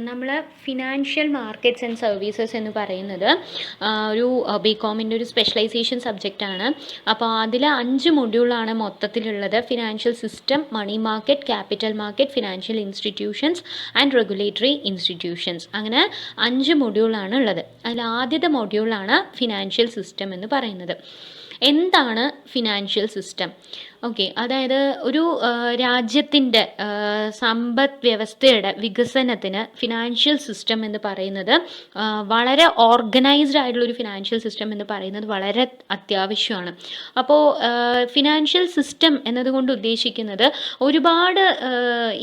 നമ്മൾ financial markets and services എന്ന് പറയുന്നത് ഒരു ബികോമിൻ്റെ ഒരു സ്പെഷ്യലൈസേഷൻ സബ്ജക്റ്റാണ്. അപ്പോൾ അതിൽ 5 മൊഡ്യൂളാണ് മൊത്തത്തിലുള്ളത്. Financial system, money market, capital market, financial institutions and regulatory institutions, അങ്ങനെ 5 മൊഡ്യൂളാണ് ഉള്ളത്. അതിൽ ആദ്യത്തെ മൊഡ്യൂളാണ് ഫിനാൻഷ്യൽ സിസ്റ്റം എന്ന് പറയുന്നത്. എന്താണ് ഫിനാൻഷ്യൽ സിസ്റ്റം? ഓക്കെ, അതായത് ഒരു രാജ്യത്തിൻ്റെ സമ്പദ് വ്യവസ്ഥയുടെ വികസനത്തിന് ഫിനാൻഷ്യൽ സിസ്റ്റം എന്ന് പറയുന്നത് വളരെ ഓർഗനൈസ്ഡ് ആയിട്ടുള്ളൊരു ഫിനാൻഷ്യൽ സിസ്റ്റം എന്ന് പറയുന്നത് വളരെ അത്യാവശ്യമാണ്. അപ്പോൾ ഫിനാൻഷ്യൽ സിസ്റ്റം എന്നതുകൊണ്ട് ഉദ്ദേശിക്കുന്നത് ഒരുപാട്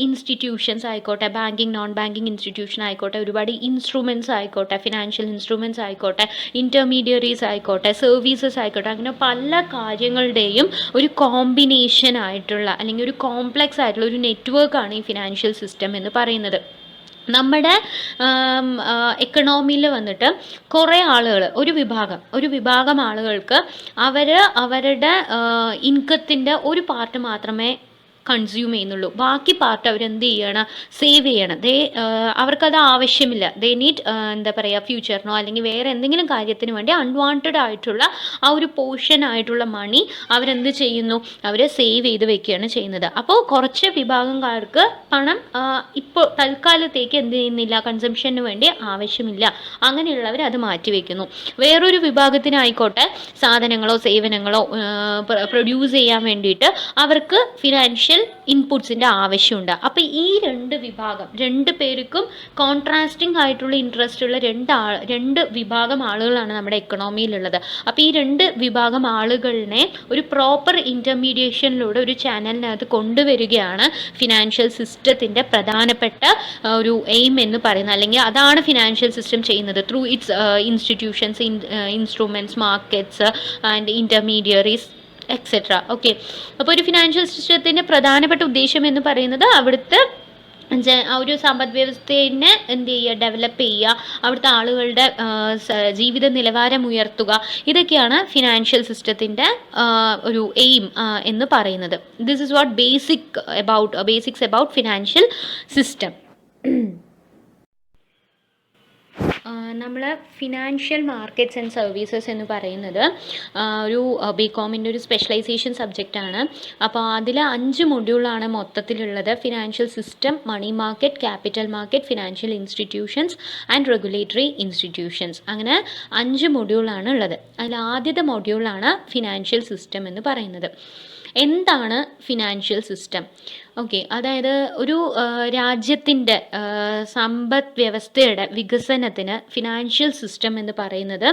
ഇൻസ്റ്റിറ്റ്യൂഷൻസ് ആയിക്കോട്ടെ, ബാങ്കിങ്, നോൺ ബാങ്കിങ് ഇൻസ്റ്റിറ്റ്യൂഷൻ ആയിക്കോട്ടെ, ഒരുപാട് ഇൻസ്ട്രുമെൻറ്റ്സ് ആയിക്കോട്ടെ, ഫിനാൻഷ്യൽ ഇൻസ്ട്രുമെൻറ്റ്സ് ആയിക്കോട്ടെ, ഇൻ്റർമീഡിയറീസ് ആയിക്കോട്ടെ, സർവീസസ് ആയിക്കോട്ടെ, അങ്ങനെ പല കാര്യങ്ങളുടെയും ഒരു കോമ്പിനേഷൻ ആയിട്ടുള്ള അല്ലെങ്കിൽ ഒരു കോംപ്ലക്സ് ആയിട്ടുള്ള ഒരു നെറ്റ്വർക്കാണ് ഈ ഫിനാൻഷ്യൽ സിസ്റ്റം എന്ന് പറയുന്നത്. നമ്മുടെ എക്കണോമിയിൽ വന്നിട്ട് കുറേ ആളുകൾ, ഒരു വിഭാഗം ആളുകൾക്ക് അവരുടെ ഇൻകത്തിൻ്റെ ഒരു പാർട്ട് മാത്രമേ കൺസ്യൂം ചെയ്യുന്നുള്ളൂ. ബാക്കി പാർട്ട് അവരെന്ത് ചെയ്യണം? സേവ് ചെയ്യണം. അവർക്കത് ആവശ്യമില്ല. ദേ നീഡ് എന്താ പറയുക, ഫ്യൂച്ചറിനോ അല്ലെങ്കിൽ വേറെ എന്തെങ്കിലും കാര്യത്തിന് വേണ്ടി അൺവാണ്ടഡ് ആയിട്ടുള്ള ആ ഒരു പോർഷൻ ആയിട്ടുള്ള മണി അവരെന്ത് ചെയ്യുന്നു? അവർ സേവ് ചെയ്ത് വെക്കുകയാണ് ചെയ്യുന്നത്. അപ്പോൾ കുറച്ച് വിഭാഗക്കാർക്ക് പണം ഇപ്പോൾ തൽക്കാലത്തേക്ക് എന്ത് ചെയ്യുന്നില്ല, കൺസംഷന് വേണ്ടി ആവശ്യമില്ല. അങ്ങനെയുള്ളവർ അത് മാറ്റിവെക്കുന്നു. വേറൊരു വിഭാഗത്തിനായിക്കോട്ടെ, സാധനങ്ങളോ സേവനങ്ങളോ പ്രൊഡ്യൂസ് ചെയ്യാൻ വേണ്ടിയിട്ട് അവർക്ക് ഫിനാൻഷ്യൽ ഇൻപുട്സിൻ്റെ ആവശ്യമുണ്ട്. അപ്പോൾ ഈ രണ്ട് പേർക്കും കോൺട്രാസ്റ്റിംഗ് ആയിട്ടുള്ള ഇൻട്രസ്റ്റ് ഉള്ള രണ്ട് വിഭാഗം ആളുകളാണ് നമ്മുടെ എക്കണോമിയിലുള്ളത്. അപ്പോൾ ഈ 2 വിഭാഗം ആളുകളിനെ ഒരു പ്രോപ്പർ ഇൻ്റർമീഡിയേഷനിലൂടെ ഒരു ചാനലിനകത്ത് കൊണ്ടുവരികയാണ് ഫിനാൻഷ്യൽ സിസ്റ്റത്തിൻ്റെ പ്രധാനപ്പെട്ട ഒരു എയിം എന്ന് പറയുന്നത്. അല്ലെങ്കിൽ അതാണ് ഫിനാൻഷ്യൽ സിസ്റ്റം ചെയ്യുന്നത് through it's institutions, instruments, markets and intermediaries etcetera. Okay, അപ്പോൾ ഒരു ഫിനാൻഷ്യൽ സിസ്റ്റത്തിൻ്റെ പ്രധാനപ്പെട്ട ഉദ്ദേശം എന്ന് പറയുന്നത് അവിടുത്തെ ഒരു സമ്പദ് വ്യവസ്ഥയെ എന്ത് ചെയ്യുക, ഡെവലപ്പ് ചെയ്യുക, അവിടുത്തെ ആളുകളുടെ ജീവിത നിലവാരം ഉയർത്തുക. ഇതൊക്കെയാണ് ഫിനാൻഷ്യൽ സിസ്റ്റത്തിൻ്റെ ഒരു എയിം എന്ന് പറയുന്നത്. This is what basics about financial system. നമ്മൾ ഫിനാൻഷ്യൽ മാർക്കറ്റ്സ് ആൻഡ് സർവീസസ് എന്ന് പറയുന്നത് ഒരു ബികോമിൻ്റെ ഒരു സ്പെഷ്യലൈസേഷൻ സബ്ജക്റ്റാണ്. അപ്പോൾ അതിൽ 5 മൊഡ്യൂളാണ് മൊത്തത്തിലുള്ളത്. Financial system, money market, capital market, financial institutions and regulatory institutions, അങ്ങനെ 5 മൊഡ്യൂളാണ് ഉള്ളത്. അതിൽ ആദ്യത്തെ മൊഡ്യൂളാണ് ഫിനാൻഷ്യൽ സിസ്റ്റം എന്ന് പറയുന്നത്. എന്താണ് ഫിനാൻഷ്യൽ സിസ്റ്റം? ഓക്കെ, അതായത് ഒരു രാജ്യത്തിൻ്റെ സമ്പദ് വ്യവസ്ഥയുടെ വികസനത്തിന് ഫിനാൻഷ്യൽ സിസ്റ്റം എന്ന് പറയുന്നത്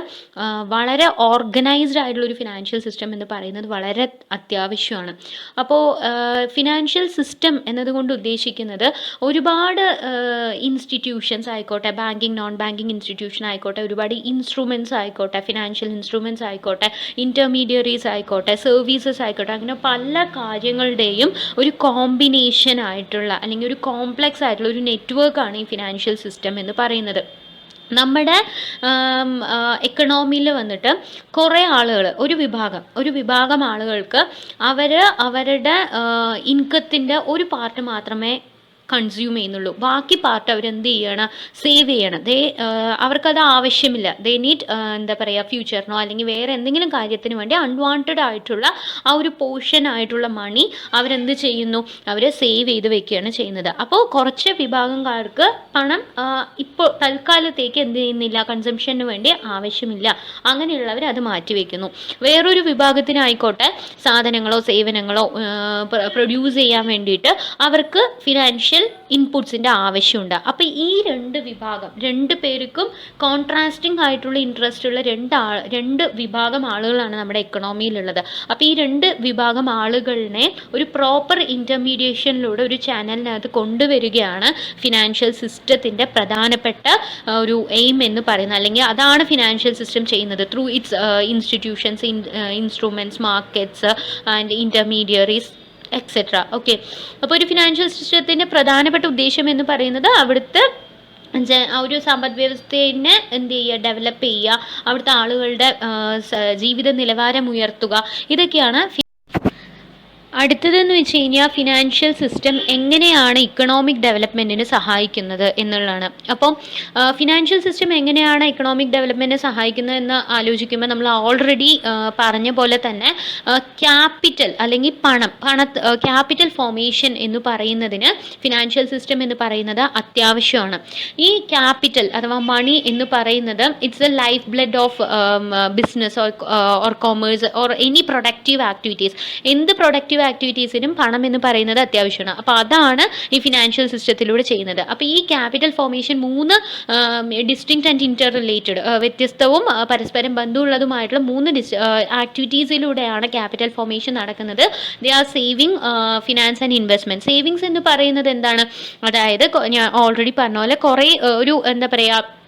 വളരെ ഓർഗനൈസ്ഡ് ആയിട്ടുള്ളൊരു ഫിനാൻഷ്യൽ സിസ്റ്റം എന്ന് പറയുന്നത് വളരെ അത്യാവശ്യമാണ്. അപ്പോൾ ഫിനാൻഷ്യൽ സിസ്റ്റം എന്നതുകൊണ്ട് ഉദ്ദേശിക്കുന്നത് ഒരുപാട് ഇൻസ്റ്റിറ്റ്യൂഷൻസ് ആയിക്കോട്ടെ, ബാങ്കിങ്, നോൺ ബാങ്കിങ് ഇൻസ്റ്റിറ്റ്യൂഷൻ ആയിക്കോട്ടെ, ഒരുപാട് ഇൻസ്ട്രുമെൻറ്റ്സ് ആയിക്കോട്ടെ, ഫിനാൻഷ്യൽ ഇൻസ്ട്രുമെൻറ്റ്സ് ആയിക്കോട്ടെ, ഇൻ്റർമീഡിയറീസ് ആയിക്കോട്ടെ, സർവീസസ് ആയിക്കോട്ടെ, അങ്ങനെ പല കാര്യങ്ങളുടെയും ഒരു കോമ്പിനേഷൻ ആയിട്ടുള്ള അല്ലെങ്കിൽ ഒരു കോംപ്ലക്സ് ആയിട്ടുള്ള ഒരു നെറ്റ്വർക്കാണ് ഈ ഫിനാൻഷ്യൽ സിസ്റ്റം എന്ന് പറയുന്നത്. നമ്മുടെ എക്കണോമിയിൽ വന്നിട്ട് കുറേ ആളുകൾ, ഒരു വിഭാഗം ആളുകൾക്ക് അവരുടെ ഇൻകത്തിൻ്റെ ഒരു പാർട്ട് മാത്രമേ കൺസ്യൂം ചെയ്യുന്നുള്ളൂ. ബാക്കി പാർട്ട് അവരെന്ത് ചെയ്യണം? സേവ് ചെയ്യണം. അവർക്കത് ആവശ്യമില്ല. ദേ നീഡ് എന്താ പറയുക, ഫ്യൂച്ചറിനോ അല്ലെങ്കിൽ വേറെ എന്തെങ്കിലും കാര്യത്തിന് വേണ്ടി അൺവാണ്ടഡ് ആയിട്ടുള്ള ആ ഒരു പോർഷൻ ആയിട്ടുള്ള മണി അവരെന്ത് ചെയ്യുന്നു? അവർ സേവ് ചെയ്ത് വെക്കുകയാണ് ചെയ്യുന്നത്. അപ്പോൾ കുറച്ച് വിഭാഗക്കാർക്ക് പണം ഇപ്പോൾ തൽക്കാലത്തേക്ക് എന്ത് ചെയ്യുന്നില്ല, കൺസംഷന് വേണ്ടി ആവശ്യമില്ല. അങ്ങനെയുള്ളവർ അത് മാറ്റിവെക്കുന്നു. വേറൊരു വിഭാഗത്തിനായിക്കോട്ടെ, സാധനങ്ങളോ സേവനങ്ങളോ പ്രൊഡ്യൂസ് ചെയ്യാൻ വേണ്ടിയിട്ട് അവർക്ക് ഫിനാൻഷ്യൽ ഇൻപുട്സിൻ്റെ ആവശ്യമുണ്ട്. അപ്പോൾ ഈ രണ്ട് പേർക്കും കോൺട്രാസ്റ്റിംഗ് ആയിട്ടുള്ള ഇൻട്രസ്റ്റ് ഉള്ള രണ്ട് വിഭാഗം ആളുകളാണ് നമ്മുടെ എക്കണോമിയിലുള്ളത്. അപ്പോൾ ഈ 2 വിഭാഗം ആളുകളിനെ ഒരു പ്രോപ്പർ ഇൻ്റർമീഡിയേഷനിലൂടെ ഒരു ചാനലിനകത്ത് കൊണ്ടുവരികയാണ് ഫിനാൻഷ്യൽ സിസ്റ്റത്തിൻ്റെ പ്രധാനപ്പെട്ട ഒരു എയിം എന്ന് പറയുന്നത്. അല്ലെങ്കിൽ അതാണ് ഫിനാൻഷ്യൽ സിസ്റ്റം ചെയ്യുന്നത് through it's institutions, instruments, markets and intermediaries etcetera. Okay, അപ്പോൾ ഒരു ഫിനാൻഷ്യൽ സിസ്റ്റത്തിൻ്റെ പ്രധാനപ്പെട്ട ഉദ്ദേശം എന്ന് പറയുന്നത് അവിടുത്തെ ഒരു സമ്പദ് വ്യവസ്ഥയെ എന്ത് ചെയ്യുക, ഡെവലപ്പ് ചെയ്യുക, അവിടുത്തെ ആളുകളുടെ ജീവിത നിലവാരം ഉയർത്തുക. ഇതൊക്കെയാണ് അടുത്തതെന്ന് വെച്ച് കഴിഞ്ഞാൽ ഫിനാൻഷ്യൽ സിസ്റ്റം എങ്ങനെയാണ് ഇക്കണോമിക് ഡെവലപ്മെൻറ്റിന് സഹായിക്കുന്നത് എന്നുള്ളതാണ്. അപ്പം ഫിനാൻഷ്യൽ സിസ്റ്റം എങ്ങനെയാണ് ഇക്കണോമിക് ഡെവലപ്മെൻറ്റിനെ സഹായിക്കുന്നത് എന്ന് ആലോചിക്കുമ്പോൾ നമ്മൾ ഓൾറെഡി പറഞ്ഞ പോലെ തന്നെ ക്യാപിറ്റൽ അല്ലെങ്കിൽ ക്യാപിറ്റൽ ഫോർമേഷൻ എന്ന് പറയുന്നതിന് ഫിനാൻഷ്യൽ സിസ്റ്റം എന്ന് പറയുന്നത് അത്യാവശ്യമാണ്. ഈ ക്യാപിറ്റൽ അഥവാ മണി എന്ന് പറയുന്നത് it's A life blood of business or commerce or any productive activities. എന്ത് പ്രൊഡക്റ്റീവ് ആക്ടിവിറ്റീസിനും പണം എന്ന് പറയുന്നത് അത്യാവശ്യമാണ്. അപ്പോൾ അതാണ് ഈ ഫിനാൻഷ്യൽ സിസ്റ്റത്തിലൂടെ ചെയ്യുന്നത്. അപ്പോൾ ഈ capital formation 3 distinct and Inter related വ്യത്യസ്തവും പരസ്പരം ബന്ധമുള്ളതുമായിട്ടുള്ള 3 ആക്ടിവിറ്റീസിലൂടെയാണ് ക്യാപിറ്റൽ ഫോർമേഷൻ നടക്കുന്നത്. They are saving, finance and investment. Savings എന്ന് പറയുന്നത് എന്താണ്? അതായത് ഞാൻ ഓൾറെഡി പറഞ്ഞ പോലെ കുറേ ഒരു എന്താ പറയുക,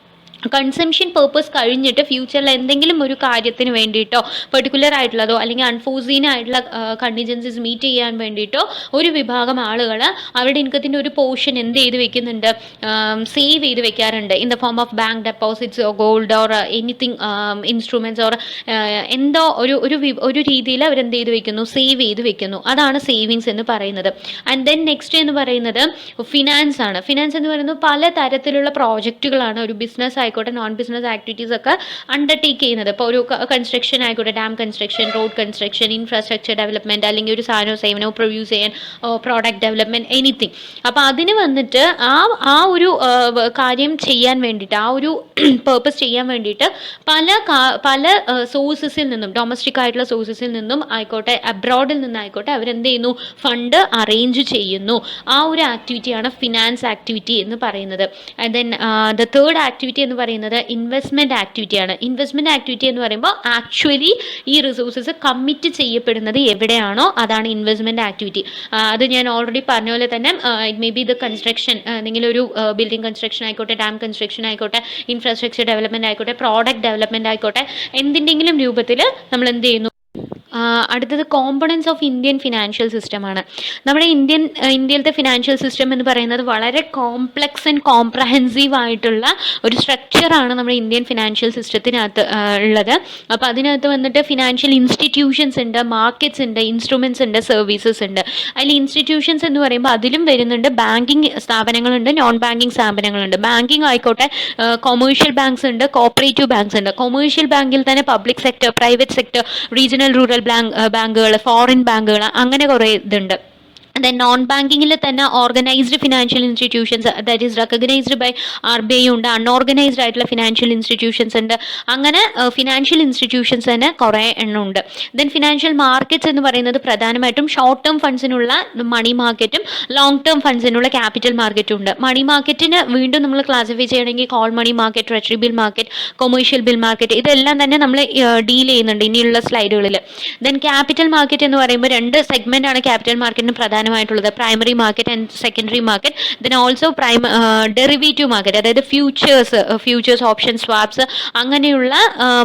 കൺസംഷൻ പേർപ്പസ് കഴിഞ്ഞിട്ട് ഫ്യൂച്ചറിൽ എന്തെങ്കിലും ഒരു കാര്യത്തിന് വേണ്ടിയിട്ടോ പെർട്ടിക്കുലർ ആയിട്ടുള്ളതോ അല്ലെങ്കിൽ അൺഫോർസീൻ ആയിട്ടുള്ള കണ്ടിജൻസീസ് മീറ്റ് ചെയ്യാൻ വേണ്ടിയിട്ടോ ഒരു വിഭാഗം ആളുകൾ അവരുടെ ഇൻകത്തിൻ്റെ ഒരു പോർഷൻ എന്ത് ചെയ്ത് വെക്കുന്നുണ്ട്, സേവ് ചെയ്ത് വെക്കാറുണ്ട് in the form of bank deposits or gold or anything instruments or എന്തോ ഒരു രീതിയിൽ അവരെന്ത് ചെയ്ത് വെക്കുന്നു, സേവ് ചെയ്ത് വെക്കുന്നു. അതാണ് സേവിങ്സ് എന്ന് പറയുന്നത്. ആൻഡ് ദെൻ നെക്സ്റ്റ് എന്ന് പറയുന്നത് ഫിനാൻസ് ആണ്. ഫിനാൻസ് എന്ന് പറയുന്നത് പല തരത്തിലുള്ള പ്രോജക്റ്റുകളാണ് ഒരു ബിസിനസ് ആയിക്കോട്ടെ നോൺ ബിസിനസ് ആക്ടിവിറ്റീസ് ഒക്കെ അണ്ടർടേക്ക് ചെയ്യുന്നത്. ഇപ്പോൾ ഒരു കൺസ്ട്രക്ഷൻ ആയിക്കോട്ടെ, dam construction, road construction, infrastructure development, അല്ലെങ്കിൽ ഒരു സാധനമോ സേവനമോ പ്രൊഡ്യൂസ് ചെയ്യാൻ, പ്രോഡക്റ്റ് ഡെവലപ്മെൻറ്റ്, എനിത്തിങ്. അപ്പോൾ അതിന് വന്നിട്ട് ആ ഒരു കാര്യം ചെയ്യാൻ വേണ്ടിയിട്ട്, ആ ഒരു പേർപ്പസ് ചെയ്യാൻ വേണ്ടിയിട്ട് പല സോഴ്സസിൽ നിന്നും, ഡൊമസ്റ്റിക് ആയിട്ടുള്ള സോഴ്സസിൽ നിന്നും ആയിക്കോട്ടെ അബ്രോഡിൽ നിന്നായിക്കോട്ടെ അവരെന്ത് ചെയ്യുന്നു, ഫണ്ട് അറേഞ്ച് ചെയ്യുന്നു. ആ ഒരു ആക്ടിവിറ്റിയാണ് ഫിനാൻസ് ആക്ടിവിറ്റി എന്ന് പറയുന്നത്. And then the third activity എന്ന് പറയുന്നത് ഇൻവെസ്റ്റ്മെൻറ്റ് ആക്ടിവിറ്റിയാണ്. ഇൻവെസ്റ്റ്മെൻറ്റ് ആക്ടിവിറ്റി എന്ന് പറയുമ്പോൾ ആക്ച്വലി ഈ റിസോഴ്സസ് കമ്മിറ്റ് ചെയ്യപ്പെടുന്നത് എവിടെയാണോ അതാണ് ഇൻവെസ്റ്റ്മെൻറ്റ് ആക്ടിവിറ്റി. അത് ഞാൻ ഓൾറെഡി പറഞ്ഞ പോലെ തന്നെ ഇറ്റ് മേ ബി ഇത് കൺസ്ട്രക്ഷൻ, എന്തെങ്കിലും ഒരു ബിൽഡിംഗ് കൺസ്ട്രക്ഷൻ ആയിക്കോട്ടെ, ഡാം കൺസ്ട്രക്ഷൻ ആയിക്കോട്ടെ, ഇൻഫ്രാസ്ട്രക്ചർ ഡെവലപ്മെൻറ്റ് ആയിക്കോട്ടെ, പ്രോഡക്റ്റ് ഡെവലപ്മെൻറ്റ് ആയിക്കോട്ടെ, എന്തിൻ്റെങ്കിലും രൂപത്തിൽ നമ്മൾ എന്ത് ചെയ്യുന്നു. അടുത്തത് കോമ്പണൻസ് ഓഫ് ഇന്ത്യൻ ഫിനാൻഷ്യൽ സിസ്റ്റമാണ്. നമ്മുടെ ഇന്ത്യയിലത്തെ ഫിനാൻഷ്യൽ സിസ്റ്റം എന്ന് പറയുന്നത് വളരെ കോംപ്ലക്സ് ആൻഡ് കോംപ്രഹെൻസീവ് ആയിട്ടുള്ള ഒരു സ്ട്രക്ചറാണ് നമ്മുടെ ഇന്ത്യൻ ഫിനാൻഷ്യൽ സിസ്റ്റത്തിനകത്ത് ഉള്ളത്. അപ്പോൾ അതിനകത്ത് വന്നിട്ട് ഫിനാൻഷ്യൽ ഇൻസ്റ്റിറ്റ്യൂഷൻസ് ഉണ്ട്, മാർക്കറ്റ്സ് ഉണ്ട്, ഇൻസ്ട്രുമെൻറ്റ്സ് ഉണ്ട്, സർവീസസ് ഉണ്ട്. അതിൽ ഇൻസ്റ്റിറ്റ്യൂഷൻസ് എന്ന് പറയുമ്പോൾ അതിലും വരുന്നുണ്ട് ബാങ്കിങ് സ്ഥാപനങ്ങളുണ്ട്, നോൺ ബാങ്കിങ് സ്ഥാപനങ്ങളുണ്ട്. ബാങ്കിങ് ആയിക്കോട്ടെ, കൊമേഴ്ഷ്യൽ ബാങ്ക്സ് ഉണ്ട്, കോപ്പറേറ്റീവ് ബാങ്ക്സ് ഉണ്ട്. കൊമേഴ്ഷ്യൽ ബാങ്കിൽ തന്നെ public sector, private sector, regional rural ബാങ്കുകൾ, ഫോറിൻ ബാങ്കുകൾ, അങ്ങനെ കുറേ ഇതുണ്ട്. ദെൻ നോൺ ബാങ്കിങ്ങിൽ തന്നെ organised financial institutions, that is recognised by RBI ഉണ്ട്, അൺഓർഗനൈസ്ഡ് ആയിട്ടുള്ള ഫിനാൻഷ്യൽ ഇൻസ്റ്റിറ്റ്യൂഷൻസ് ഉണ്ട്. അങ്ങനെ ഫിനാൻഷ്യൽ ഇൻസ്റ്റിറ്റ്യൂഷൻസ് തന്നെ കുറേ എണ്ണം ഉണ്ട്. ദെൻ ഫിനാൻഷ്യൽ മാർക്കറ്റ്സ് എന്ന് പറയുന്നത് പ്രധാനമായിട്ടും ഷോർട്ട് ടേം ഫണ്ട്സിനുള്ള മണി മാർക്കറ്റും ലോങ് ടേം ഫണ്ട്സിനുള്ള ക്യാപിറ്റൽ മാർക്കറ്റും ഉണ്ട്. മണി മാർക്കറ്റിന് വീണ്ടും നമ്മൾ ക്ലാസിഫൈ ചെയ്യണമെങ്കിൽ call money market, treasury bill market, commercial bill market, ഇതെല്ലാം തന്നെ നമ്മൾ ഡീൽ ചെയ്യുന്നുണ്ട് ഇനിയുള്ള സ്ലൈഡുകളിൽ. ദെൻ ക്യാപിറ്റൽ മാർക്കറ്റ് എന്ന് പറയുമ്പോൾ 2 സെഗ്മെൻ്റ് ആണ് ക്യാപിറ്റൽ മാർക്കറ്റിന് പ്രധാനമായിട്ടുള്ളത്, primary market and secondary market. Then also derivative market, അതായത് ഫ്യൂച്ചേഴ്സ്, ഓപ്ഷൻ സ്വാപ്സ്, അങ്ങനെയുള്ള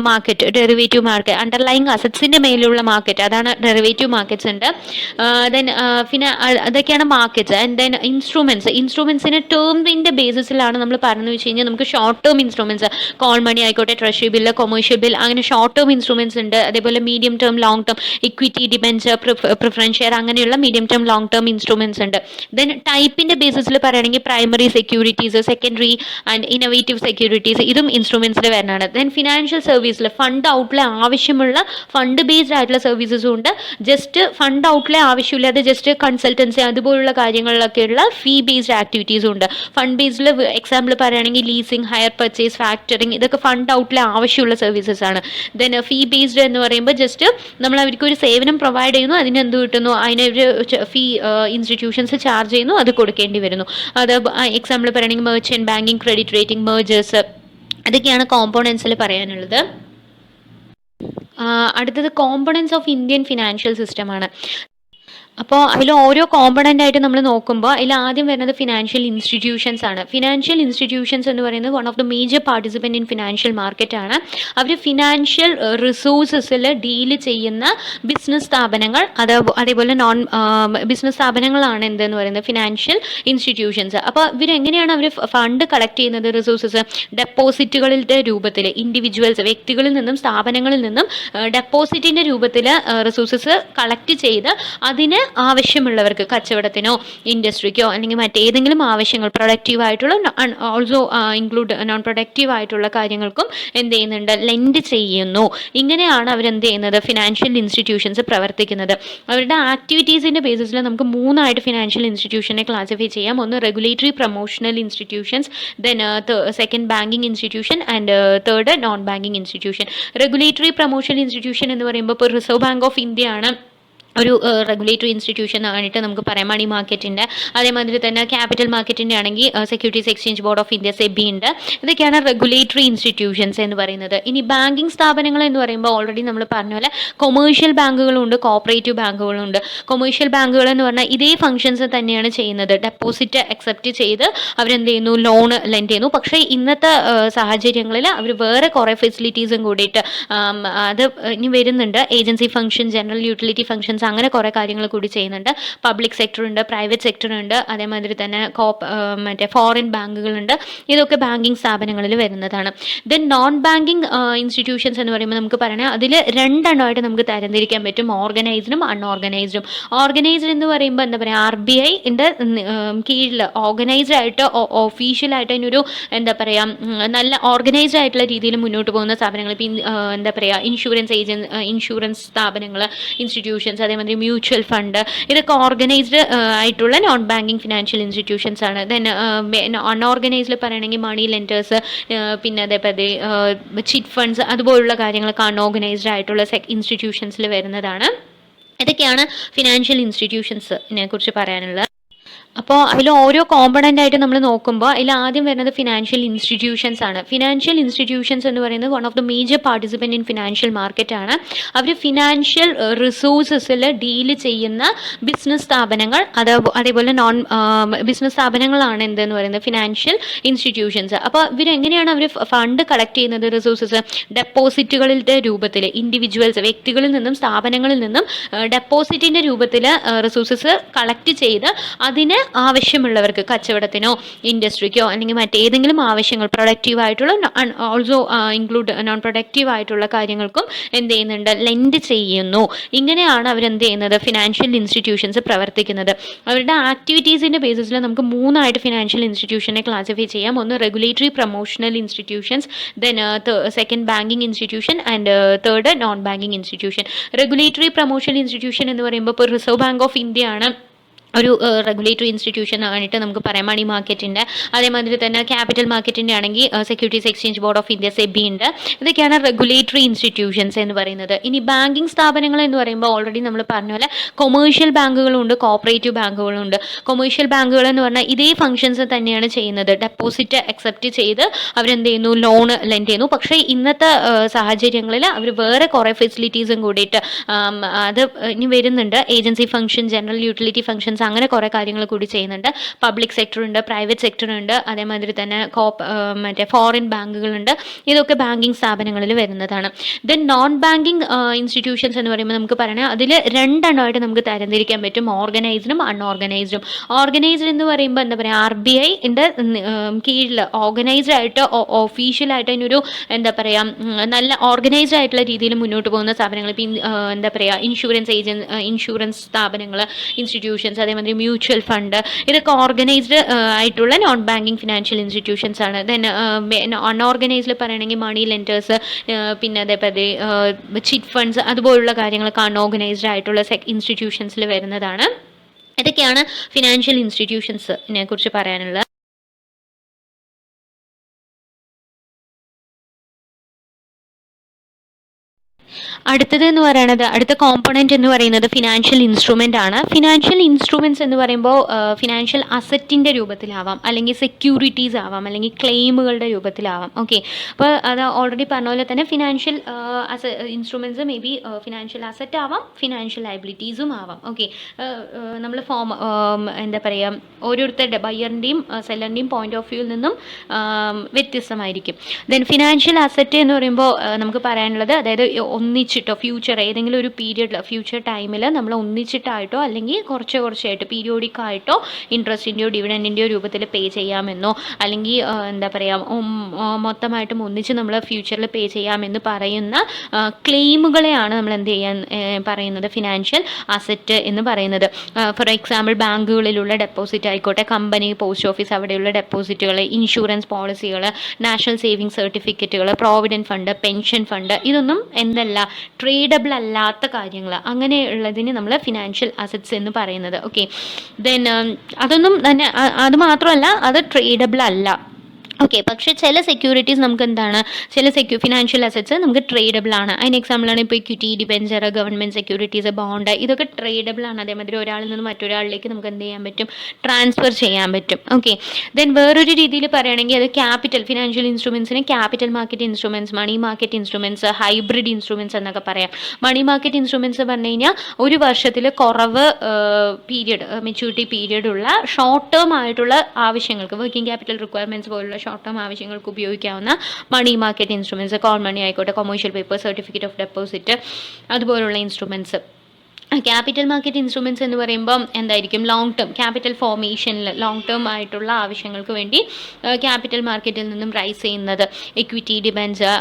മാർക്കറ്റ്, ഡെറിവേറ്റീവ് മാർക്കറ്റ്, അണ്ടർലൈങ് അസറ്റ്സിൻ്റെ മേലുള്ള മാർക്കറ്റ്, അതാണ് ഡെറിവേറ്റീവ് മാർക്കറ്റ്സ് ഉണ്ട്. ദെൻ അതൊക്കെയാണ് മാർക്കറ്റ്സ്. ആൻഡ് ദെൻ ഇൻസ്ട്രുമെൻസിന് ടേമിൻ്റെ ബേസിസിലാണ് നമ്മൾ പറഞ്ഞു വെച്ച് കഴിഞ്ഞാൽ നമുക്ക് short term instruments, call money ആയിക്കോട്ടെ, ട്രഷറി ബില്ല്, കൊമേഴ്ഷ്യൽ ബിൽ, അങ്ങനെ ഷോർട്ട് ടേം ഇൻസ്ട്രുമെൻറ്റ്സ് ഉണ്ട്. അതേപോലെ medium term, long term, equity, debenture, preference share, അങ്ങനെയുള്ള medium term, long term instruments ഉണ്ട്. ദെൻ ടൈപ്പിന്റെ ബേസിസിൽ പറയുകയാണെങ്കിൽ primary securities, secondary and innovative securities, ഇതും ഇൻസ്ട്രുമെന്റ്സിൽ വരുന്നതാണ്. Then financial സർവീസിൽ ഫണ്ട് ഔട്ട്ലെ ആവശ്യമുള്ള ഫണ്ട് ബേസ്ഡ് ആയിട്ടുള്ള സർവീസസും ഉണ്ട്. ജസ്റ്റ് ഫണ്ട് ഔട്ട്ലെ ആവശ്യമില്ലാതെ ജസ്റ്റ് കൺസൾട്ടൻസി അതുപോലുള്ള കാര്യങ്ങളിലൊക്കെയുള്ള ഫീ ബേസ്ഡ് ആക്ടിവിറ്റീസും ഉണ്ട്. ഫണ്ട് ബേസ്ഡിൽ എക്സാമ്പിൾ പറയുകയാണെങ്കിൽ ലീസിങ്, ഹയർ പർച്ചേസ്, ഫാക്ടറിങ്, ഇതൊക്കെ ഫണ്ട് ഔട്ട്ലെ ആവശ്യമുള്ള സർവീസസ് ആണ്. ദെൻ ഫീ ബേസ്ഡ് എന്ന് പറയുമ്പോൾ ജസ്റ്റ് നമ്മൾ അവർക്ക് ഒരു സേവനം പ്രൊവൈഡ് ചെയ്യുന്നു, അതിന് എന്ത് കിട്ടുന്നു, അതിനൊരു ഫീ ഇൻസ്റ്റിറ്റ്യൂഷൻസ് ചാർജ് ചെയ്യുന്നു, അത് കൊടുക്കേണ്ടി വരുന്നു. അത് എക്സാമ്പിൾ പറയുകയാണെങ്കിൽ merchant banking, credit rating, mergers, അതൊക്കെയാണ് കോമ്പോണൻസിൽ പറയാനുള്ളത്. അടുത്തത് കോമ്പോണൻസ് ഓഫ് ഇന്ത്യൻ ഫിനാൻഷ്യൽ സിസ്റ്റമാണ്. അപ്പോൾ അതിൽ ഓരോ കോമ്പണൻ്റ് ആയിട്ട് നമ്മൾ നോക്കുമ്പോൾ അതിൽ ആദ്യം വരുന്നത് ഫിനാൻഷ്യൽ ഇൻസ്റ്റിറ്റ്യൂഷൻസ് ആണ്. ഫിനാൻഷ്യൽ ഇൻസ്റ്റിറ്റ്യൂഷൻസ് എന്ന് പറയുന്നത് one of the major participant in financial market ആണ്. അവർ ഫിനാൻഷ്യൽ റിസോഴ്സസിൽ ഡീൽ ചെയ്യുന്ന ബിസിനസ് സ്ഥാപനങ്ങൾ, അതേപോലെ നോൺ ബിസിനസ് സ്ഥാപനങ്ങളാണ് എന്തെന്ന് പറയുന്നത് ഫിനാൻഷ്യൽ ഇൻസ്റ്റിറ്റ്യൂഷൻസ്. അപ്പോൾ ഇവരെങ്ങനെയാണ് അവർ ഫണ്ട് കളക്ട് ചെയ്യുന്നത്, റിസോഴ്സസ് ഡെപ്പോസിറ്റുകളുടെ രൂപത്തിൽ, ഇൻഡിവിജ്വൽസ്, വ്യക്തികളിൽ നിന്നും സ്ഥാപനങ്ങളിൽ നിന്നും ഡെപ്പോസിറ്റിൻ്റെ രൂപത്തിൽ റിസോഴ്സസ് കളക്ട് ചെയ്ത് അതിനെ അതിന് ആവശ്യമുള്ളവർക്ക് കച്ചവടത്തിനോ ഇൻഡസ്ട്രിക്കോ അല്ലെങ്കിൽ മറ്റേതെങ്കിലും ആവശ്യങ്ങൾ പ്രൊഡക്റ്റീവ് ആയിട്ടുള്ള ഓൾസോ ഇൻക്ലൂഡ് നോൺ പ്രൊഡക്റ്റീവ് ആയിട്ടുള്ള കാര്യങ്ങൾക്കും എന്ത് ചെയ്യുന്നുണ്ട്, ലെൻഡ് ചെയ്യുന്നു. ഇങ്ങനെയാണ് അവരെന്ത് ചെയ്യുന്നത്, ഫിനാൻഷ്യൽ ഇൻസ്റ്റിറ്റ്യൂഷൻസ് പ്രവർത്തിക്കുന്നത്. അവരുടെ ആക്ടിവിറ്റീസിൻ്റെ ബേസിസിൽ നമുക്ക് മൂന്നായിട്ട് ഫിനാൻഷ്യൽ ഇൻസ്റ്റിറ്റ്യൂഷനെ ക്ലാസിഫൈ ചെയ്യാം. ഒന്ന് regulatory promotional institutions, then second banking institution and third non banking institution. Regulatory promotional institution എന്ന് പറയുമ്പോൾ ഇപ്പോൾ റിസർവ് ബാങ്ക് ഓഫ് ഇന്ത്യ ആണ് ഒരു റെഗുലേറ്ററി ഇൻസ്റ്റിറ്റ്യൂഷൻ ആയിട്ട് നമുക്ക് പറയാം. മണി മാർക്കറ്റിൻ്റെ, അതേമാതിരി തന്നെ ക്യാപിറ്റൽ മാർക്കറ്റിൻ്റെ ആണെങ്കിൽ securities exchange board of India SEBI ഉണ്ട്. ഇതൊക്കെയാണ് റെഗുലേറ്ററി ഇൻസ്റ്റിറ്റ്യൂഷൻസ് എന്ന് പറയുന്നത്. ഇനി ബാങ്കിങ് സ്ഥാപനങ്ങൾ എന്ന് പറയുമ്പോൾ ഓൾറെഡി നമ്മൾ പറഞ്ഞ പോലെ കൊമേഴ്ഷ്യൽ ബാങ്കുകളുണ്ട്, കോപ്പറേറ്റീവ് ബാങ്കുകളുണ്ട്. കൊമേഴ്ഷ്യൽ ബാങ്കുകൾ എന്ന് പറഞ്ഞാൽ ഇതേ ഫംഗ്ഷൻസ് തന്നെയാണ് ചെയ്യുന്നത്. ഡെപ്പോസിറ്റ് അക്സെപ്റ്റ് ചെയ്ത് അവരെന്ത് ചെയ്യുന്നു, ലോൺ ലെൻഡ് ചെയ്യുന്നു. പക്ഷേ ഇന്നത്തെ സാഹചര്യങ്ങളിൽ അവർ വേറെ കുറേ ഫെസിലിറ്റീസും കൂടിയിട്ട് അത് ഇനി വരുന്നുണ്ട്. Agency function, general utility functions, അങ്ങനെ കുറേ കാര്യങ്ങൾ കൂടി ചെയ്യുന്നുണ്ട്. പബ്ലിക് സെക്ടർ ഉണ്ട്, പ്രൈവറ്റ് സെക്ടർ ഉണ്ട്, അതേമാതിരി തന്നെ മറ്റേ ഫോറിൻ ബാങ്കുകളുണ്ട്. ഇതൊക്കെ ബാങ്കിങ് സ്ഥാപനങ്ങളിൽ വരുന്നതാണ്. ദെൻ നോൺ ബാങ്കിങ് ഇൻസ്റ്റിറ്റ്യൂഷൻസ് എന്ന് പറയുമ്പോൾ നമുക്ക് പറയണേ അതിൽ രണ്ടെണ്ണമായിട്ട് നമുക്ക് തരംതിരിക്കാൻ പറ്റും, ഓർഗനൈസ്ഡും അൺഓർഗനൈസ്ഡും. ഓർഗനൈസ്ഡ് എന്ന് പറയുമ്പോൾ എന്താ പറയുക, RBIൻ്റെ കീഴിൽ ഓർഗനൈസ്ഡ് ആയിട്ട് ഒഫീഷ്യലായിട്ട് അതിനൊരു എന്താ പറയുക നല്ല ഓർഗനൈസ്ഡ് ആയിട്ടുള്ള രീതിയിൽ മുന്നോട്ട് പോകുന്ന സ്ഥാപനങ്ങൾ, ഇപ്പം എന്താ പറയുക ഇൻഷുറൻസ് സ്ഥാപനങ്ങൾ, ഇൻസ്റ്റിറ്റ്യൂഷൻസ്, അതേമാതിരി മ്യൂച്വൽ ഫണ്ട്, ഇതൊക്കെ ഓർഗനൈസ്ഡ് ആയിട്ടുള്ള നോൺ ബാങ്കിങ് ഫിനാൻഷ്യൽ ഇൻസ്റ്റിറ്റ്യൂഷൻസ് ആണ്. ദെൻ അൺഓർഗനൈസ്ഡിൽ പറയുകയാണെങ്കിൽ മണി ലെൻഡേഴ്സ്, പിന്നെ അതേപോലെ ചിറ്റ് ഫണ്ട്സ്, അതുപോലുള്ള കാര്യങ്ങളൊക്കെ അൺഓർഗനൈസ്ഡ് ആയിട്ടുള്ള ഇൻസ്റ്റിറ്റ്യൂഷൻസിൽ വരുന്നതാണ്. ഇതൊക്കെയാണ് ഫിനാൻഷ്യൽ ഇൻസ്റ്റിറ്റ്യൂഷൻസിനെ കുറിച്ച് പറയാനുള്ളത്. അപ്പോൾ അതിൽ ഓരോ കോമ്പണൻ്റ് ആയിട്ട് നമ്മൾ നോക്കുമ്പോൾ അതിൽ ആദ്യം വരുന്നത് ഫിനാൻഷ്യൽ ഇൻസ്റ്റിറ്റ്യൂഷൻസ് ആണ്. ഫിനാൻഷ്യൽ ഇൻസ്റ്റിറ്റ്യൂഷൻസ് എന്ന് പറയുന്നത് one of the major participant in financial market ആണ്. അവർ ഫിനാൻഷ്യൽ റിസോഴ്സസിൽ ഡീൽ ചെയ്യുന്ന ബിസിനസ് സ്ഥാപനങ്ങൾ, അതേപോലെ നോൺ ബിസിനസ് സ്ഥാപനങ്ങളാണ് എന്തെന്ന് പറയുന്നത് ഫിനാൻഷ്യൽ ഇൻസ്റ്റിറ്റ്യൂഷൻസ്. അപ്പോൾ ഇവരെങ്ങനെയാണ് അവർ ഫണ്ട് കളക്ട് ചെയ്യുന്നത്, റിസോഴ്സസ് ഡെപ്പോസിറ്റുകളുടെ രൂപത്തിൽ, ഇൻഡിവിജ്വൽസ് വ്യക്തികളിൽ നിന്നും സ്ഥാപനങ്ങളിൽ നിന്നും ഡെപ്പോസിറ്റിൻ്റെ രൂപത്തിൽ റിസോഴ്സസ് കളക്ട് ചെയ്ത് അതിന് ആവശ്യമുള്ളവർക്ക് കച്ചവടത്തിനോ ഇൻഡസ്ട്രിക്കോ അല്ലെങ്കിൽ മറ്റേതെങ്കിലും ആവശ്യങ്ങൾ പ്രൊഡക്റ്റീവ് ആയിട്ടുള്ള ഓൾസോ ഇൻക്ലൂഡ് നോൺ പ്രൊഡക്റ്റീവ് ആയിട്ടുള്ള കാര്യങ്ങൾക്കും എന്ത് ചെയ്യുന്നുണ്ട്, ലെൻഡ് ചെയ്യുന്നു. ഇങ്ങനെയാണ് അവരെന്ത് ചെയ്യുന്നത്, ഫിനാൻഷ്യൽ ഇൻസ്റ്റിറ്റ്യൂഷൻസ് പ്രവർത്തിക്കുന്നത്. അവരുടെ ആക്ടിവിറ്റീസിൻ്റെ ബേസിസിൽ നമുക്ക് മൂന്നായിട്ട് ഫിനാൻഷ്യൽ ഇൻസ്റ്റിറ്റ്യൂഷനെ ക്ലാസിഫൈ ചെയ്യാം. ഒന്ന് regulatory promotional institutions, then second banking institution and third non banking institution. Regulatory promotional institution എന്ന് പറയുമ്പോൾ ഇപ്പോൾ റിസർവ് ബാങ്ക് ഓഫ് ഇന്ത്യ ആണ് ഒരു റെഗുലേറ്ററി ഇൻസ്റ്റിറ്റ്യൂഷൻ ആയിട്ട് നമുക്ക് പറയാം. മണി മാർക്കറ്റിൻ്റെ, അതേമാതിരി തന്നെ ക്യാപിറ്റൽ മാർക്കറ്റിൻ്റെ ആണെങ്കിൽ securities exchange board of India SEBI ഉണ്ട്. ഇതൊക്കെയാണ് റെഗുലേറ്ററി ഇൻസ്റ്റിറ്റ്യൂഷൻസ് എന്ന് പറയുന്നത്. ഇനി ബാങ്കിങ് സ്ഥാപനങ്ങൾ എന്ന് പറയുമ്പോൾ ഓൾറെഡി നമ്മൾ പറഞ്ഞ പോലെ കൊമേഴ്ഷ്യൽ ബാങ്കുകളുണ്ട്, കോപ്പറേറ്റീവ് ബാങ്കുകളുണ്ട്. കൊമേഴ്ഷ്യൽ ബാങ്കുകൾ എന്ന് പറഞ്ഞാൽ ഇതേ ഫംഗ്ഷൻസ് തന്നെയാണ് ചെയ്യുന്നത്. ഡെപ്പോസിറ്റ് അക്സെപ്റ്റ് ചെയ്ത് അവരെന്ത് ചെയ്യുന്നു, ലോൺ ലെൻഡ് ചെയ്യുന്നു. പക്ഷേ ഇന്നത്തെ സാഹചര്യങ്ങളിൽ അവർ വേറെ കുറേ ഫെസിലിറ്റീസും കൂടിയിട്ട് അത് ഇനി വരുന്നുണ്ട്. Agency function, general utility functions, അങ്ങനെ കുറേ കാര്യങ്ങൾ കൂടി ചെയ്യുന്നുണ്ട്. പബ്ലിക് സെക്ടർ ഉണ്ട്, പ്രൈവറ്റ് സെക്ടർ ഉണ്ട്, അതേമാതിരി തന്നെ മറ്റേ ഫോറിൻ ബാങ്കുകളുണ്ട്. ഇതൊക്കെ ബാങ്കിങ് സ്ഥാപനങ്ങളിൽ വരുന്നതാണ്. ദെൻ നോൺ ബാങ്കിങ് ഇൻസ്റ്റിറ്റ്യൂഷൻസ് എന്ന് പറയുമ്പോൾ നമുക്ക് പറയണേ അതിൽ രണ്ടെണ്ണമായിട്ട് നമുക്ക് തരംതിരിക്കാൻ പറ്റും, ഓർഗനൈസ്ഡും അൺഓർഗനൈസ്ഡും. ഓർഗനൈസ്ഡ് എന്ന് പറയുമ്പോൾ എന്താ പറയുക, RBIൻ്റെ കീഴിൽ ഓർഗനൈസ്ഡ് ആയിട്ട് ഒഫീഷ്യലായിട്ട് അതിനൊരു എന്താ പറയുക നല്ല ഓർഗനൈസ്ഡ് ആയിട്ടുള്ള രീതിയിൽ മുന്നോട്ട് പോകുന്ന സ്ഥാപനങ്ങൾ, ഇപ്പം എന്താ പറയുക ഇൻഷുറൻസ് സ്ഥാപനങ്ങൾ, ഇൻസ്റ്റിറ്റ്യൂഷൻസ്, അതേമാതിരി മ്യൂച്വൽ ഫണ്ട്, ഇതൊക്കെ ഓർഗനൈസ്ഡ് ആയിട്ടുള്ള നോൺ ബാങ്കിങ് ഫിനാൻഷ്യൽ ഇൻസ്റ്റിറ്റ്യൂഷൻസ് ആണ്. ദെൻ അൺഓർഗനൈസ്ഡിൽ പറയുകയാണെങ്കിൽ മണി ലെൻഡേഴ്സ്, പിന്നെ അതേപോലെ ചിറ്റ് ഫണ്ട്സ്, അതുപോലുള്ള കാര്യങ്ങളൊക്കെ അൺഓർഗനൈസ്ഡ് ആയിട്ടുള്ള ഇൻസ്റ്റിറ്റ്യൂഷൻസിൽ വരുന്നതാണ്. ഇതൊക്കെയാണ് ഫിനാൻഷ്യൽ ഇൻസ്റ്റിറ്റ്യൂഷൻസിനെ കുറിച്ച് പറയാനുള്ളത്. അടുത്തത് എന്ന് പറയുന്നത്, അടുത്ത കോമ്പണൻറ്റ് എന്ന് പറയുന്നത് ഫിനാൻഷ്യൽ ഇൻസ്ട്രുമെൻ്റ് ആണ്. ഫിനാൻഷ്യൽ ഇൻസ്ട്രുമെൻറ്റ്സ് എന്ന് പറയുമ്പോൾ ഫിനാൻഷ്യൽ അസറ്റിൻ്റെ രൂപത്തിലാവാം, അല്ലെങ്കിൽ സെക്യൂരിറ്റീസ് ആവാം, അല്ലെങ്കിൽ ക്ലെയിമുകളുടെ രൂപത്തിലാവാം. ഓക്കെ, അപ്പോൾ അത് ഓൾറെഡി പറഞ്ഞ പോലെ തന്നെ financial instruments may be financial asset ആവാം, ഫിനാൻഷ്യൽ ലയബിലിറ്റീസും ആവാം. ഓക്കെ, നമ്മൾ എന്താ പറയുക, ഓരോരുത്തരുടെ ബയ്യറിൻ്റെയും സെല്ലറിൻ്റെയും പോയിന്റ് ഓഫ് വ്യൂവിൽ നിന്നും വ്യത്യസ്തമായിരിക്കും. ദെൻ ഫിനാൻഷ്യൽ അസറ്റ് എന്ന് പറയുമ്പോൾ നമുക്ക് പറയാനുള്ളത്, അതായത് ഒന്നിച്ചിട്ടോ ഫ്യൂച്ചർ ഏതെങ്കിലും ഒരു പീരിയഡിൽ ഫ്യൂച്ചർ ടൈമിൽ നമ്മൾ ഒന്നിച്ചിട്ടായിട്ടോ അല്ലെങ്കിൽ കുറച്ചായിട്ട് പീരിയോഡിക് ആയിട്ടോ ഇൻട്രസ്റ്റിൻ്റെയോ ഡിവിഡൻറ്റിൻ്റെയോ രൂപത്തിൽ പേ ചെയ്യാമെന്നോ അല്ലെങ്കിൽ എന്താ പറയുക മൊത്തമായിട്ടും ഒന്നിച്ച് നമ്മൾ ഫ്യൂച്ചറിൽ പേ ചെയ്യാമെന്ന് പറയുന്ന ക്ലെയിമുകളെയാണ് നമ്മൾ എന്ത് ചെയ്യാൻ പറയുന്നത് ഫിനാൻഷ്യൽ അസറ്റ് എന്ന് പറയുന്നത്. ഫോർ എക്സാമ്പിൾ ബാങ്കുകളിലുള്ള ഡെപ്പോസിറ്റ് ആയിക്കോട്ടെ, കമ്പനി, പോസ്റ്റ് ഓഫീസ് അവിടെയുള്ള ഡെപ്പോസിറ്റുകൾ, ഇൻഷുറൻസ് പോളിസികൾ, നാഷണൽ സേവിങ് സർട്ടിഫിക്കറ്റുകൾ, പ്രോവിഡൻറ്റ് ഫണ്ട്, പെൻഷൻ ഫണ്ട്, ഇതൊന്നും എന്തല്ല ട്രേഡബിൾ അല്ലാത്ത കാര്യങ്ങൾ. അങ്ങനെയുള്ളതിന് നമ്മൾ ഫിനാൻഷ്യൽ അസറ്റ്സ് എന്ന് പറയുന്നത്. ഓക്കെ, ദെൻ അതൊന്നും തന്നെ അത് മാത്രമല്ല അത് ട്രേഡബിൾ അല്ല. ഓക്കെ, പക്ഷേ ചില സെക്യൂരിറ്റീസ് നമുക്ക് എന്താണ്, ചില ഫിനാൻഷ്യൽ അസറ്റ്സ് നമുക്ക് ട്രേഡബിൾ ആണ്. അതിന് എക്സാമ്പിളാണ് ഇപ്പോൾ equity, debenture, government securities, bond, ഇതൊക്കെ ട്രേഡബിൾ ആണ്. അതേമാതിരി ഒരാളിൽ നിന്ന് മറ്റൊരാളിലേക്ക് നമുക്ക് എന്ത് ചെയ്യാൻ പറ്റും, ട്രാൻസ്ഫർ ചെയ്യാൻ പറ്റും. ഓക്കെ, ദെൻ വേറൊരു രീതിയിൽ പറയുകയാണെങ്കിൽ അത് ക്യാപിറ്റൽ ഫിനാൻഷ്യൽ ഇൻസ്ട്രുമെൻസിന് capital market instruments, money market instruments, hybrid instruments എന്നൊക്കെ പറയാം. മണി മാർക്കറ്റ് ഇൻസ്ട്രുമെൻറ്റ്സ് പറഞ്ഞു കഴിഞ്ഞാൽ ഒരു വർഷത്തിൽ കുറവ് പീരിയഡ് മെച്യൂരിറ്റി പീരിയഡ് ഉള്ള ഷോർട്ട് ടേം ആയിട്ടുള്ള ആവശ്യങ്ങൾക്ക്, വർക്കിംഗ് ക്യാപിറ്റൽ റിക്വയർമെൻറ്റ്സ് പോലുള്ള ഷോർട്ട് ടേം ആവശ്യങ്ങൾക്ക് ഉപയോഗിക്കാവുന്ന money market instruments, call money ആയിക്കോട്ടെ, commercial paper, certificate of deposit, അതുപോലുള്ള ഇൻസ്ട്രുമെൻറ്റ്സ്. ക്യാപിറ്റൽ മാർക്കറ്റ് ഇൻസ്ട്രുമെൻറ്റ്സ് എന്ന് പറയുമ്പം എന്തായിരിക്കും, ലോങ് ടേം ക്യാപിറ്റൽ ഫോർമേഷനിൽ ലോങ് ടേം ആയിട്ടുള്ള ആവശ്യങ്ങൾക്ക് വേണ്ടി ക്യാപിറ്റൽ മാർക്കറ്റിൽ നിന്നും റൈസ് ചെയ്യുന്നത്, ഇക്വിറ്റി, ഡിബെഞ്ചർ,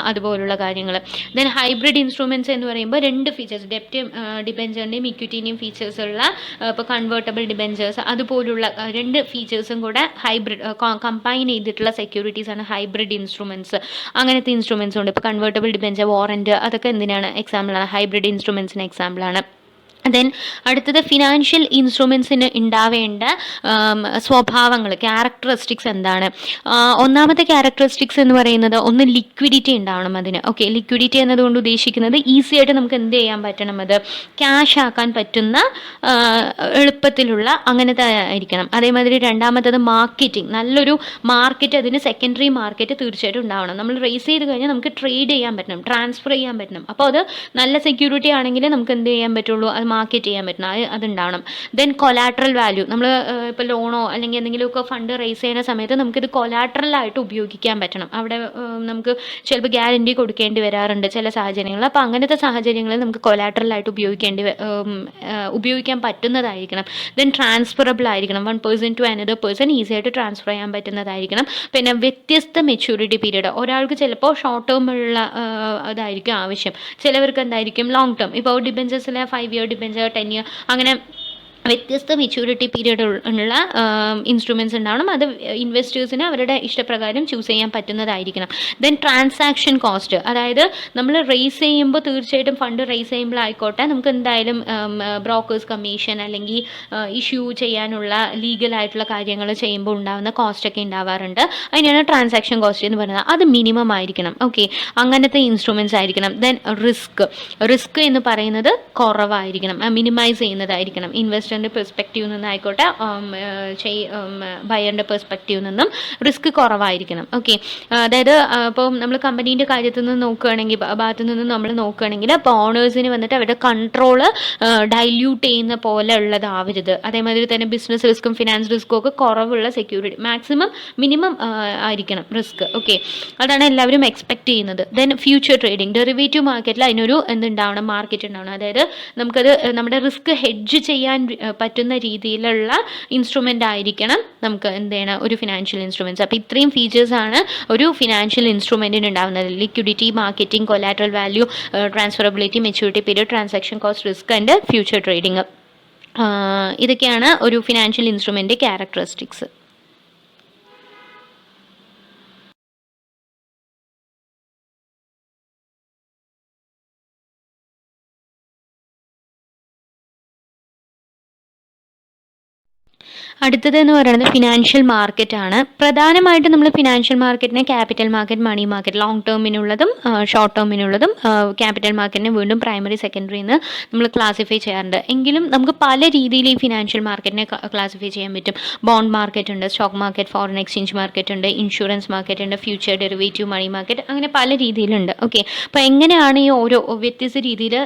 അതുപോലുള്ള കാര്യങ്ങൾ. ദെൻ ഹൈബ്രിഡ് ഇൻസ്ട്രുമെൻറ്റ്സ് എന്ന് പറയുമ്പോൾ രണ്ട് ഫീച്ചേഴ്സ്, ഡെപ്റ്റ് ഡിബെഞ്ചറിൻ്റെയും ഇക്വിറ്റിൻ്റെയും ഫീച്ചേഴ്സ് ഉള്ള ഇപ്പോൾ കൺവേർട്ടബിൾ ഡിബെഞ്ചേഴ്സ്, അതുപോലുള്ള രണ്ട് ഫീച്ചേഴ്സും കൂടെ ഹൈബ്രിഡ് കമ്പൈൻ ചെയ്തിട്ടുള്ള സെക്യൂരിറ്റീസാണ് ഹൈബ്രിഡ് ഇൻസ്ട്രുമെൻറ്റ്സ്. അങ്ങനത്തെ ഇൻസ്ട്രുമെൻറ്റ്സ് ഉണ്ട്. ഇപ്പോൾ കൺവേർട്ടബിൾ ഡിബെഞ്ചർ, വാറൻറ്റ്, അതൊക്കെ എന്തിനാണ് എക്സാമ്പിളാണ്, ഹൈബ്രിഡ് ഇൻസ്ട്രുമെൻറ്റ്സിന് എക്സാമ്പിളാണ്. ദെൻ അടുത്തത് ഫിനാൻഷ്യൽ ഇൻസ്ട്രുമെൻസിന് ഉണ്ടാവേണ്ട സ്വഭാവങ്ങൾ, ക്യാരക്ടറിസ്റ്റിക്സ് എന്താണ്. ഒന്നാമത്തെ ക്യാരക്ടറിസ്റ്റിക്സ് എന്ന് പറയുന്നത് ഒന്ന് ലിക്വിഡിറ്റി ഉണ്ടാവണം അതിന്. ഓക്കെ, ലിക്വിഡിറ്റി എന്നതുകൊണ്ട് ഉദ്ദേശിക്കുന്നത് ഈസി ആയിട്ട് നമുക്ക് എന്ത് ചെയ്യാൻ പറ്റണം, അത് ക്യാഷ് ആക്കാൻ പറ്റുന്ന എളുപ്പത്തിലുള്ള അങ്ങനത്തെ ആയിരിക്കണം. അതേമാതിരി രണ്ടാമത്തത് മാർക്കറ്റിംഗ്, നല്ലൊരു മാർക്കറ്റ്, അതിന് സെക്കൻഡറി മാർക്കറ്റ് തീർച്ചയായിട്ടും ഉണ്ടാവണം. നമ്മൾ റേസ് ചെയ്ത് കഴിഞ്ഞാൽ നമുക്ക് ട്രേഡ് ചെയ്യാൻ പറ്റണം, ട്രാൻസ്ഫർ ചെയ്യാൻ പറ്റണം. അപ്പോൾ അത് നല്ല സെക്യൂരിറ്റി ആണെങ്കിൽ നമുക്ക് എന്ത് ചെയ്യാൻ പറ്റുള്ളൂ, അത് മാർക്കറ്റ് ചെയ്യാൻ പറ്റണം, അതുണ്ടാവണം. ദെൻ കൊലാട്രൽ വാല്യൂ, നമ്മൾ ഇപ്പോൾ ലോണോ അല്ലെങ്കിൽ എന്തെങ്കിലുമൊക്കെ ഫണ്ട് റേസ് ചെയ്യുന്ന സമയത്ത് നമുക്കിത് കൊലാട്രലായിട്ട് ഉപയോഗിക്കാൻ പറ്റണം. അവിടെ നമുക്ക് ചിലപ്പോൾ ഗ്യാരണ്ടി കൊടുക്കേണ്ടി വരാറുണ്ട് ചില സാഹചര്യങ്ങളിൽ. അപ്പോൾ അങ്ങനത്തെ സാഹചര്യങ്ങളിൽ നമുക്ക് കൊലാട്രലായിട്ട് ഉപയോഗിക്കാൻ പറ്റുന്നതായിരിക്കണം. ദെൻ ട്രാൻസ്ഫറബിൾ ആയിരിക്കണം, 1 person to another person easy ആയിട്ട് ട്രാൻസ്ഫർ ചെയ്യാൻ പറ്റുന്നതായിരിക്കണം. പിന്നെ വ്യത്യസ്ത മെച്യൂരിറ്റി പീരീഡ്, ഒരാൾക്ക് ചിലപ്പോൾ ഷോർട്ട് ടേം ഉള്ള അതായിരിക്കും ആവശ്യം, ചിലവർക്ക് എന്തായിരിക്കും ലോങ് ടേം. ഇപ്പോൾ ഡിബെഞ്ചേഴ്സിലെ 5 year ഡിബെഞ്ചർ, 10 year, അങ്ങനെ വ്യത്യസ്ത മെച്യൂരിറ്റി പീരീഡ് ഉള്ള ഇൻസ്ട്രുമെൻറ്റ്സ് ഉണ്ടാവണം. അത് ഇൻവെസ്റ്റേഴ്സിന് അവരുടെ ഇഷ്ടപ്രകാരം ചൂസ് ചെയ്യാൻ പറ്റുന്നതായിരിക്കണം. ദെൻ ട്രാൻസാക്ഷൻ കോസ്റ്റ്, അതായത് നമ്മൾ റേസ് ചെയ്യുമ്പോൾ തീർച്ചയായിട്ടും ഫണ്ട് റേസ് ചെയ്യുമ്പോഴായിക്കോട്ടെ നമുക്ക് എന്തായാലും ബ്രോക്കേഴ്സ് കമ്മീഷൻ അല്ലെങ്കിൽ ഇഷ്യൂ ചെയ്യാനുള്ള ലീഗലായിട്ടുള്ള കാര്യങ്ങൾ ചെയ്യുമ്പോൾ ഉണ്ടാകുന്ന കോസ്റ്റൊക്കെ ഉണ്ടാവാറുണ്ട്. അതിനാണ് ട്രാൻസാക്ഷൻ കോസ്റ്റ് എന്ന് പറയുന്നത്. അത് മിനിമം ആയിരിക്കണം. ഓക്കെ, അങ്ങനത്തെ ഇൻസ്ട്രുമെൻറ്റ്സ് ആയിരിക്കണം. ദെൻ റിസ്ക് എന്ന് പറയുന്നത് കുറവായിരിക്കണം, മിനിമൈസ് ചെയ്യുന്നതായിരിക്കണം. ഇൻവെസ്റ്റർ പെർസ്പെക്റ്റീവ് നിന്നായിക്കോട്ടെ, ബയറിൻ്റെ പെർസ്പെക്റ്റീവ് നിന്നും റിസ്ക് കുറവായിരിക്കണം. ഓക്കെ, അതായത് ഇപ്പോൾ നമ്മൾ കമ്പനീൻ്റെ കാര്യത്തിൽ നിന്ന് നോക്കുകയാണെങ്കിൽ, ഭാഗത്തു നിന്ന് നമ്മൾ നോക്കുകയാണെങ്കിൽ ഇപ്പോൾ ഓണേഴ്സിന് വന്നിട്ട് അവരുടെ കൺട്രോള് ഡൈല്യൂട്ട് ചെയ്യുന്ന പോലെ ഉള്ളതാവരുത്. അതേമാതിരി തന്നെ ബിസിനസ് റിസ്ക്കും ഫിനാൻസ് റിസ്ക്കും ഒക്കെ കുറവുള്ള സെക്യൂരിറ്റി, മാക്സിമം മിനിമം ആയിരിക്കണം റിസ്ക്. ഓക്കെ, അതാണ് എല്ലാവരും എക്സ്പെക്ട് ചെയ്യുന്നത്. ദെൻ ഫ്യൂച്ചർ ട്രേഡിംഗ്, ഡെറിവേറ്റീവ് മാർക്കറ്റിൽ അതിനൊരു എന്തുണ്ടാവണം, മാർക്കറ്റ് ഉണ്ടാവണം. അതായത് നമുക്കത് നമ്മുടെ റിസ്ക് ഹെഡ്ജ് ചെയ്യാൻ പറ്റുന്ന രീതിയിലുള്ള ഇൻസ്ട്രുമെൻ്റ് ആയിരിക്കണം നമുക്ക് എന്ത് ചെയ്യണം, ഒരു ഫിനാൻഷ്യൽ ഇൻസ്ട്രുമെൻറ്റ്സ്. അപ്പോൾ ഇത്രയും ഫീച്ചേഴ്സാണ് ഒരു ഫിനാൻഷ്യൽ ഇൻസ്ട്രുമെൻറ്റിന് ഉണ്ടാകുന്നത്: liquidity, marketing, collateral value, transferability, maturity period, transaction cost, risk and future trading. ഇതൊക്കെയാണ് ഒരു ഫിനാൻഷ്യൽ ഇൻസ്ട്രുമെൻ്റ് ക്യാരക്ടറിസ്റ്റിക്സ്. അടുത്തതെന്ന് പറയുന്നത് ഫിനാൻഷ്യൽ മാർക്കറ്റാണ്. പ്രധാനമായിട്ടും നമ്മൾ ഫിനാൻഷ്യൽ മാർക്കറ്റിനെ capital market, money market, long ടേമിനുള്ളതും ഷോർട്ട് ടേമിനുള്ളതും, ക്യാപിറ്റൽ മാർക്കറ്റിനെ വീണ്ടും പ്രൈമറി, സെക്കൻഡറി എന്ന് നമ്മൾ ക്ലാസിഫൈ ചെയ്യാറുണ്ട്. എങ്കിലും നമുക്ക് പല രീതിയിൽ ഈ ഫിനാൻഷ്യൽ മാർക്കറ്റിനെ ക്ലാസിഫൈ ചെയ്യാൻ പറ്റും. ബോണ്ട് മാർക്കറ്റ് ഉണ്ട്, stock market, foreign exchange market ഉണ്ട്, ഇൻഷുറൻസ് മാർക്കറ്റ് ഉണ്ട്, ഫ്യൂച്ചർ ഡെറിവേറ്റീവ്, മണി മാർക്കറ്റ്, അങ്ങനെ പല രീതിയിലുണ്ട്. ഓക്കെ, അപ്പോൾ എങ്ങനെയാണ് ഈ ഓരോ വ്യത്യസ്ത രീതിയിൽ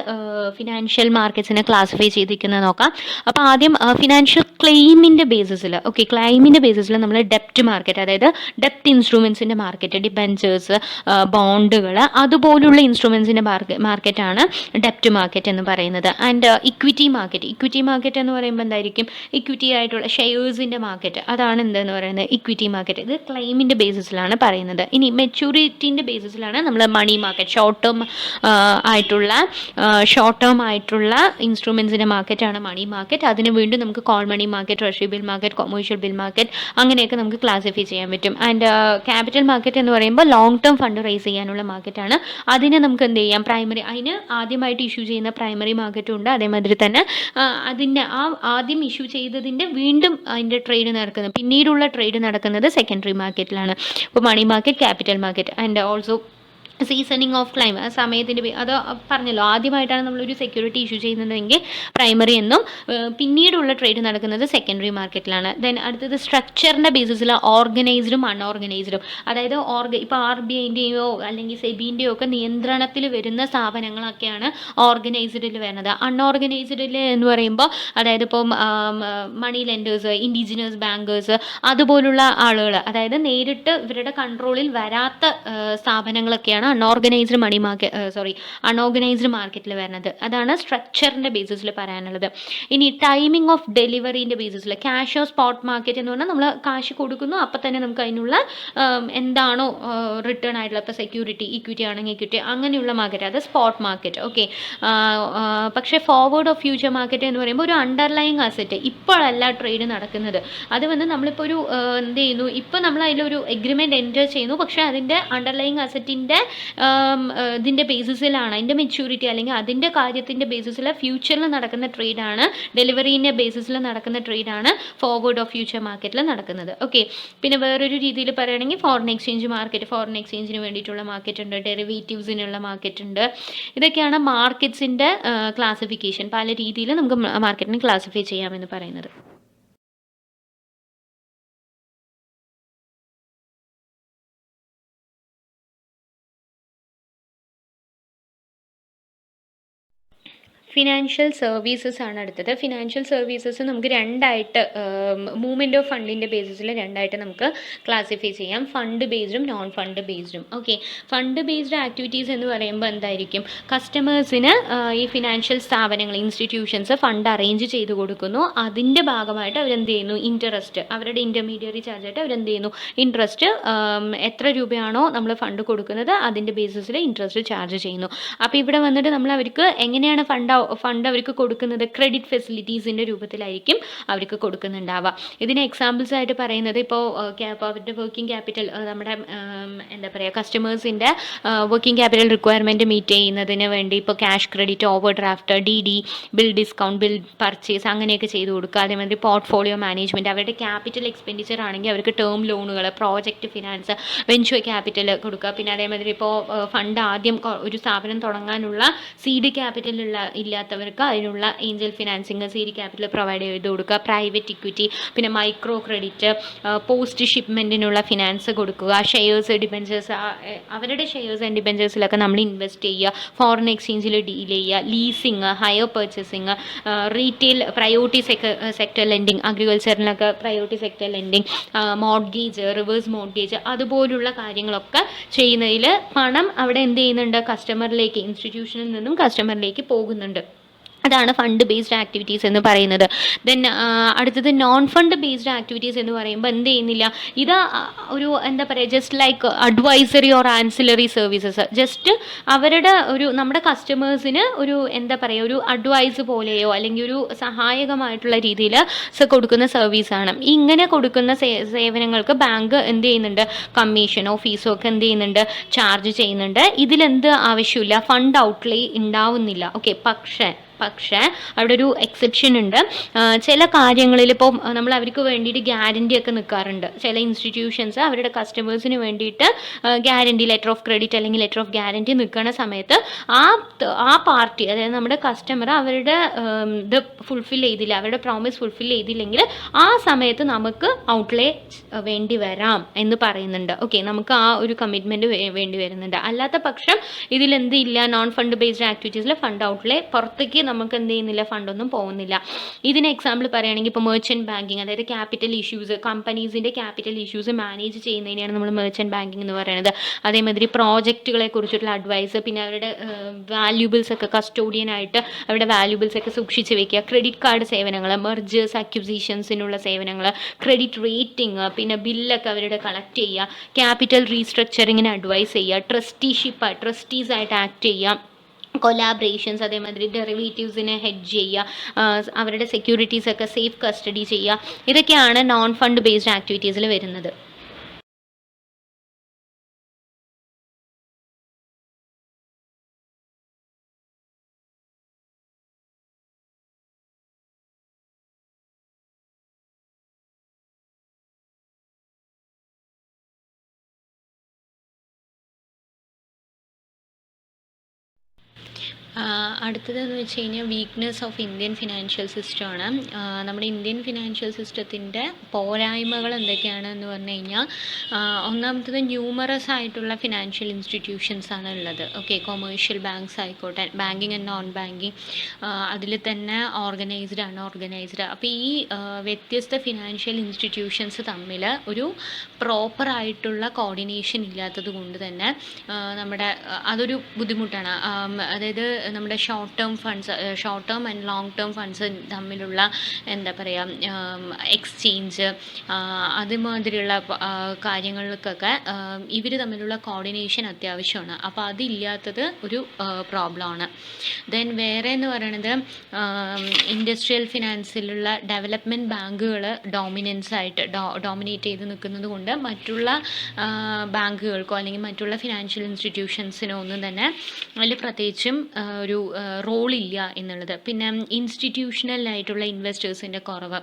ഫിനാൻഷ്യൽ മാർക്കറ്റ്സിനെ ക്ലാസിഫൈ ചെയ്തിരിക്കുന്നത് നോക്കാം. അപ്പോൾ ആദ്യം ഫിനാൻഷ്യൽ ക്ലെയിം ക്ലൈമിൻ്റെ ബേസിസിൽ ക്ലൈമിൻ്റെ ബേസിസിൽ നമ്മൾ ഡെപ്റ്റ് മാർക്കറ്റ്, അതായത് ഡെപ്റ്റ് ഇൻസ്ട്രുമെൻസിൻ്റെ മാർക്കറ്റ്, ഡിബെഞ്ചേഴ്സ്, ബോണ്ടുകൾ, അതുപോലുള്ള ഇൻസ്ട്രുമെൻസിൻ്റെ മാർക്കറ്റാണ് ഡെപ്റ്റ് മാർക്കറ്റ് എന്ന് പറയുന്നത്. ആൻഡ് ഇക്വിറ്റി മാർക്കറ്റ് എന്ന് പറയുമ്പോൾ എന്തായിരിക്കും, ഇക്വിറ്റി ആയിട്ടുള്ള ഷെയർസിൻ്റെ മാർക്കറ്റ്, അതാണ് എന്തെന്ന് പറയുന്നത് ഇക്വിറ്റി മാർക്കറ്റ്. ഇത് ക്ലൈമിൻ്റെ ബേസിസിലാണ് പറയുന്നത്. ഇനി മെച്യൂരിറ്റീൻ്റെ ബേസിസിലാണ് നമ്മൾ മണി മാർക്കറ്റ്, ഷോർട്ട് ടേം ആയിട്ടുള്ള ഇൻസ്ട്രുമെൻസിൻ്റെ മാർക്കറ്റാണ് മണി മാർക്കറ്റ്. അതിന് വീണ്ടും നമുക്ക് call money market, treasury bill market, commercial bill market, അങ്ങനെയൊക്കെ നമുക്ക് ക്ലാസിഫൈ ചെയ്യാൻ പറ്റും. ആൻഡ് ക്യാപിറ്റൽ മാർക്കറ്റ് എന്ന് പറയുമ്പോൾ ലോങ് ടേം ഫണ്ട് റൈസ് ചെയ്യാനുള്ള മാർക്കറ്റാണ്. അതിന് നമുക്ക് എന്ത് ചെയ്യാം, അതിന് ആദ്യമായിട്ട് ഇഷ്യൂ ചെയ്യുന്ന പ്രൈമറി മാർക്കറ്റും ഉണ്ട്. അതേമാതിരി തന്നെ അതിൻ്റെ ആദ്യം ഇഷ്യൂ ചെയ്തതിൻ്റെ വീണ്ടും അതിൻ്റെ ട്രേഡ് നടക്കുന്നത്, പിന്നീടുള്ള ട്രേഡ് നടക്കുന്നത് സെക്കൻഡറി മാർക്കറ്റിലാണ്. ഇപ്പോൾ money market, capital market. And also seasoning of claim, സമയത്തിൻ്റെ അത് പറഞ്ഞല്ലോ, ആദ്യമായിട്ടാണ് നമ്മളൊരു സെക്യൂരിറ്റി ഇഷ്യൂ ചെയ്യുന്നതെങ്കിൽ പ്രൈമറി എന്നും, പിന്നീടുള്ള ട്രേഡ് നടക്കുന്നത് സെക്കൻഡറി മാർക്കറ്റിലാണ്. ദെൻ അടുത്തത് സ്ട്രക്ചറിൻ്റെ ബേസിസിൽ ഓർഗനൈസ്ഡും അൺഓർഗനൈസ്ഡും, അതായത് ഇപ്പോൾ RBIൻ്റെയോ അല്ലെങ്കിൽ സെബിൻ്റെയോ ഒക്കെ നിയന്ത്രണത്തിൽ വരുന്ന സ്ഥാപനങ്ങളൊക്കെയാണ് ഓർഗനൈസ്ഡിൽ വരുന്നത്. അൺഓർഗനൈസ്ഡിൽ എന്ന് പറയുമ്പോൾ അതായത് ഇപ്പോൾ മണി ലെൻഡേഴ്സ്, ഇൻഡിജിനസ് ബാങ്കേഴ്സ്, അതുപോലുള്ള ആളുകൾ, അതായത് നേരിട്ട് ഇവരുടെ കൺട്രോളിൽ വരാത്ത സ്ഥാപനങ്ങളൊക്കെയാണ് അൺഓർഗനൈസ്ഡ് മാർക്കറ്റിൽ വരുന്നത്. അതാണ് സ്ട്രക്ചറിൻ്റെ ബേസിസിൽ പറയാനുള്ളത്. ഇനി ടൈമിംഗ് ഓഫ് ഡെലിവറിൻ്റെ ബേസിസിൽ ക്യാഷ് ഓർ സ്പോട്ട് മാർക്കറ്റ് എന്ന് പറഞ്ഞാൽ നമ്മൾ കാശ് കൊടുക്കുന്നു, അപ്പം തന്നെ നമുക്ക് അതിനുള്ള എന്താണോ റിട്ടേൺ ആയിട്ടുള്ള, ഇപ്പോൾ സെക്യൂരിറ്റി, ഇക്വിറ്റി ആണെങ്കിൽ ഇക്വിറ്റി, അങ്ങനെയുള്ള മാർക്കറ്റ്, അത് സ്പോട്ട് മാർക്കറ്റ്. പക്ഷേ ഫോർവേഡ് ഓഫ് ഫ്യൂച്ചർ മാർക്കറ്റ് എന്ന് പറയുമ്പോൾ ഒരു അണ്ടർലൈങ് അസറ്റ്, ഇപ്പോഴല്ല ട്രേഡ് നടക്കുന്നത്. അത് നമ്മളിപ്പോൾ ഒരു എന്ത് ചെയ്യുന്നു, ഇപ്പോൾ നമ്മൾ അതിലൊരു എഗ്രിമെൻറ്റ് എൻ്റർ ചെയ്യുന്നു, പക്ഷേ അതിൻ്റെ അണ്ടർലൈങ് അസറ്റിൻ്റെ ഇതിൻ്റെ ബേസിസിലാണ്, അതിൻ്റെ മെച്യൂരിറ്റി അല്ലെങ്കിൽ അതിൻ്റെ കാര്യത്തിൻ്റെ ബേസിസിൽ ഫ്യൂച്ചറിൽ നടക്കുന്ന ട്രേഡാണ്, ഡെലിവറീൻ്റെ ബേസിസിൽ നടക്കുന്ന ട്രേഡാണ് ഫോർവേഡ് ഓഫ് ഫ്യൂച്ചർ മാർക്കറ്റിൽ നടക്കുന്നത്. പിന്നെ വേറൊരു രീതിയിൽ പറയുകയാണെങ്കിൽ ഫോറിൻ എക്സ്ചേഞ്ചിന് വേണ്ടിയിട്ടുള്ള മാർക്കറ്റ് ഉണ്ട്, ഡെറിവേറ്റീവ്സിനുള്ള മാർക്കറ്റ് ഉണ്ട്. ഇതൊക്കെയാണ് മാർക്കറ്റ്സിൻ്റെ ക്ലാസിഫിക്കേഷൻ. പല രീതിയിൽ നമുക്ക് മാർക്കറ്റിനെ ക്ലാസിഫൈ ചെയ്യാമെന്ന് പറയുന്നത്. ഫിനാൻഷ്യൽ സർവീസസ് ആണ് അടുത്തത്. ഫിനാൻഷ്യൽ സർവീസസ് നമുക്ക് രണ്ടായിട്ട്, മൂവ്മെൻറ്റ് ഓഫ് ഫണ്ടിൻ്റെ ബേസിസിൽ രണ്ടായിട്ട് നമുക്ക് ക്ലാസിഫൈ ചെയ്യാം, ഫണ്ട് ബേസ്ഡും നോൺ ഫണ്ട് ബേസ്ഡും. ഫണ്ട് ബേസ്ഡ് ആക്ടിവിറ്റീസ് എന്ന് പറയുമ്പോൾ എന്തായിരിക്കും, കസ്റ്റമേഴ്സിന് ഈ ഫിനാൻഷ്യൽ സ്ഥാപനങ്ങൾ, ഇൻസ്റ്റിറ്റ്യൂഷൻസ് ഫണ്ട് അറേഞ്ച് ചെയ്ത് കൊടുക്കുന്നു. അതിൻ്റെ ഭാഗമായിട്ട് അവരെന്ത് ചെയ്യുന്നു, ഇൻട്രസ്റ്റ്, അവരുടെ ഇൻ്റർമീഡിയറി ചാർജായിട്ട് അവരെന്ത് ചെയ്യുന്നു, ഇൻട്രസ്റ്റ് എത്ര രൂപയാണോ നമ്മൾ ഫണ്ട് കൊടുക്കുന്നത് അതിൻ്റെ ബേസിസിൽ ഇൻട്രസ്റ്റ് ചാർജ് ചെയ്യുന്നു. അപ്പോൾ ഇവിടെ വന്നിട്ട് നമ്മൾ അവർക്ക് എങ്ങനെയാണ് ഫണ്ട് അവർക്ക് കൊടുക്കുന്നത്, ക്രെഡിറ്റ് ഫെസിലിറ്റീസിൻ്റെ രൂപത്തിലായിരിക്കും അവർക്ക് കൊടുക്കുന്നുണ്ടാവുക. ഇതിന് എക്സാമ്പിൾസ് ആയിട്ട് പറയുന്നത് ഇപ്പോൾ അവരുടെ വർക്കിംഗ് ക്യാപിറ്റൽ, നമ്മുടെ എന്താ പറയുക, കസ്റ്റമേഴ്സിൻ്റെ വർക്കിംഗ് ക്യാപിറ്റൽ റിക്വയർമെൻറ്റ് മീറ്റ് ചെയ്യുന്നതിന് വേണ്ടി ഇപ്പോൾ cash credit, over draft, DD, bill discount, bill purchase, അങ്ങനെയൊക്കെ ചെയ്ത് കൊടുക്കുക. അതേമാതിരി പോർട്ട്ഫോളിയോ മാനേജ്മെൻറ്റ്, അവരുടെ ക്യാപിറ്റൽ എക്സ്പെൻഡിച്ചർ ആണെങ്കിൽ അവർക്ക് ടേം ലോണുകൾ, പ്രോജക്റ്റ് ഫിനാൻസ്, വെഞ്ചർ ക്യാപിറ്റൽ കൊടുക്കുക. പിന്നെ അതേമാതിരി ഇപ്പോൾ ഫണ്ട് ആദ്യം ഒരു സ്ഥാപനം തുടങ്ങാനുള്ള സീഡ് ക്യാപിറ്റൽ ഇല്ലാത്തവർക്ക് അതിനുള്ള angel financing, seed capital provide ചെയ്ത് കൊടുക്കുക. പ്രൈവറ്റ് ഇക്വിറ്റി, പിന്നെ മൈക്രോ ക്രെഡിറ്റ്, പോസ്റ്റ് ഷിപ്മെൻറ്റിനുള്ള ഫിനാൻസ് കൊടുക്കുക. ഷെയർസ്, ഡിബെഞ്ചേഴ്സ്, അവരുടെ ഷെയർസ് ആൻഡ് ഡിബെഞ്ചേഴ്സിലൊക്കെ നമ്മൾ ഇൻവെസ്റ്റ് ചെയ്യുക. ഫോറിൻ എക്സ്ചേഞ്ചിൽ ഡീൽ ചെയ്യുക. Leasing, hire purchasing, retail, priority sector lending, അഗ്രികൾച്ചറിനൊക്കെ priority sector lending, mortgage, reverse mortgage, അതുപോലുള്ള കാര്യങ്ങളൊക്കെ ചെയ്യുന്നതിൽ പണം അവിടെ എന്ത് ചെയ്യുന്നുണ്ട്, കസ്റ്റമറിലേക്ക്, ഇൻസ്റ്റിറ്റ്യൂഷനിൽ നിന്നും കസ്റ്റമറിലേക്ക് പോകുന്നുണ്ട്. അതാണ് ഫണ്ട് ബേസ്ഡ് ആക്ടിവിറ്റീസ് എന്ന് പറയുന്നത്. ദെൻ അടുത്തത് നോൺ ഫണ്ട് ബേസ്ഡ് ആക്ടിവിറ്റീസ് എന്ന് പറയുമ്പോൾ എന്ത് ചെയ്യുന്നില്ല, ഇത് ഒരു എന്താ പറയുക, just like advisory or ancillary services, just അവരുടെ നമ്മുടെ കസ്റ്റമേഴ്സിന് ഒരു എന്താ പറയുക, ഒരു അഡ്വൈസ് പോലെയോ അല്ലെങ്കിൽ ഒരു സഹായകമായിട്ടുള്ള രീതിയിൽ കൊടുക്കുന്ന സർവീസാണ്. ഇങ്ങനെ കൊടുക്കുന്ന സേവനങ്ങൾക്ക് ബാങ്ക് എന്ത് ചെയ്യുന്നുണ്ട്, കമ്മീഷനോ ഫീസോ ഒക്കെ എന്ത് ചെയ്യുന്നുണ്ട്, ചാർജ് ചെയ്യുന്നുണ്ട്. ഇതിലെന്ത് ആവശ്യമില്ല, ഫണ്ട് ഔട്ട്ലേ ഉണ്ടാവുന്നില്ല. പക്ഷേ അവിടെ ഒരു എക്സെപ്ഷൻ ഉണ്ട്. ചില കാര്യങ്ങളിൽ ഇപ്പോൾ നമ്മൾ അവർക്ക് വേണ്ടിയിട്ട് ഗ്യാരണ്ടി ഒക്കെ നിൽക്കാറുണ്ട്. ചില ഇൻസ്റ്റിറ്റ്യൂഷൻസ് അവരുടെ കസ്റ്റമേഴ്സിന് വേണ്ടിയിട്ട് ഗ്യാരണ്ടി, ലെറ്റർ ഓഫ് ക്രെഡിറ്റ് അല്ലെങ്കിൽ ലെറ്റർ ഓഫ് ഗ്യാരണ്ടി നിൽക്കുന്ന സമയത്ത് ആ പാർട്ടി, അതായത് നമ്മുടെ കസ്റ്റമർ അവരുടെ ഇത് ഫുൾഫിൽ ചെയ്തില്ല, അവരുടെ പ്രോമിസ് ഫുൾഫിൽ ചെയ്തില്ലെങ്കിൽ ആ സമയത്ത് നമുക്ക് ഔട്ട്ലേ വേണ്ടി വരാം എന്ന് പറയുന്നുണ്ട്. നമുക്ക് ആ ഒരു കമ്മിറ്റ്മെൻറ്റ് വേണ്ടി വരുന്നുണ്ട്. അല്ലാത്ത പക്ഷം ഇതിലെന്തില്ല, നോൺ ഫണ്ട് ബേസ്ഡ് ആക്ടിവിറ്റീസിൽ ഫണ്ട് ഔട്ട്ലേ പുറത്തേക്ക് നമുക്ക് എന്ത് ചെയ്യുന്നില്ല, ഫണ്ടൊന്നും പോകുന്നില്ല. ഇതിന് എക്സാമ്പിൾ പറയുകയാണെങ്കിൽ ഇപ്പോൾ മെർച്ചൻറ്റ് ബാങ്കിങ്, അതായത് ക്യാപിറ്റൽ ഇഷ്യൂസ്, കമ്പനീസിൻ്റെ ക്യാപിറ്റൽ ഇഷ്യൂസ് മാനേജ് ചെയ്യുന്നതിനെയാണ് നമ്മൾ മെർച്ചൻറ്റ് ബാങ്കിങ് എന്ന് പറയുന്നത്. അതേമാതിരി പ്രോജക്റ്റുകളെ കുറിച്ചിട്ടുള്ള അഡ്വൈസ്, പിന്നെ അവരുടെ വാല്യൂബിൾസ് ഒക്കെ കസ്റ്റോഡിയനായിട്ട് അവരുടെ വാല്യൂബിൾസ് ഒക്കെ സൂക്ഷിച്ച് വെക്കുക, ക്രെഡിറ്റ് കാർഡ് സേവനങ്ങൾ, മെർജേഴ്സ് അക്വിസിഷൻസിനുള്ള സേവനങ്ങൾ, ക്രെഡിറ്റ് റേറ്റിംഗ്, പിന്നെ ബില്ലൊക്കെ അവരുടെ കളക്ട് ചെയ്യുക, ക്യാപിറ്റൽ റീസ്ട്രക്ചറിങ്ങിന് അഡ്വൈസ് ചെയ്യുക, ട്രസ്റ്റീസായിട്ട് ആക്ട് ചെയ്യുക, കൊലാബറേഷൻസ്, അതേമാതിരി ഡെറിവേറ്റീവ്സിനെ ഹെഡ്ജ് ചെയ്യുക, അവരുടെ സെക്യൂരിറ്റീസൊക്കെ സേഫ് കസ്റ്റഡി ചെയ്യുക. ഇതൊക്കെയാണ് നോൺ ഫണ്ട് ബേസ്ഡ് ആക്ടിവിറ്റീസിൽ വരുന്നത്. അടുത്തതെന്ന് വെച്ച് കഴിഞ്ഞാൽ വീക്ക്നെസ് ഓഫ് ഇന്ത്യൻ ഫിനാൻഷ്യൽ സിസ്റ്റമാണ്. നമ്മുടെ ഇന്ത്യൻ ഫിനാൻഷ്യൽ സിസ്റ്റത്തിൻ്റെ പോരായ്മകൾ എന്തൊക്കെയാണെന്ന് പറഞ്ഞു കഴിഞ്ഞാൽ, ഒന്നാമത്തത് ന്യൂമറസ് ആയിട്ടുള്ള ഫിനാൻഷ്യൽ ഇൻസ്റ്റിറ്റ്യൂഷൻസ് ആണ് ഉള്ളത്. ഓക്കെ, കൊമേഴ്ഷ്യൽ ബാങ്ക്സ് ആയിക്കോട്ടെ, ബാങ്കിങ് ആൻഡ് നോൺ ബാങ്കിങ്, അതിൽ തന്നെ ഓർഗനൈസ്ഡ് അൺഓർഗനൈസ്ഡ്. അപ്പോൾ ഈ വ്യത്യസ്ത ഫിനാൻഷ്യൽ ഇൻസ്റ്റിറ്റ്യൂഷൻസ് തമ്മിൽ ഒരു പ്രോപ്പറായിട്ടുള്ള കോർഡിനേഷൻ ഇല്ലാത്തത് കൊണ്ട് തന്നെ അതൊരു ബുദ്ധിമുട്ടാണ്. അതായത് നമ്മുടെ short term and long term funds തമ്മിലുള്ള എന്താ പറയുക, എക്സ്ചേഞ്ച്, അതുമാതിരിയുള്ള കാര്യങ്ങൾക്കൊക്കെ ഇവർ തമ്മിലുള്ള കോർഡിനേഷൻ അത്യാവശ്യമാണ്. അപ്പോൾ അതില്ലാത്തത് ഒരു പ്രോബ്ലമാണ്. ദെൻ വേറെ എന്ന് പറയുന്നത്, ഇൻഡസ്ട്രിയൽ ഫിനാൻസിലുള്ള ഡെവലപ്മെൻറ്റ് ബാങ്കുകൾ ഡോമിനേറ്റ് ചെയ്ത് നിൽക്കുന്നത് കൊണ്ട് മറ്റുള്ള ബാങ്കുകൾക്കോ അല്ലെങ്കിൽ മറ്റുള്ള ഫിനാൻഷ്യൽ ഇൻസ്റ്റിറ്റ്യൂഷൻസിനോ ഒന്നും തന്നെ അതിൽ പ്രത്യേകിച്ചും ഒരു റോളില്ല എന്നുള്ളത്. പിന്നെ ഇൻസ്റ്റിറ്റ്യൂഷണലായിട്ടുള്ള ഇൻവെസ്റ്റേഴ്സിൻ്റെ കുറവ്,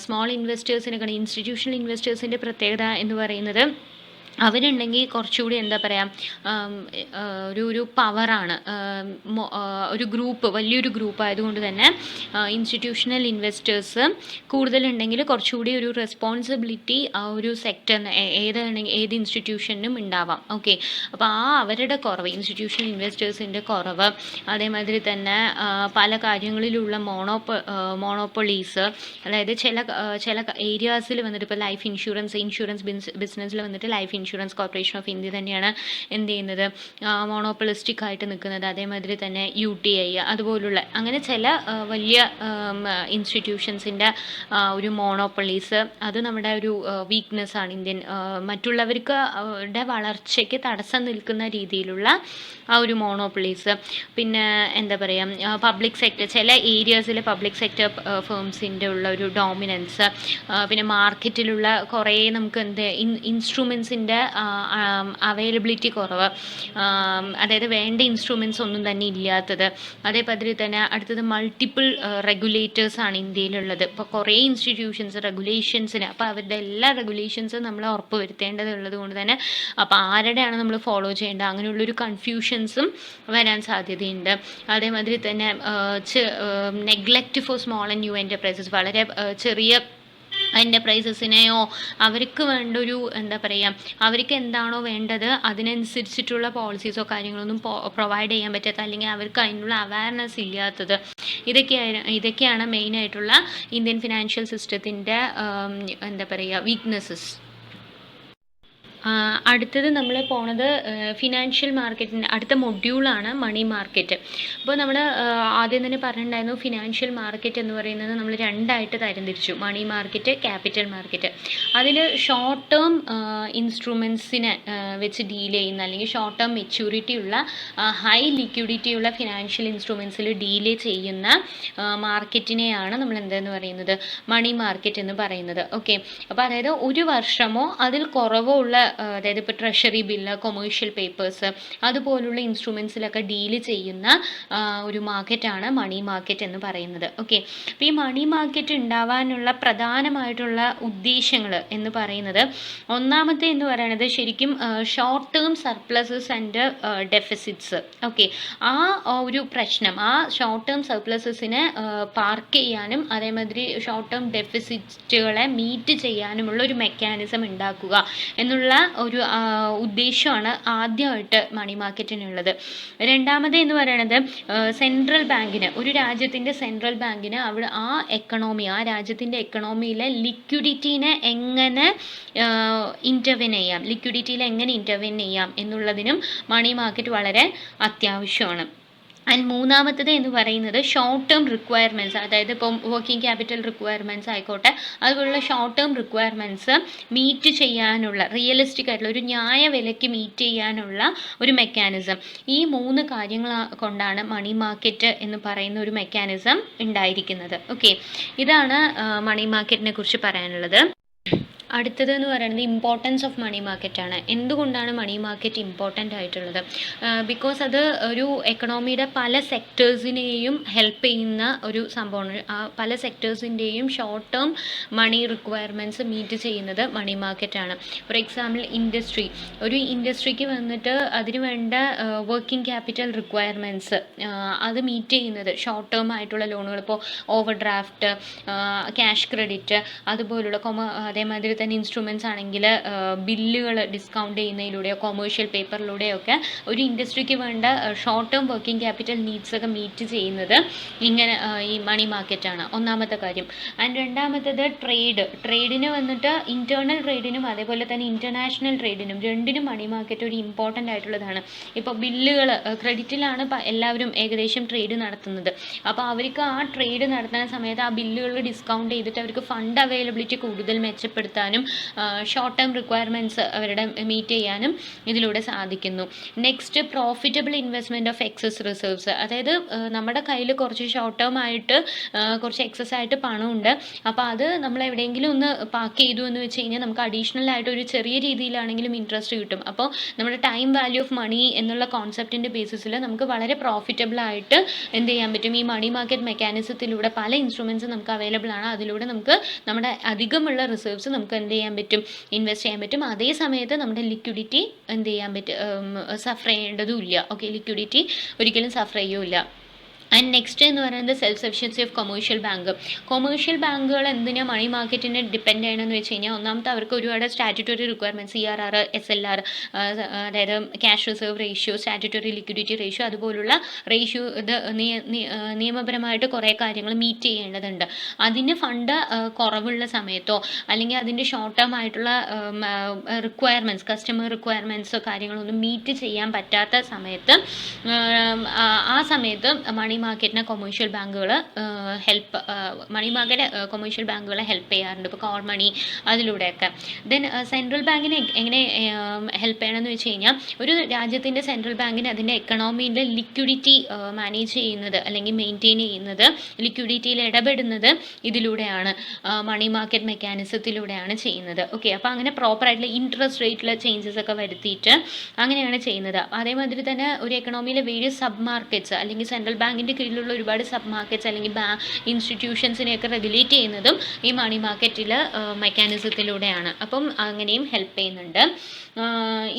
സ്മോൾ ഇൻവെസ്റ്റേഴ്സിനൊക്കെ ഇൻസ്റ്റിറ്റ്യൂഷണൽ ഇൻവെസ്റ്റേഴ്സിൻ്റെ പ്രത്യേകത എന്ന് പറയുന്നത് അവരുണ്ടെങ്കിൽ കുറച്ചുകൂടി എന്താ പറയുക, ഒരു പവറാണ്. ഒരു വലിയൊരു ഗ്രൂപ്പ് ആയതുകൊണ്ട് തന്നെ ഇൻസ്റ്റിറ്റ്യൂഷണൽ ഇൻവെസ്റ്റേഴ്സ് കൂടുതലുണ്ടെങ്കിൽ കുറച്ചുകൂടി ഒരു റെസ്പോൺസിബിലിറ്റി ആ ഒരു സെക്ടറിന് ഏത് ഇൻസ്റ്റിറ്റ്യൂഷനും ഉണ്ടാവാം. ഓക്കെ, അപ്പോൾ അവരുടെ കുറവ്, ഇൻസ്റ്റിറ്റ്യൂഷണൽ ഇൻവെസ്റ്റേഴ്സിൻ്റെ കുറവ്, അതേമാതിരി തന്നെ പല കാര്യങ്ങളിലുള്ള മോണോപ്പൊളീസ്, അതായത് ചില ഏരിയാസിൽ വന്നിട്ട് ഇപ്പോൾ ലൈഫ് ഇൻഷുറൻസ് ബിസിനസ്സിൽ വന്നിട്ട് life insurance corporation of India തന്നെയാണ് എന്ത് ചെയ്യുന്നത്, മോണോപ്പൊളിസ്റ്റിക് ആയിട്ട് നിൽക്കുന്നത്. അതേമാതിരി തന്നെ UTI അതുപോലുള്ള അങ്ങനെ ചില വലിയ ഇൻസ്റ്റിറ്റ്യൂഷൻസിൻ്റെ ഒരു മോണോപ്പൊളീസ്, അത് നമ്മുടെ ഒരു വീക്ക്നെസ് ആണ്. മറ്റുള്ളവർക്ക് അവരുടെ വളർച്ചയ്ക്ക് തടസ്സം നിൽക്കുന്ന രീതിയിലുള്ള ആ ഒരു മോണോപ്പൊളീസ്. പിന്നെ എന്താ പറയുക, പബ്ലിക് സെക്ടർ, ചില ഏരിയാസിൽ പബ്ലിക് സെക്ടർ ഫേംസിൻ്റെ ഉള്ള ഒരു ഡോമിനൻസ്, പിന്നെ മാർക്കറ്റിലുള്ള കുറേ നമുക്ക് ഇൻസ്ട്രുമെൻസിൻ്റെ അവൈലബിലിറ്റി കുറവ്, അതായത് വേണ്ട ഇൻസ്ട്രുമെൻറ്റ്സ് ഒന്നും തന്നെ ഇല്ലാത്തത്. അതേമാതിരി തന്നെ അടുത്തത് മൾട്ടിപ്പിൾ റെഗുലേറ്റേഴ്സാണ് ഇന്ത്യയിലുള്ളത്. ഇപ്പോൾ കുറേ റെഗുലേഷൻസിന്, അപ്പോൾ അവരുടെ എല്ലാ റെഗുലേഷൻസും നമ്മൾ ഉറപ്പ് വരുത്തേണ്ടതുള്ളത് കൊണ്ട് തന്നെ അപ്പോൾ ആരുടെയാണ് നമ്മൾ ഫോളോ ചെയ്യേണ്ടത്, അങ്ങനെയുള്ളൊരു കൺഫ്യൂഷൻസും വരാൻ സാധ്യതയുണ്ട്. അതേമാതിരി തന്നെ neglect four small and new enterprises, വളരെ ചെറിയ എൻ്റർപ്രൈസസിനെയോ അവർക്ക് വേണ്ട ഒരു എന്താ പറയുക, അവർക്ക് എന്താണോ വേണ്ടത് അതിനനുസരിച്ചിട്ടുള്ള പോളിസീസോ കാര്യങ്ങളൊന്നും പ്രൊവൈഡ് ചെയ്യാൻ പറ്റാത്ത, അല്ലെങ്കിൽ അവർക്ക് അതിനുള്ള അവയർനെസ് ഇല്ലാത്തത്, ഇതൊക്കെയാണ് മെയിനായിട്ടുള്ള ഇന്ത്യൻ ഫിനാൻഷ്യൽ സിസ്റ്റത്തിൻ്റെ എന്താ പറയുക വീക്ക്നെസ്സസ്. അടുത്തത് നമ്മൾ പോണത് ഫിനാൻഷ്യൽ മാർക്കറ്റിൻ്റെ അടുത്ത മൊഡ്യൂളാണ് മണി മാർക്കറ്റ്. അപ്പോൾ നമ്മൾ ആദ്യം തന്നെ പറഞ്ഞിട്ടുണ്ടായിരുന്നു, ഫിനാൻഷ്യൽ മാർക്കറ്റ് എന്ന് പറയുന്നത് നമ്മൾ രണ്ടായിട്ട് തരംതിരിച്ചു, മണി മാർക്കറ്റ്, ക്യാപിറ്റൽ മാർക്കറ്റ്. അതിൽ ഷോർട്ട് ടേം ഇൻസ്ട്രുമെൻസിനെ വെച്ച് ഡീൽ ചെയ്യുന്ന, അല്ലെങ്കിൽ ഷോർട്ട് ടേം മെച്യൂരിറ്റി ഉള്ള ഹൈ ലിക്വിഡിറ്റി ഉള്ള ഫിനാൻഷ്യൽ ഇൻസ്ട്രുമെൻസിൽ ഡീൽ ചെയ്യുന്ന മാർക്കറ്റിനെയാണ് നമ്മൾ എന്തെന്ന് പറയുന്നത്, മണി മാർക്കറ്റ് എന്ന് പറയുന്നത്. ഓക്കെ, അപ്പോൾ അതായത് ഒരു വർഷമോ അതിൽ കുറവോ ഉള്ള, അതായത് ഇപ്പോൾ ട്രഷറി ബില്ല്, കൊമേഴ്ഷ്യൽ പേപ്പേഴ്സ് അതുപോലുള്ള ഇൻസ്ട്രുമെൻസിലൊക്കെ ഡീൽ ചെയ്യുന്ന ഒരു മാർക്കറ്റാണ് മണി മാർക്കറ്റ് എന്ന് പറയുന്നത്. ഓക്കെ, അപ്പോൾ ഈ മണി മാർക്കറ്റ് ഉണ്ടാവാനുള്ള പ്രധാനമായിട്ടുള്ള ഉദ്ദേശങ്ങൾ എന്ന് പറയുന്നത്, ഒന്നാമത്തെ എന്ന് പറയുന്നത് ശരിക്കും short term surpluses and deficits. Okay, ആ ഒരു പ്രശ്നം, ആ ഷോർട്ട് ടേം സർപ്ലസസിനെ പാർക്ക് ചെയ്യാനും അതേമാതിരി ഷോർട്ട് ടേം ഡെഫിസിറ്റുകളെ മീറ്റ് ചെയ്യാനുമുള്ള ഒരു മെക്കാനിസം ഉണ്ടാക്കുക എന്നുള്ള ഒരു ഉദ്ദേശമാണ് ആദ്യമായിട്ട് മണി മാർക്കറ്റിനുള്ളത്. രണ്ടാമത് എന്ന് പറയുന്നത് സെൻട്രൽ ബാങ്കിന്, ഒരു രാജ്യത്തിൻ്റെ സെൻട്രൽ ബാങ്കിന് അവിടെ ആ രാജ്യത്തിൻ്റെ എക്കണോമിയിലെ ലിക്വിഡിറ്റീനെ എങ്ങനെ ഇൻ്റർവെൻ ചെയ്യാം എന്നുള്ളതിനും മണി മാർക്കറ്റ് വളരെ അത്യാവശ്യമാണ്. ആൻഡ് മൂന്നാമത്തത് എന്ന് പറയുന്നത് ഷോർട്ട് ടേം റിക്വയർമെൻറ്റ്സ്, അതായത് ഇപ്പം വർക്കിംഗ് ക്യാപിറ്റൽ റിക്വയർമെൻറ്റ്സ് ആയിക്കോട്ടെ, അതുപോലുള്ള ഷോർട്ട് ടേം റിക്വയർമെൻറ്റ്സ് മീറ്റ് ചെയ്യാനുള്ള, റിയലിസ്റ്റിക് ആയിട്ടുള്ള ഒരു ന്യായ വിലയ്ക്ക് മീറ്റ് ചെയ്യാനുള്ള ഒരു മെക്കാനിസം. ഈ 3 കാര്യങ്ങൾ കൊണ്ടാണ് മണി മാർക്കറ്റ് എന്ന് പറയുന്ന ഒരു മെക്കാനിസം ഉണ്ടായിരിക്കുന്നത്. ഓക്കെ, ഇതാണ് മണി മാർക്കറ്റിനെ കുറിച്ച് പറയാനുള്ളത്. അടുത്തത് എന്ന് പറയുന്നത് ഇമ്പോർട്ടൻസ് ഓഫ് മണി മാർക്കറ്റാണ്. എന്തുകൊണ്ടാണ് മണി മാർക്കറ്റ് ഇമ്പോർട്ടൻ്റ് ആയിട്ടുള്ളത്? ബിക്കോസ് അത് ഒരു എക്കണോമിയുടെ പല സെക്ടേഴ്സിനെയും ഹെൽപ്പ് ചെയ്യുന്ന ഒരു സംഭവമാണ്. പല സെക്ടേഴ്സിൻ്റെയും ഷോർട്ട് ടേം മണി റിക്വയർമെൻറ്റ്സ് മീറ്റ് ചെയ്യുന്നത് മണി മാർക്കറ്റാണ്. ഫോർ എക്സാമ്പിൾ ഒരു ഇൻഡസ്ട്രിക്ക് വന്നിട്ട് അതിന് വേണ്ട വർക്കിംഗ് ക്യാപിറ്റൽ റിക്വയർമെൻറ്റ്സ് അത് മീറ്റ് ചെയ്യുന്നത് ഷോർട്ട് ടേം ആയിട്ടുള്ള ലോണുകൾ, ഇപ്പോൾ ഓവർ ഡ്രാഫ്റ്റ്, ക്യാഷ് ക്രെഡിറ്റ്, അതുപോലുള്ള അതേമാതിരി തന്നെ ഇൻസ്ട്രുമെൻറ്റ്സ് ആണെങ്കിൽ ബില്ലുകൾ ഡിസ്കൗണ്ട് ചെയ്യുന്നതിലൂടെയോ കൊമേഴ്ഷ്യൽ പേപ്പറിലൂടെയോ ഒക്കെ ഒരു ഇൻഡസ്ട്രിക്ക് വേണ്ട short term working capital needs ഒക്കെ മീറ്റ് ചെയ്യുന്നത് ഇങ്ങനെ ഈ മണി മാർക്കറ്റാണ്, ഒന്നാമത്തെ കാര്യം. ആൻഡ് രണ്ടാമത്തേത് ട്രേഡിന് വന്നിട്ട് ഇൻറ്റേർണൽ ട്രേഡിനും അതേപോലെ തന്നെ ഇൻ്റർനാഷണൽ ട്രേഡിനും രണ്ടിനും മണി മാർക്കറ്റ് ഒരു ഇമ്പോർട്ടൻ്റ് ആയിട്ടുള്ളതാണ്. ഇപ്പോൾ ബില്ലുകൾ, ക്രെഡിറ്റിലാണ് എല്ലാവരും ഏകദേശം ട്രേഡ് നടത്തുന്നത്. അപ്പോൾ അവർക്ക് ആ ട്രേഡ് നടത്തുന്ന സമയത്ത് ആ ബില്ലുകൾ ഡിസ്കൗണ്ട് ചെയ്തിട്ട് അവർക്ക് ഫണ്ട് അവൈലബിലിറ്റി കൂടുതൽ മെച്ചപ്പെടുത്താനും ഷോർട്ട് ടേം റിക്വയർമെൻറ്റ്സ് അവരുടെ മീറ്റ് ചെയ്യാനും ഇതിലൂടെ സാധിക്കുന്നു. Next, profitable investment of excess reserves, അതായത് നമ്മുടെ കയ്യിൽ കുറച്ച് ഷോർട്ട് ടേം ആയിട്ട് കുറച്ച് എക്സസ് ആയിട്ട് പണമുണ്ട്. അപ്പോൾ അത് നമ്മൾ എവിടെയെങ്കിലും ഒന്ന് പാർക്ക് ചെയ്തു എന്ന് വെച്ച് കഴിഞ്ഞാൽ നമുക്ക് അഡീഷണൽ ആയിട്ട് ഒരു ചെറിയ രീതിയിലാണെങ്കിലും ഇൻട്രസ്റ്റ് കിട്ടും. അപ്പോൾ നമ്മുടെ ടൈം വാല്യൂ ഓഫ് മണി എന്നുള്ള കോൺസെപ്റ്റിൻ്റെ ബേസിസിൽ നമുക്ക് വളരെ പ്രോഫിറ്റബിൾ ആയിട്ട് എന്ത് ചെയ്യാൻ പറ്റും, ഈ മണി മാർക്കറ്റ് മെക്കാനിസത്തിലൂടെ പല ഇൻസ്ട്രുമെൻറ്റ്സ് നമുക്ക് അവൈലബിൾ ആണ്. അതിലൂടെ നമുക്ക് നമ്മുടെ അധികമുള്ള റിസർവ്സ് നമുക്ക് എന്ത് ചെയ്യാൻ പറ്റും, ഇൻവെസ്റ്റ് ചെയ്യാൻ പറ്റും. അതേ സമയത്ത് നമ്മുടെ ലിക്വിഡിറ്റി എന്ത് ചെയ്യാൻ പറ്റും, സഫർ ചെയ്യേണ്ടതുമില്ല. ഓക്കെ, ലിക്വിഡിറ്റി ഒരിക്കലും സഫർ ചെയ്യൂല. ആൻഡ് നെക്സ്റ്റ് എന്ന് പറയുന്നത് സെൽഫ് സഫിഷ്യൻസി ഓഫ് കൊമേഴ്ഷ്യൽ ബാങ്കുകൾ എന്തിനാണ് മണി മാർക്കറ്റിനെ ഡിപ്പെൻഡ് ചെയ്യണമെന്ന് വെച്ച് കഴിഞ്ഞാൽ, ഒന്നാമത്തെ അവർക്ക് ഒരുപാട് സ്റ്റാറ്റ്യൂട്ടറി റിക്വയർമെൻറ്റ്സ്, CRR, SLR, അതായത് cash reserve ratio, statutory liquidity ratio, അതുപോലുള്ള റേഷ്യോ ഇത് നിയമപരമായിട്ട് കുറേ കാര്യങ്ങൾ മീറ്റ് ചെയ്യേണ്ടതുണ്ട്. അതിന് ഫണ്ട് കുറവുള്ള സമയത്തോ അല്ലെങ്കിൽ അതിൻ്റെ ഷോർട്ട് ടേം ആയിട്ടുള്ള റിക്വയർമെൻറ്റ്സ്, കസ്റ്റമർ റിക്വയർമെൻറ്റ്സോ കാര്യങ്ങളൊന്നും മീറ്റ് ചെയ്യാൻ പറ്റാത്ത സമയത്ത് ആ സമയത്ത് മണി മാർക്കറ്റിനെ കൊമേഴ്ഷ്യൽ ബാങ്കുകൾ കൊമേഴ്ഷ്യൽ ബാങ്കുകളെ ഹെൽപ്പ് ചെയ്യാറുണ്ട്. ഇപ്പോൾ കോൾ മണി അതിലൂടെയൊക്കെ. ദെൻ സെൻട്രൽ ബാങ്കിനെ എങ്ങനെ ഹെൽപ്പ് ചെയ്യണമെന്ന് വെച്ച് കഴിഞ്ഞാൽ, ഒരു രാജ്യത്തിൻ്റെ സെൻട്രൽ ബാങ്കിന് അതിൻ്റെ എക്കണോമിയുടെ ലിക്വിഡിറ്റി മാനേജ് ചെയ്യുന്നത് അല്ലെങ്കിൽ മെയിൻറ്റെയിൻ ചെയ്യുന്നത്, ലിക്വിഡിറ്റിയിൽ ഇടപെടുന്നത് ഇതിലൂടെയാണ്, മണി മാർക്കറ്റ് മെക്കാനിസത്തിലൂടെയാണ് ചെയ്യുന്നത്. ഓക്കെ, അപ്പോൾ അങ്ങനെ പ്രോപ്പറായിട്ടുള്ള ഇൻട്രസ്റ്റ് റേറ്റിൽ ചേഞ്ചസ് ഒക്കെ വരുത്തിയിട്ട് അങ്ങനെയാണ് ചെയ്യുന്നത്. അതേമാതിരി തന്നെ ഒരു എക്കണോമിയിലെ വേരിയസ് സബ് മാർക്കറ്റ്സ് അല്ലെങ്കിൽ സെൻട്രൽ ബാങ്കിൻ്റെ കീഴിലുള്ള ഒരുപാട് സബ് മാർക്കറ്റ്സ് അല്ലെങ്കിൽ ഇൻസ്റ്റിറ്റ്യൂഷൻസിനെയൊക്കെ റെഗുലേറ്റ് ചെയ്യുന്നതും ഈ മണി മാർക്കറ്റിൽ മെക്കാനിസത്തിലൂടെയാണ്. അപ്പം അങ്ങനെയും ഹെൽപ്പ് ചെയ്യുന്നുണ്ട്.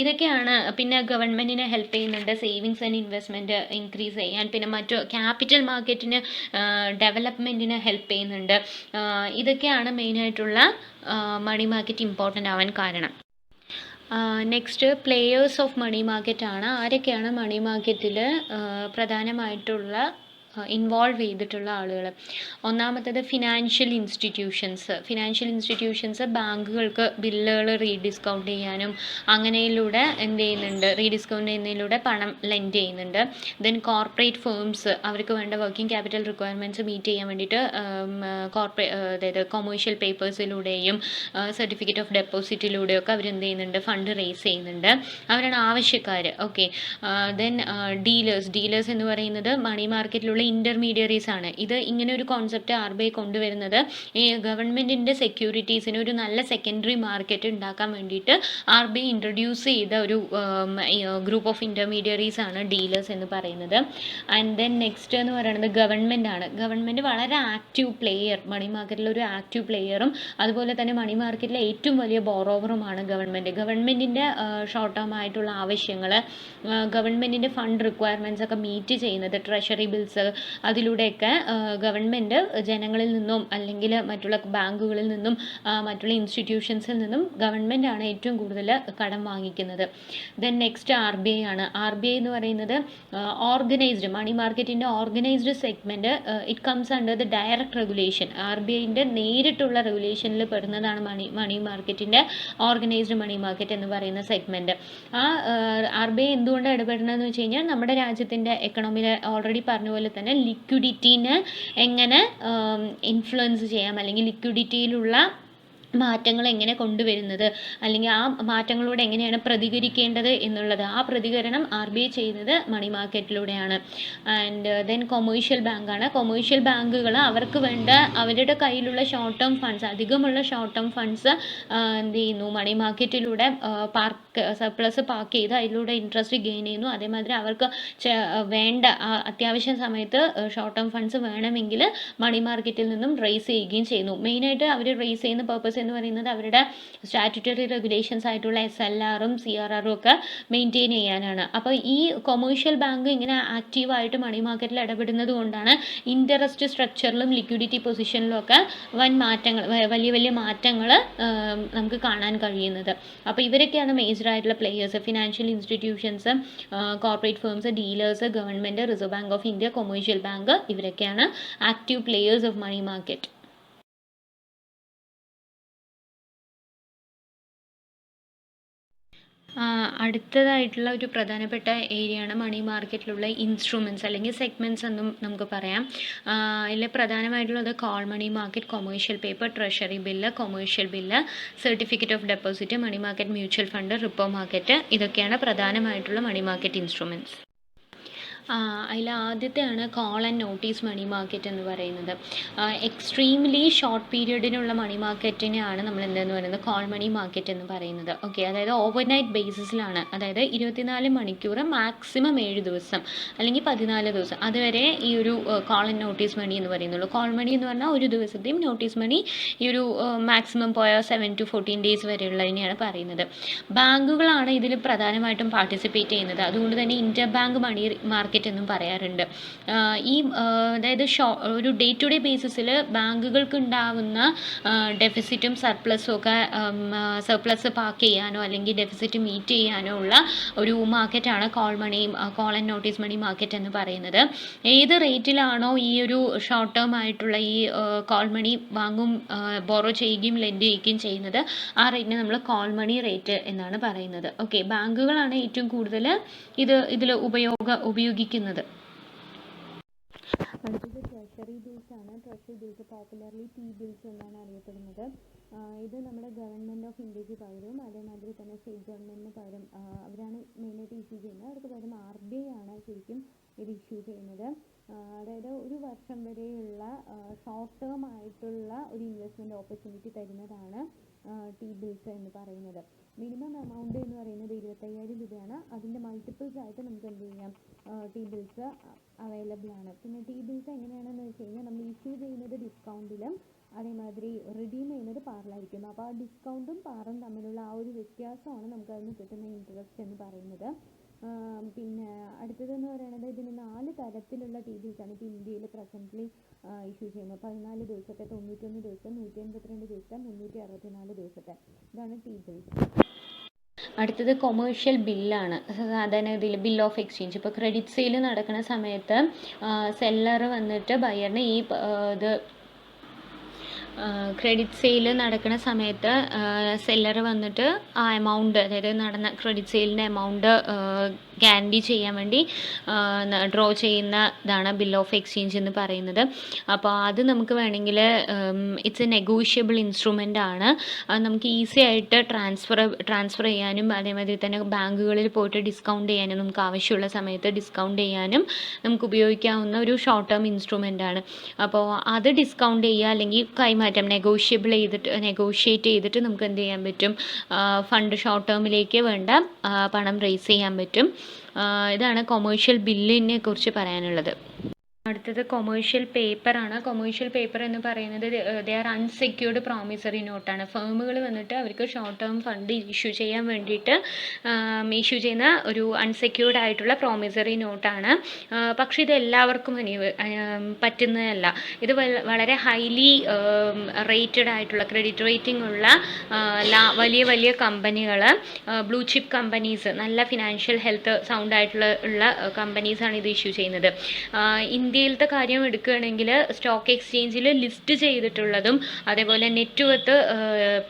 ഇതൊക്കെയാണ്. പിന്നെ ഗവൺമെൻറ്റിനെ ഹെൽപ്പ് ചെയ്യുന്നുണ്ട് സേവിങ്സ് ആൻഡ് ഇൻവെസ്റ്റ്മെൻറ്റ് ഇൻക്രീസ് ചെയ്യാൻ. പിന്നെ മറ്റു ക്യാപിറ്റൽ മാർക്കറ്റിന് ഡെവലപ്മെൻറ്റിന് ഹെൽപ്പ് ചെയ്യുന്നുണ്ട്. ഇതൊക്കെയാണ് മെയിനായിട്ടുള്ള മണി മാർക്കറ്റ് ഇമ്പോർട്ടൻ്റ് ആവാൻ കാരണം. Next, players of money market ആണ്. ആരൊക്കെയാണ് മണി മാർക്കറ്റിൽ പ്രധാനമായിട്ടുള്ള ഇൻവോൾവ് ചെയ്തിട്ടുള്ള ആളുകൾ? ഒന്നാമത്തേത് ഫിനാൻഷ്യൽ ഇൻസ്റ്റിറ്റ്യൂഷൻസ് ബാങ്കുകൾക്ക് ബില്ലുകൾ റീഡിസ്കൗണ്ട് ചെയ്യാനും അങ്ങനെയിലൂടെ എന്ത് ചെയ്യുന്നുണ്ട്, റീഡിസ്കൗണ്ട് ചെയ്യുന്നതിലൂടെ പണം ലെൻഡ് ചെയ്യുന്നുണ്ട്. ദെൻ കോർപ്പറേറ്റ് ഫേംസ് അവർക്ക് വേണ്ട വർക്കിംഗ് ക്യാപിറ്റൽ റിക്വയർമെൻറ്റ്സ് മീറ്റ് ചെയ്യാൻ വേണ്ടിയിട്ട് അതായത് കൊമേഴ്ഷ്യൽ പേപ്പേഴ്സിലൂടെയും സർട്ടിഫിക്കറ്റ് ഓഫ് ഡെപ്പോസിറ്റിലൂടെയൊക്കെ അവർ എന്ത് ചെയ്യുന്നുണ്ട്, ഫണ്ട് റേസ് ചെയ്യുന്നുണ്ട്. അവരാണ് ആവശ്യക്കാർ. ഓക്കെ, ദെൻ ഡീലേഴ്സ് എന്ന് പറയുന്നത് മണി മാർക്കറ്റിലുള്ള ഇന്റർമീഡിയറീസ് ആണ്. ഇത് ഇങ്ങനെ ഒരു കോൺസെപ്റ്റ് RBI കൊണ്ടുവരുന്നത് ഈ ഗവൺമെൻറ്റിൻ്റെ സെക്യൂരിറ്റീസിന് ഒരു നല്ല സെക്കൻഡറി മാർക്കറ്റ് ഉണ്ടാക്കാൻ വേണ്ടിയിട്ട് RBI ഇൻട്രൊഡ്യൂസ് ചെയ്ത ഒരു ഗ്രൂപ്പ് ഓഫ് ഇൻ്റർമീഡിയറീസ് ആണ് ഡീലേഴ്സ് എന്ന് പറയുന്നത്. ആൻഡ് ദെൻ നെക്സ്റ്റ് എന്ന് പറയുന്നത് ഗവൺമെൻറ് വളരെ ആക്റ്റീവ് പ്ലെയർ, മണി മാർക്കറ്റിൽ ഒരു ആക്റ്റീവ് പ്ലെയറും അതുപോലെ തന്നെ മണി മാർക്കറ്റിലെ ഏറ്റവും വലിയ ബോറോവറുമാണ് ഗവൺമെൻറ്റിൻ്റെ ഷോർട്ട് ടേം ആയിട്ടുള്ള ആവശ്യങ്ങൾ, ഗവൺമെൻറ്റിൻ്റെ ഫണ്ട് റിക്വയർമെൻറ്റ്സ് ഒക്കെ മീറ്റ് ചെയ്യുന്നത്, ട്രഷറി ബിൽസ്, അതിലൂടെയൊക്കെ ഗവൺമെൻറ് ജനങ്ങളിൽ നിന്നും അല്ലെങ്കിൽ മറ്റുള്ള ബാങ്കുകളിൽ നിന്നും മറ്റുള്ള ഇൻസ്റ്റിറ്റ്യൂഷൻസിൽ നിന്നും ഗവൺമെൻറ് ആണ് ഏറ്റവും കൂടുതൽ കടം വാങ്ങിക്കുന്നത്. ദെൻ നെക്സ്റ്റ് RBI ആണ്. RBI എന്ന് പറയുന്നത് ഓർഗനൈസ്ഡ് മണി മാർക്കറ്റിൻ്റെ organised segment. It comes under the direct regulation. RBIൻ്റെ നേരിട്ടുള്ള റെഗുലേഷനിൽ പെടുന്നതാണ് മണി മാർക്കറ്റിൻ്റെ ഓർഗനൈസ്ഡ് മണി മാർക്കറ്റ് എന്ന് പറയുന്ന സെഗ്മെൻറ്റ്. ആ RBI എന്തുകൊണ്ട് ഇടപെടണമെന്ന് വെച്ച് കഴിഞ്ഞാൽ നമ്മുടെ രാജ്യത്തിൻ്റെ എക്കണോമിയിൽ ഓൾറെഡി പറഞ്ഞ പോലെ തന്നെ ലിക്വിഡിറ്റീനെ എങ്ങനെ ഇൻഫ്ലുവൻസ് ചെയ്യാം, അല്ലെങ്കിൽ ലിക്വിഡിറ്റിയിലുള്ള മാറ്റങ്ങൾ എങ്ങനെ കൊണ്ടുവരുന്നത്, അല്ലെങ്കിൽ ആ മാറ്റങ്ങളോട് എങ്ങനെയാണ് പ്രതികരിക്കേണ്ടത് എന്നുള്ളത്, ആ പ്രതികരണം RBI ചെയ്യുന്നത് മണി മാർക്കറ്റിലൂടെയാണ്. ആൻഡ് ദെൻ കൊമേഴ്ഷ്യൽ ബാങ്കാണ്. കൊമേഴ്ഷ്യൽ ബാങ്കുകൾ അവർക്ക് വേണ്ട അവരുടെ കയ്യിലുള്ള ഷോർട്ട് ടേം ഫണ്ട്സ്, അധികമുള്ള ഷോർട്ട് ടേം ഫണ്ട്സ് എന്ത് ചെയ്യുന്നു, മണി മാർക്കറ്റിലൂടെ സർപ്ലസ് പാർക്ക് ചെയ്ത് അതിലൂടെ ഇൻട്രസ്റ്റ് ഗെയിൻ ചെയ്യുന്നു. അതേമാതിരി അവർക്ക് വേണ്ട അത്യാവശ്യ സമയത്ത് ഷോർട്ട് ടേം ഫണ്ട്സ് വേണമെങ്കിൽ മണി മാർക്കറ്റിൽ നിന്നും റേസ് ചെയ്യുകയും ചെയ്യുന്നു. മെയിനായിട്ട് അവർ റേസ് ചെയ്യുന്ന പർപ്പസ് എന്ന് പറയുന്നത് അവരുടെ സ്റ്റാറ്റ്യൂട്ടറി റെഗുലേഷൻസ് ആയിട്ടുള്ള SLRഉം CRRഉം ഒക്കെ മെയിൻറ്റെയിൻ ചെയ്യാനാണ്. അപ്പോൾ ഈ കൊമേഴ്ഷ്യൽ ബാങ്ക് ഇങ്ങനെ ആക്റ്റീവായിട്ട് മണി മാർക്കറ്റിൽ ഇടപെടുന്നത് കൊണ്ടാണ് ഇൻട്രസ്റ്റ് സ്ട്രക്ചറിലും ലിക്വിഡിറ്റി പൊസിഷനിലും ഒക്കെ വലിയ വലിയ മാറ്റങ്ങൾ നമുക്ക് കാണാൻ കഴിയുന്നത്. അപ്പോൾ ഇവരൊക്കെയാണ് മേജറായിട്ടുള്ള players. Financial institutions, corporate firms, dealers, government, reserve bank of India, commercial bank, ഇവരൊക്കെയാണ് active players of money market. അടുത്തതായിട്ടുള്ള ഒരു പ്രധാനപ്പെട്ട ഏരിയയാണ് മണി മാർക്കറ്റിലുള്ള ഇൻസ്ട്രുമെൻറ്റ്സ് അല്ലെങ്കിൽ സെഗ്മെൻറ്റ്സ് എന്നും നമുക്ക് പറയാം. അതിൽ പ്രധാനമായിട്ടുള്ളത് call money market, commercial paper, treasury bill, commercial bill, certificate of deposit, money market mutual fund, repo market, ഇതൊക്കെയാണ് പ്രധാനമായിട്ടുള്ള മണി മാർക്കറ്റ് ഇൻസ്ട്രുമെൻറ്റ്സ്. അതിൽ ആദ്യത്തെയാണ് call and notice money market എന്ന് പറയുന്നത്. എക്സ്ട്രീംലി ഷോർട്ട് പീരീഡിനുള്ള മണി മാർക്കറ്റിനെയാണ് നമ്മൾ എന്തെന്ന് പറയുന്നത് കോൾ മണി മാർക്കറ്റ് എന്ന് പറയുന്നത്. ഓക്കെ, അതായത് ഓവർനൈറ്റ് ബേസിസിലാണ്. അതായത് 24 മണിക്കൂർ മാക്സിമം 7 ദിവസം അല്ലെങ്കിൽ 14 ദിവസം അതുവരെ ഈ ഒരു കോൾ ആൻഡ് നോട്ടീസ് മണി എന്ന് പറയുന്നുള്ളൂ. കോൾ മണി എന്ന് പറഞ്ഞാൽ ഒരു ദിവസത്തെയും, നോട്ടീസ് മണി ഈ ഒരു മാക്സിമം പോയ 7 to 14 days വരെയുള്ളതിനെയാണ് പറയുന്നത്. ബാങ്കുകളാണ് ഇതിൽ പ്രധാനമായിട്ടും പാർട്ടിസിപ്പേറ്റ് ചെയ്യുന്നത്. അതുകൊണ്ട് തന്നെ ഇൻ്റർ ബാങ്ക് മണി മാർക്കറ്റ് എന്നും പറയാറുണ്ട്. ഈ അതായത് ഒരു ഡേ ടു ഡേ ബേസിസിൽ ബാങ്കുകൾക്ക് ഉണ്ടാവുന്ന ഡെഫിസിറ്റും സർപ്ലസും ഒക്കെ സർപ്ലസ് പാർക്ക് ചെയ്യാനോ അല്ലെങ്കിൽ ഡെഫിസിറ്റ് മീറ്റ് ചെയ്യാനോ ഉള്ള ഒരു മാർക്കറ്റാണ് call and notice money market എന്ന് പറയുന്നത്. ഏത് റേറ്റിലാണോ ഈ ഒരു ഷോർട്ട് ടേം ആയിട്ടുള്ള ഈ കോൾ മണി ബോറോ ചെയ്യുകയും ലെൻഡ് ചെയ്യുകയും ചെയ്യുന്നത്, ആ റേറ്റിനെ നമ്മൾ കോൾ മണി റേറ്റ് എന്നാണ് പറയുന്നത്. ഓക്കെ, ബാങ്കുകളാണ് ഏറ്റവും കൂടുതൽ ഇതിൽ ഉപയോഗിക്കുന്നത്. അടുത്തത് ട്രഷറി ബിൽസ് ആണ്. ട്രഷറി ബിൽസ് പോപ്പുലർലി T-ബിൽസ് എന്നാണ് അറിയപ്പെടുന്നത്. ഇത് നമ്മുടെ ഗവൺമെൻറ് ഓഫ് ഇന്ത്യക്ക് പകരം അതേമാതിരി തന്നെ സ്റ്റേറ്റ് ഗവൺമെൻറ്റിന് പകരം അവരാണ് മെയിനായിട്ട് ഇഷ്യൂ ചെയ്യുന്നത്. അവർക്ക് പകരം RBI ആണ് ശരിക്കും ഇത് ഇഷ്യൂ ചെയ്യുന്നത്. അതായത് ഒരു വർഷം വരെയുള്ള ഷോർട്ട് ടേം ആയിട്ടുള്ള ഒരു ഇൻവെസ്റ്റ്മെൻറ്റ് ഓപ്പർച്യൂണിറ്റി തരുന്നതാണ് T-ബിൽസ് എന്ന് പറയുന്നത്. മിനിമം എമൗണ്ട് എന്ന് പറയുന്നത് 25,000 രൂപയാണ്. അതിൻ്റെ മൾട്ടിപ്പിൾസ് ആയിട്ട് നമുക്ക് എന്ത് ചെയ്യാം, T-ബിൽസ് അവൈലബിൾ ആണ്. പിന്നെ T-ബിൽസ് എങ്ങനെയാണെന്ന് വെച്ച് കഴിഞ്ഞാൽ നമ്മൾ ഇഷ്യൂ ചെയ്യുന്നത് ഡിസ്കൗണ്ടിലും അതേമാതിരി റിഡീം ചെയ്യുന്നത് പാറിലായിരിക്കും. അപ്പോൾ ആ ഡിസ്കൗണ്ടും പാറും തമ്മിലുള്ള ആ ഒരു വ്യത്യാസമാണ് നമുക്ക് അതിന് കിട്ടുന്ന ഇൻട്രസ്റ്റ് എന്ന് പറയുന്നത്. പിന്നെ അടുത്തതെന്ന് പറയുന്നത് ഇതിന് 4 തരത്തിലുള്ള T-ബിൽസ് ആണ് ഇപ്പോൾ ഇന്ത്യയിൽ പ്രസൻ്റ്ലി ഇഷ്യൂ ചെയ്യുന്നത്. 14 ദിവസത്തെ, 91 ദിവസത്തെ, 182 ദിവസത്തെ, 364 ദിവസത്തെ. ഇതാണ് T-ബിൽസ്. അടുത്തത് കൊമേഴ്ഷ്യൽ ബില്ലാണ്. സാധാരണ ഇതിൽ ബിൽ ഓഫ് എക്സ്ചേഞ്ച്. ഇപ്പോൾ ക്രെഡിറ്റ് സെയിൽ നടക്കുന്ന സമയത്ത് സെല്ലർ വന്നിട്ട് ബയറിന് ഈ ഇത് ക്രെഡിറ്റ് സെയിൽ നടക്കുന്ന സമയത്ത് സെല്ലർ വന്നിട്ട് ആ എമൗണ്ട്, അതായത് നടന്ന ക്രെഡിറ്റ് സെയിലിൻ്റെ എമൗണ്ട് ഗ്യാരണ്ടി ചെയ്യാൻ വേണ്ടി ഡ്രോ ചെയ്യുന്നതാണ് ബിൽ ഓഫ് എക്സ്ചേഞ്ച് എന്ന് പറയുന്നത്. അപ്പോൾ അത് നമുക്ക് വേണമെങ്കിൽ ഇറ്റ്സ് എ നെഗോഷ്യബിൾ ഇൻസ്ട്രുമെൻ്റ് ആണ്. അത് നമുക്ക് ഈസി ആയിട്ട് ട്രാൻസ്ഫർ ചെയ്യാനും അതേമാതിരി തന്നെ ബാങ്കുകളിൽ പോയിട്ട് ഡിസ്കൗണ്ട് ചെയ്യാനും, നമുക്ക് ആവശ്യമുള്ള സമയത്ത് ഡിസ്കൗണ്ട് ചെയ്യാനും നമുക്ക് ഉപയോഗിക്കാവുന്ന ഒരു ഷോർട്ട് ടേം ഇൻസ്ട്രുമെൻ്റ് ആണ്. അപ്പോൾ അത് ഡിസ്കൗണ്ട് ചെയ്യുക അല്ലെങ്കിൽ കൈമാറ്റം നെഗോഷിയേറ്റ് ചെയ്തിട്ട് നമുക്ക് എന്ത് ചെയ്യാൻ പറ്റും, ഫണ്ട് ഷോർട്ട് ടേമിലേക്ക് വേണ്ട പണം റേസ് ചെയ്യാൻ പറ്റും. ഇതാണ് കൊമേഴ്ഷ്യൽ ബില്ലിനെ കുറിച്ച് പറയാനുള്ളത്. അടുത്തത് കൊമേഴ്ഷ്യൽ പേപ്പറാണ്. കൊമേഴ്ഷ്യൽ പേപ്പർ എന്ന് പറയുന്നത് ദേ ആർ അൺസെക്യൂർഡ് പ്രോമിസറി നോട്ടാണ്. ഫേമുകൾ വന്നിട്ട് അവർക്ക് ഷോർട്ട് ടേം ഫണ്ട് ഇഷ്യൂ ചെയ്യാൻ വേണ്ടിയിട്ട് ഇഷ്യൂ ചെയ്യുന്ന ഒരു അൺസെക്യൂർഡ് ആയിട്ടുള്ള പ്രോമിസറി നോട്ടാണ്. പക്ഷേ ഇത് എല്ലാവർക്കും പറ്റുന്നതല്ല. ഇത് വളരെ ഹൈലി റേറ്റഡ് ആയിട്ടുള്ള ക്രെഡിറ്റ് റേറ്റിംഗ് ഉള്ള വലിയ വലിയ കമ്പനികൾ, ബ്ലൂ ചിപ്പ് കമ്പനീസ്, നല്ല ഫിനാൻഷ്യൽ ഹെൽത്ത് സൗണ്ട് ആയിട്ടുള്ള കമ്പനീസാണ് ഇത് ഇഷ്യൂ ചെയ്യുന്നത്. ഇന്ത്യയിലത്തെ കാര്യം എടുക്കുകയാണെങ്കിൽ സ്റ്റോക്ക് എക്സ്ചേഞ്ചിൽ ലിസ്റ്റ് ചെയ്തിട്ടുള്ളതും അതേപോലെ നെറ്റ് വർത്ത്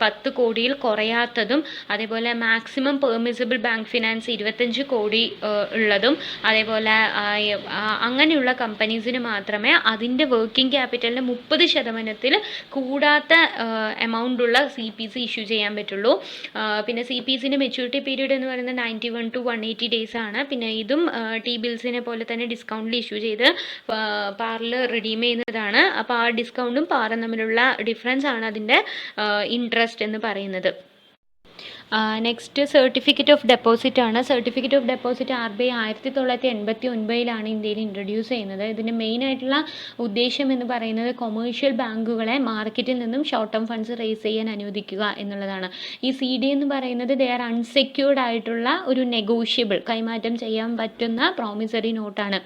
10 കോടിയിൽ കുറയാത്തതും അതേപോലെ മാക്സിമം പെർമിസിബിൾ ബാങ്ക് ഫിനാൻസ് 25 കോടി ഉള്ളതും അതേപോലെ അങ്ങനെയുള്ള കമ്പനീസിന് മാത്രമേ അതിൻ്റെ വർക്കിംഗ് ക്യാപിറ്റലിൻ്റെ 30% കൂടാത്ത എമൗണ്ട് ഉള്ള CPC ഇഷ്യൂ ചെയ്യാൻ പറ്റുള്ളൂ. പിന്നെ CPCൻ്റെ മെച്യൂരിറ്റി പീരീഡ് എന്ന് പറയുന്നത് 91 to 180 ഡേയ്സ് ആണ്. പിന്നെ ഇതും ടി ബിൽസിനെ പോലെ തന്നെ ഡിസ്കൗണ്ടിൽ ഇഷ്യൂ ചെയ്ത് പാറിൽ റിഡീം ചെയ്യുന്നതാണ്. അപ്പോൾ ആ ഡിസ്കൗണ്ടും പാറും തമ്മിലുള്ള ഡിഫറൻസ് ആണ് അതിൻ്റെ ഇൻട്രസ്റ്റ് എന്ന് പറയുന്നത്. നെക്സ്റ്റ് സർട്ടിഫിക്കറ്റ് ഓഫ് ഡെപ്പോസിറ്റ് ആണ്. സർട്ടിഫിക്കറ്റ് ഓഫ് ഡെപ്പോസിറ്റ് RBI 1989 ഇന്ത്യയിൽ ഇൻട്രൊഡ്യൂസ് ചെയ്യുന്നത്. ഇതിൻ്റെ മെയിൻ ആയിട്ടുള്ള ഉദ്ദേശം എന്ന് പറയുന്നത് കൊമേഴ്ഷ്യൽ ബാങ്കുകളെ മാർക്കറ്റിൽ നിന്നും ഷോർട്ട് ടേം ഫണ്ട്സ് റേസ് ചെയ്യാൻ അനുവദിക്കുക എന്നുള്ളതാണ്. ഈ CD എന്ന് പറയുന്നത് ദേ ആർ അൺസെക്യൂർഡ് ആയിട്ടുള്ള ഒരു നെഗോഷ്യബിൾ, കൈമാറ്റം ചെയ്യാൻ പറ്റുന്ന പ്രോമിസറി നോട്ടാണ്.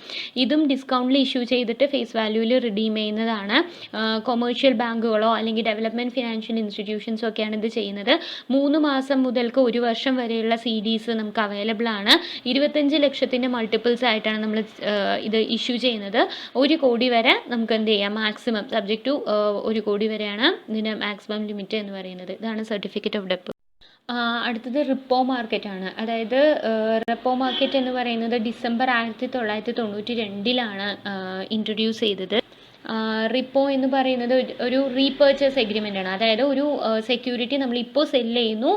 ഇതും ഡിസ്കൗണ്ടിൽ ഇഷ്യൂ ചെയ്തിട്ട് ഫേസ് വാല്യൂവിൽ റിഡീം ചെയ്യുന്നതാണ്. കൊമേഴ്ഷ്യൽ ബാങ്കുകളോ അല്ലെങ്കിൽ ഡെവലപ്മെൻറ്റ് ഫിനാൻഷ്യൽ ഇൻസ്റ്റിറ്റ്യൂഷൻസോ ഒക്കെയാണ് ഇത് ചെയ്യുന്നത്. 3 മാസം മുതൽക്ക് 1 വർഷം വരെയുള്ള CDs നമുക്ക് അവൈലബിൾ ആണ്. 25 ലക്ഷത്തിൻ്റെ മൾട്ടിപ്പിൾസ് ആയിട്ടാണ് നമ്മൾ ഇത് ഇഷ്യൂ ചെയ്യുന്നത്. 1 കോടി വരെ നമുക്ക് എന്ത് ചെയ്യാം, മാക്സിമം സബ്ജക്റ്റ് ടു 1 കോടി വരെയാണ് ഇതിൻ്റെ മാക്സിമം ലിമിറ്റ് എന്ന് പറയുന്നത്. ഇതാണ് സർട്ടിഫിക്കറ്റ് ഓഫ് ഡെപ്പോസിറ്റ്. അടുത്തത് റിപ്പോ മാർക്കറ്റ് ആണ്. അതായത് റിപ്പോ മാർക്കറ്റ് എന്ന് പറയുന്നത് ഡിസംബർ 1992 ഇൻട്രൊഡ്യൂസ് ചെയ്തത്. റിപ്പോ എന്ന് പറയുന്നത് ഒരു റീപർച്ചേസ് എഗ്രിമെൻ്റ് ആണ്. അതായത് ഒരു സെക്യൂരിറ്റി നമ്മളിപ്പോൾ സെല്ല് ചെയ്യുന്നു,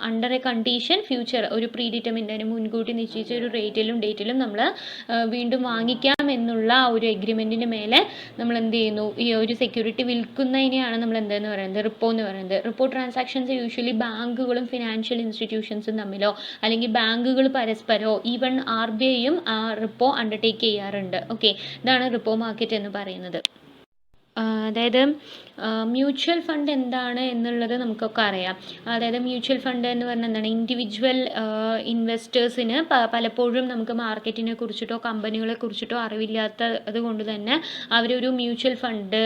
അണ്ടർ എ കണ്ടീഷൻ ഫ്യൂച്ചർ ഒരു പ്രീ ഡിറ്റർമിൻഡ് മുൻകൂട്ടി നിശ്ചയിച്ച ഒരു റേറ്റിലും ഡേറ്റിലും നമ്മൾ വീണ്ടും വാങ്ങിക്കാം എന്നുള്ള ഒരു എഗ്രിമെൻറ്റിന് മേലെ നമ്മൾ എന്ത് ചെയ്യുന്നു, ഈ ഒരു സെക്യൂരിറ്റി വിൽക്കുന്നതിനെയാണ് നമ്മൾ എന്തെന്ന് പറയുന്നത്, റിപ്പോ എന്ന് പറയുന്നത്. റിപ്പോ ട്രാൻസാക്ഷൻസ് യൂഷ്വലി ബാങ്കുകളും ഫിനാൻഷ്യൽ ഇൻസ്റ്റിറ്റ്യൂഷൻസും തമ്മിലോ അല്ലെങ്കിൽ ബാങ്കുകൾ പരസ്പരമോ ഈവൻ RBIയും റിപ്പോ അണ്ടർടേക്ക് ചെയ്യാറുണ്ട്. ഓക്കെ, ഇതാണ് റിപ്പോ മാർക്കറ്റ് എന്ന് പറയുന്നത്. അതായത് മ്യൂച്വൽ ഫണ്ട് എന്താണ് എന്നുള്ളത് നമുക്കൊക്കെ അറിയാം. അതായത് മ്യൂച്വൽ ഫണ്ട് എന്ന് പറഞ്ഞാൽ എന്താണ്, ഇൻഡിവിജ്വൽ ഇൻവെസ്റ്റേഴ്സിന് പലപ്പോഴും നമുക്ക് മാർക്കറ്റിനെ കുറിച്ചിട്ടോ കമ്പനികളെ കുറിച്ചിട്ടോ അറിവില്ലാത്തത് കൊണ്ട് തന്നെ അവരൊരു മ്യൂച്വൽ ഫണ്ട്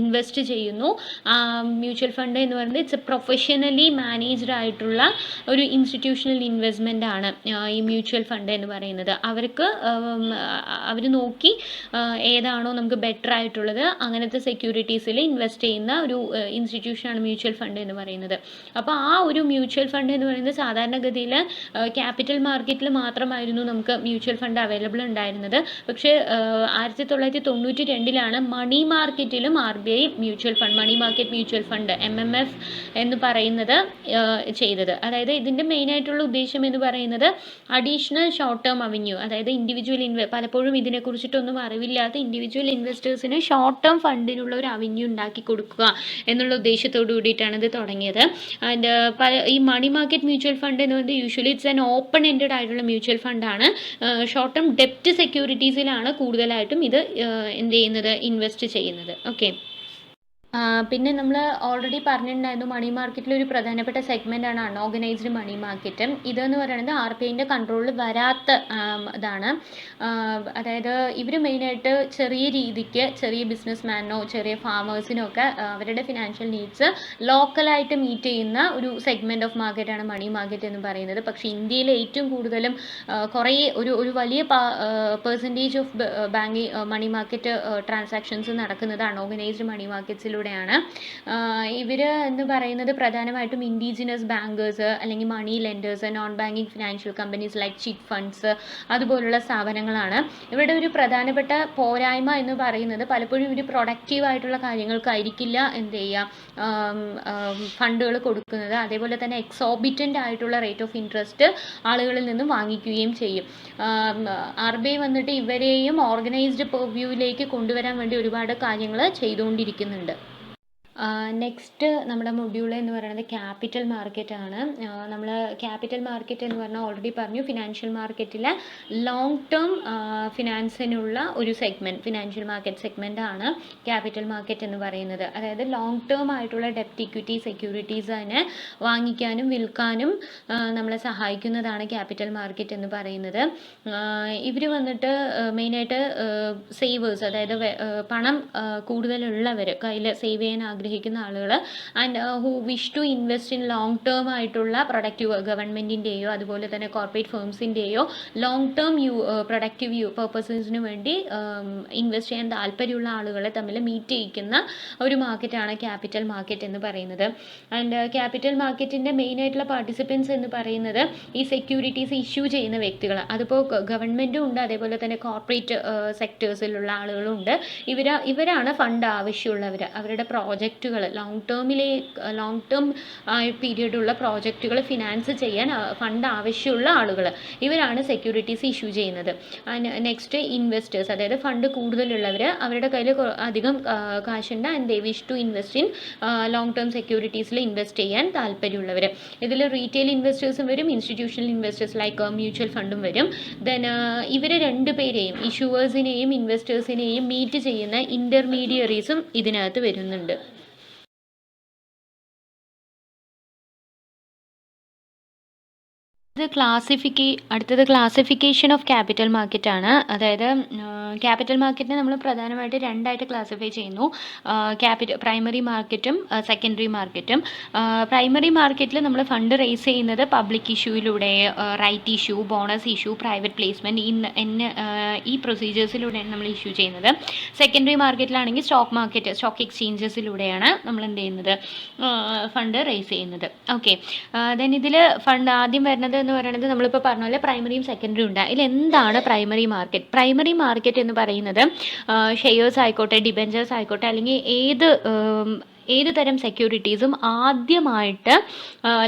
ഇൻവെസ്റ്റ് ചെയ്യുന്നു. മ്യൂച്വൽ ഫണ്ട് എന്ന് പറയുന്നത് ഇറ്റ്സ് എ പ്രൊഫഷണലി മാനേജ്ഡ് ആയിട്ടുള്ള ഒരു ഇൻസ്റ്റിറ്റ്യൂഷണൽ ഇൻവെസ്റ്റ്മെൻ്റ് ആണ് ഈ മ്യൂച്വൽ ഫണ്ട് എന്ന് പറയുന്നത്. അവർ നോക്കി ഏതാണോ നമുക്ക് ബെറ്റർ ആയിട്ടുള്ളത് അങ്ങനത്തെ സെക്യൂരിറ്റീസിൽ ഇൻവെസ്റ്റ് ചെയ്യുന്ന ഒരു ഇൻസ്റ്റിറ്റ്യൂഷനാണ് മ്യൂച്വൽ ഫണ്ട് എന്ന് പറയുന്നത്. അപ്പോൾ ആ ഒരു മ്യൂച്വൽ ഫണ്ട് എന്ന് പറയുന്നത് സാധാരണഗതിയിൽ ക്യാപിറ്റൽ മാർക്കറ്റിൽ മാത്രമായിരുന്നു നമുക്ക് മ്യൂച്വൽ ഫണ്ട് അവൈലബിൾ ഉണ്ടായിരുന്നത്. പക്ഷേ 1992 മണി മാർക്കറ്റിലും RBI mutual fund, money market mutual fund MMF എന്ന് പറയുന്നത് ചെയ്തത്. അതായത് ഇതിൻ്റെ മെയിനായിട്ടുള്ള ഉദ്ദേശം എന്ന് പറയുന്നത് അഡീഷണൽ ഷോർട്ട് ടേം അവന്യൂ, അതായത് ഇൻഡിവിജ്വൽ പലപ്പോഴും ഇതിനെക്കുറിച്ചിട്ടൊന്നും അറിവില്ലാത്ത ഇൻഡിവിജ്വൽ ഇൻവെസ്റ്റേഴ്സിന് ഷോർട്ട് ടേം ഫണ്ടിനുള്ള ഒരു അവന്യൂ ഉണ്ടാക്കി കൊടുക്കുക എന്നുള്ള ഉദ്ദേശത്തോടു കൂടിയിട്ടാണ് ഇത് തുടങ്ങിയത്. ആൻഡ് ഈ മണി മാർക്കറ്റ് മ്യൂച്വൽ ഫണ്ട് എന്ന് പറയുന്നത് usually it's an open ended ആയിട്ടുള്ള മ്യൂച്വൽ ഫണ്ടാണ്. ഷോർട്ട് ടേം ഡെപ്റ്റ് സെക്യൂരിറ്റീസിലാണ് കൂടുതലായിട്ടും ഇത് എന്ത് ചെയ്യുന്നത്, ഇൻവെസ്റ്റ് ചെയ്യുന്നത്. ഓക്കെ, പിന്നെ നമ്മൾ ഓൾറെഡി പറഞ്ഞിട്ടുണ്ടായിരുന്നു മണി മാർക്കറ്റിൽ ഒരു പ്രധാനപ്പെട്ട സെഗ്മെൻ്റാണ് അൺഓർഗനൈസ്ഡ് മണി മാർക്കറ്റ്. ഇതെന്ന് പറയുന്നത് RBIൻ്റെ കൺട്രോളിൽ വരാത്ത ഇതാണ്. അതായത് ഇവർ മെയിനായിട്ട് ചെറിയ രീതിക്ക് ചെറിയ ബിസിനസ്മാനോ ചെറിയ ഫാമേഴ്സിനോ ഒക്കെ അവരുടെ ഫിനാൻഷ്യൽ നീഡ്സ് ലോക്കലായിട്ട് മീറ്റ് ചെയ്യുന്ന ഒരു സെഗ്മെൻറ്റ് ഓഫ് മാർക്കറ്റാണ് മണി മാർക്കറ്റ് എന്ന് പറയുന്നത്. പക്ഷേ ഇന്ത്യയിൽ ഏറ്റവും കൂടുതലും കുറേ ഒരു വലിയ percentage of money market transactions നടക്കുന്നത് അൺഓർഗനൈസ്ഡ് മണി മാർക്കറ്റ്സിലൂടെ ാണ്. ഇവർ എന്ന് പറയുന്നത് പ്രധാനമായിട്ടും ഇൻഡിജിനസ് ബാങ്കേഴ്സ് അല്ലെങ്കിൽ money lenders, non banking financial companies like chit funds അതുപോലുള്ള സ്ഥാപനങ്ങളാണ്. ഇവരുടെ ഒരു പ്രധാനപ്പെട്ട പോരായ്മ എന്ന് പറയുന്നത് പലപ്പോഴും ഇവർ പ്രൊഡക്റ്റീവ് ആയിട്ടുള്ള കാര്യങ്ങൾക്കായിരിക്കില്ല എന്ത് ചെയ്യുക ഫണ്ടുകൾ കൊടുക്കുന്നത്. അതേപോലെ തന്നെ എക്സോബിറ്റൻ്റ് ആയിട്ടുള്ള റേറ്റ് ഓഫ് ഇൻട്രസ്റ്റ് ആളുകളിൽ നിന്നും വാങ്ങിക്കുകയും ചെയ്യും. RBI വന്നിട്ട് ഇവരെയും ഓർഗനൈസ്ഡ് പെർവ്യൂവിലേക്ക് കൊണ്ടുവരാൻ വേണ്ടി ഒരുപാട് കാര്യങ്ങൾ ചെയ്തുകൊണ്ടിരിക്കുന്നുണ്ട്. നെക്സ്റ്റ് നമ്മുടെ മൊഡ്യൂൾ എന്ന് പറയുന്നത് ക്യാപിറ്റൽ മാർക്കറ്റ് ആണ്. നമ്മൾ ക്യാപിറ്റൽ മാർക്കറ്റ് എന്ന് പറഞ്ഞാൽ ഓൾറെഡി പറഞ്ഞു, ഫിനാൻഷ്യൽ മാർക്കറ്റിലെ ലോങ് ടേം ഫിനാൻസിനുള്ള ഒരു സെഗ്മെൻറ്റ്, ഫിനാൻഷ്യൽ മാർക്കറ്റ് സെഗ്മെൻ്റ് ആണ് ക്യാപിറ്റൽ മാർക്കറ്റ് എന്ന് പറയുന്നത്. അതായത് ലോങ് ടേം ആയിട്ടുള്ള ഡെപ്റ്റ്, ഇക്വിറ്റി, സെക്യൂരിറ്റീസ് തന്നെ വാങ്ങിക്കാനും വിൽക്കാനും നമ്മളെ സഹായിക്കുന്നതാണ് ക്യാപിറ്റൽ മാർക്കറ്റ് എന്ന് പറയുന്നത്. ഇവർ വന്നിട്ട് മെയിനായിട്ട് സേവേഴ്സ്, അതായത് പണം കൂടുതലുള്ളവർ, കയ്യിൽ സേവ് ചെയ്യാൻ ആഗ്രഹിക്കുന്ന ആളുകൾ, and who wish to invest in long term ആയിട്ടുള്ള പ്രൊഡക്റ്റീവ്, ഗവൺമെൻറ്റിൻ്റെയോ അതുപോലെ തന്നെ കോർപ്പറേറ്റ് ഫേംസിൻ്റെയോ ലോങ് ടേം പ്രൊഡക്റ്റീവ് പർപ്പസസിന് വേണ്ടി ഇൻവെസ്റ്റ് ചെയ്യാൻ താല്പര്യമുള്ള ആളുകളെ തമ്മിൽ മീറ്റ് ചെയ്യിക്കുന്ന ഒരു മാർക്കറ്റാണ് ക്യാപിറ്റൽ മാർക്കറ്റ് എന്ന് പറയുന്നത്. ആൻഡ് ക്യാപിറ്റൽ മാർക്കറ്റിൻ്റെ മെയിനായിട്ടുള്ള പാർട്ടിസിപ്പൻസ് എന്ന് പറയുന്നത് ഈ സെക്യൂരിറ്റീസ് ഇഷ്യൂ ചെയ്യുന്ന വ്യക്തികൾ, അതിപ്പോൾ ഗവൺമെൻറ്റും ഉണ്ട്, അതേപോലെ തന്നെ കോർപ്പറേറ്റ് സെക്ടേഴ്സിലുള്ള ആളുകളും ഉണ്ട്. ഇവരാണ് ഫണ്ട് ആവശ്യമുള്ളവർ. അവരുടെ പ്രോജക്റ്റുകൾ ലോങ് ടേം പീരീഡുള്ള പ്രോജക്റ്റുകൾ ഫിനാൻസ് ചെയ്യാൻ ഫണ്ട് ആവശ്യമുള്ള ആളുകൾ, ഇവരാണ് സെക്യൂരിറ്റീസ് ഇഷ്യൂ ചെയ്യുന്നത്. നെക്സ്റ്റ് ഇൻവെസ്റ്റേഴ്സ്, അതായത് ഫണ്ട് കൂടുതലുള്ളവർ, അവരുടെ കയ്യിൽ അധികം കാശുണ്ട് and they wish to invest in long term സെക്യൂരിറ്റീസിൽ ഇൻവെസ്റ്റ് ചെയ്യാൻ താല്പര്യമുള്ളവർ. ഇതിൽ റീറ്റെയിൽ ഇൻവെസ്റ്റേഴ്സും വരും, ഇൻസ്റ്റിറ്റ്യൂഷണൽ ഇൻവെസ്റ്റേഴ്സ് ലൈക്ക് മ്യൂച്വൽ ഫണ്ടും വരും. ദെൻ ഇവർ രണ്ടുപേരെയും, ഇഷ്യൂവേഴ്സിനെയും ഇൻവെസ്റ്റേഴ്സിനെയും മീറ്റ് ചെയ്യുന്ന ഇൻ്റർമീഡിയറീസും ഇതിനകത്ത് വരുന്നുണ്ട്. അടുത്തത് ക്ലാസിഫിക്കേഷൻ ഓഫ് ക്യാപിറ്റൽ മാർക്കറ്റ് ആണ്. അതായത് ക്യാപിറ്റൽ മാർക്കറ്റിനെ നമ്മൾ പ്രധാനമായിട്ട് രണ്ടായിട്ട് ക്ലാസിഫൈ ചെയ്യുന്നു. പ്രൈമറി മാർക്കറ്റും സെക്കൻഡറി മാർക്കറ്റും. പ്രൈമറി മാർക്കറ്റിൽ നമ്മൾ ഫണ്ട് റേസ് ചെയ്യുന്നത് പബ്ലിക് ഇഷ്യൂയിലൂടെ, right issue, bonus issue, private placement, ഈ പ്രൊസീജിയേഴ്സിലൂടെയാണ് നമ്മൾ ഇഷ്യൂ ചെയ്യുന്നത്. സെക്കൻഡറി മാർക്കറ്റിലാണെങ്കിൽ സ്റ്റോക്ക് എക്സ്ചേഞ്ചസിലൂടെയാണ് നമ്മൾ എന്ത് ചെയ്യുന്നത്, ഫണ്ട് റേസ് ചെയ്യുന്നത്. ഓക്കെ, ദെൻ ഇതിൽ ഫണ്ട് ആദ്യം വരുന്നത് എന്ന് പറയുന്നത് നമ്മളിപ്പോൾ പറഞ്ഞ പോലെ പ്രൈമറിയും സെക്കൻഡറിയും ഉണ്ട്. അതിൽ എന്താണ് പ്രൈമറി മാർക്കറ്റ്? പ്രൈമറി മാർക്കറ്റ് എന്ന് പറയുന്നത് ഷെയർസ് ആയിക്കോട്ടെ, ഡിബെഞ്ചേഴ്സ് ആയിക്കോട്ടെ, അല്ലെങ്കിൽ ഏത് തരം സെക്യൂരിറ്റീസും ആദ്യമായിട്ട്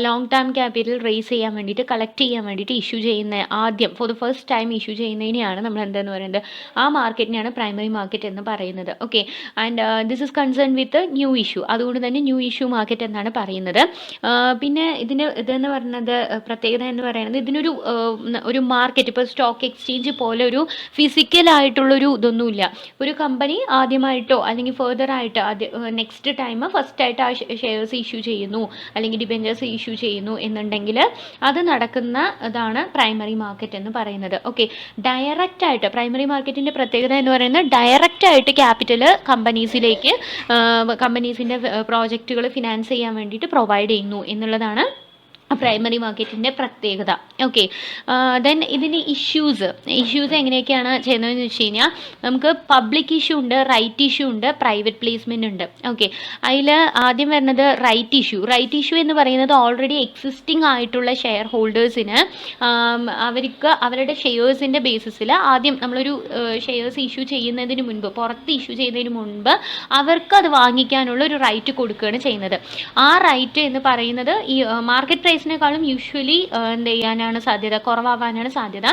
ലോങ് ടേം ക്യാപിറ്റൽ റേസ് ചെയ്യാൻ വേണ്ടിയിട്ട്, കളക്ട് ചെയ്യാൻ വേണ്ടിയിട്ട് ഇഷ്യൂ ചെയ്യുന്ന, ആദ്യം for the first time issue ചെയ്യുന്നതിനെയാണ് നമ്മൾ എന്താണെന്ന് പറയുന്നത്, ആ മാർക്കറ്റിനെയാണ് പ്രൈമറി മാർക്കറ്റ് എന്ന് പറയുന്നത്. Okay, and this is concern with new issue. അതുകൊണ്ട് തന്നെ ന്യൂ ഇഷ്യൂ മാർക്കറ്റ് എന്നാണ് പറയുന്നത്. പിന്നെ ഇതെന്ന് പറയുന്നത് പ്രത്യേകത എന്ന് പറയുന്നത്, ഇതിനൊരു മാർക്കറ്റ്, ഇപ്പോൾ സ്റ്റോക്ക് എക്സ്ചേഞ്ച് പോലെ ഒരു ഫിസിക്കലായിട്ടുള്ളൊരു ഇതൊന്നുമില്ല. ഒരു കമ്പനി ആദ്യമായിട്ടോ അല്ലെങ്കിൽ ഫെർദർ ആയിട്ട് നെക്സ്റ്റ് ടൈം ഫസ്റ്റ് ആയിട്ട് ആ ഷെയർസ് ഇഷ്യൂ ചെയ്യുന്നു അല്ലെങ്കിൽ ഡിബെഞ്ചേഴ്സ് ഇഷ്യൂ ചെയ്യുന്നു എന്നുണ്ടെങ്കിൽ അത് നടക്കുന്ന ഇതാണ് പ്രൈമറി മാർക്കറ്റ് എന്ന് പറയുന്നത്. ഓക്കെ, ഡയറക്റ്റ് ആയിട്ട് പ്രൈമറി മാർക്കറ്റിൻ്റെ പ്രത്യേകത എന്ന് പറയുന്നത് ഡയറക്റ്റ് ആയിട്ട് ക്യാപിറ്റൽ കമ്പനീസിൻ്റെ പ്രോജക്റ്റുകൾ ഫിനാൻസ് ചെയ്യാൻ വേണ്ടിയിട്ട് പ്രൊവൈഡ് ചെയ്യുന്നു എന്നുള്ളതാണ് പ്രൈമറി മാർക്കറ്റിൻ്റെ പ്രത്യേകത. ഓക്കെ, ദെൻ ഇതിന് ഇഷ്യൂസ് എങ്ങനെയൊക്കെയാണ് ചെയ്യുന്നതെന്ന് വെച്ച് കഴിഞ്ഞാൽ, നമുക്ക് പബ്ലിക് ഇഷ്യൂ ഉണ്ട്, റൈറ്റ് ഇഷ്യൂ ഉണ്ട്, പ്രൈവറ്റ് പ്ലേസ്മെൻ്റ് ഉണ്ട്. ഓക്കെ, അതിൽ ആദ്യം വരുന്നത് റൈറ്റ് ഇഷ്യൂ എന്ന് പറയുന്നത് ഓൾറെഡി എക്സിസ്റ്റിംഗ് ആയിട്ടുള്ള ഷെയർ ഹോൾഡേഴ്സിന് അവർക്ക് അവരുടെ ഷെയർസിൻ്റെ ബേസിസിൽ ആദ്യം നമ്മളൊരു ഷെയർസ് ഇഷ്യൂ ചെയ്യുന്നതിന് മുൻപ്, പുറത്ത് ഇഷ്യൂ ചെയ്യുന്നതിന് മുൻപ് അവർക്ക് അത് വാങ്ങിക്കാനുള്ള ഒരു റൈറ്റ് കൊടുക്കുകയാണ് ചെയ്യുന്നത്. ആ റൈറ്റ് എന്ന് പറയുന്നത് ഈ മാർക്കറ്റ് പ്രൈസിനേക്കാളും യൂഷ്വലി എന്ത് ചെയ്യാനാണ് സാധ്യത, കുറവാകാനാണ് സാധ്യത.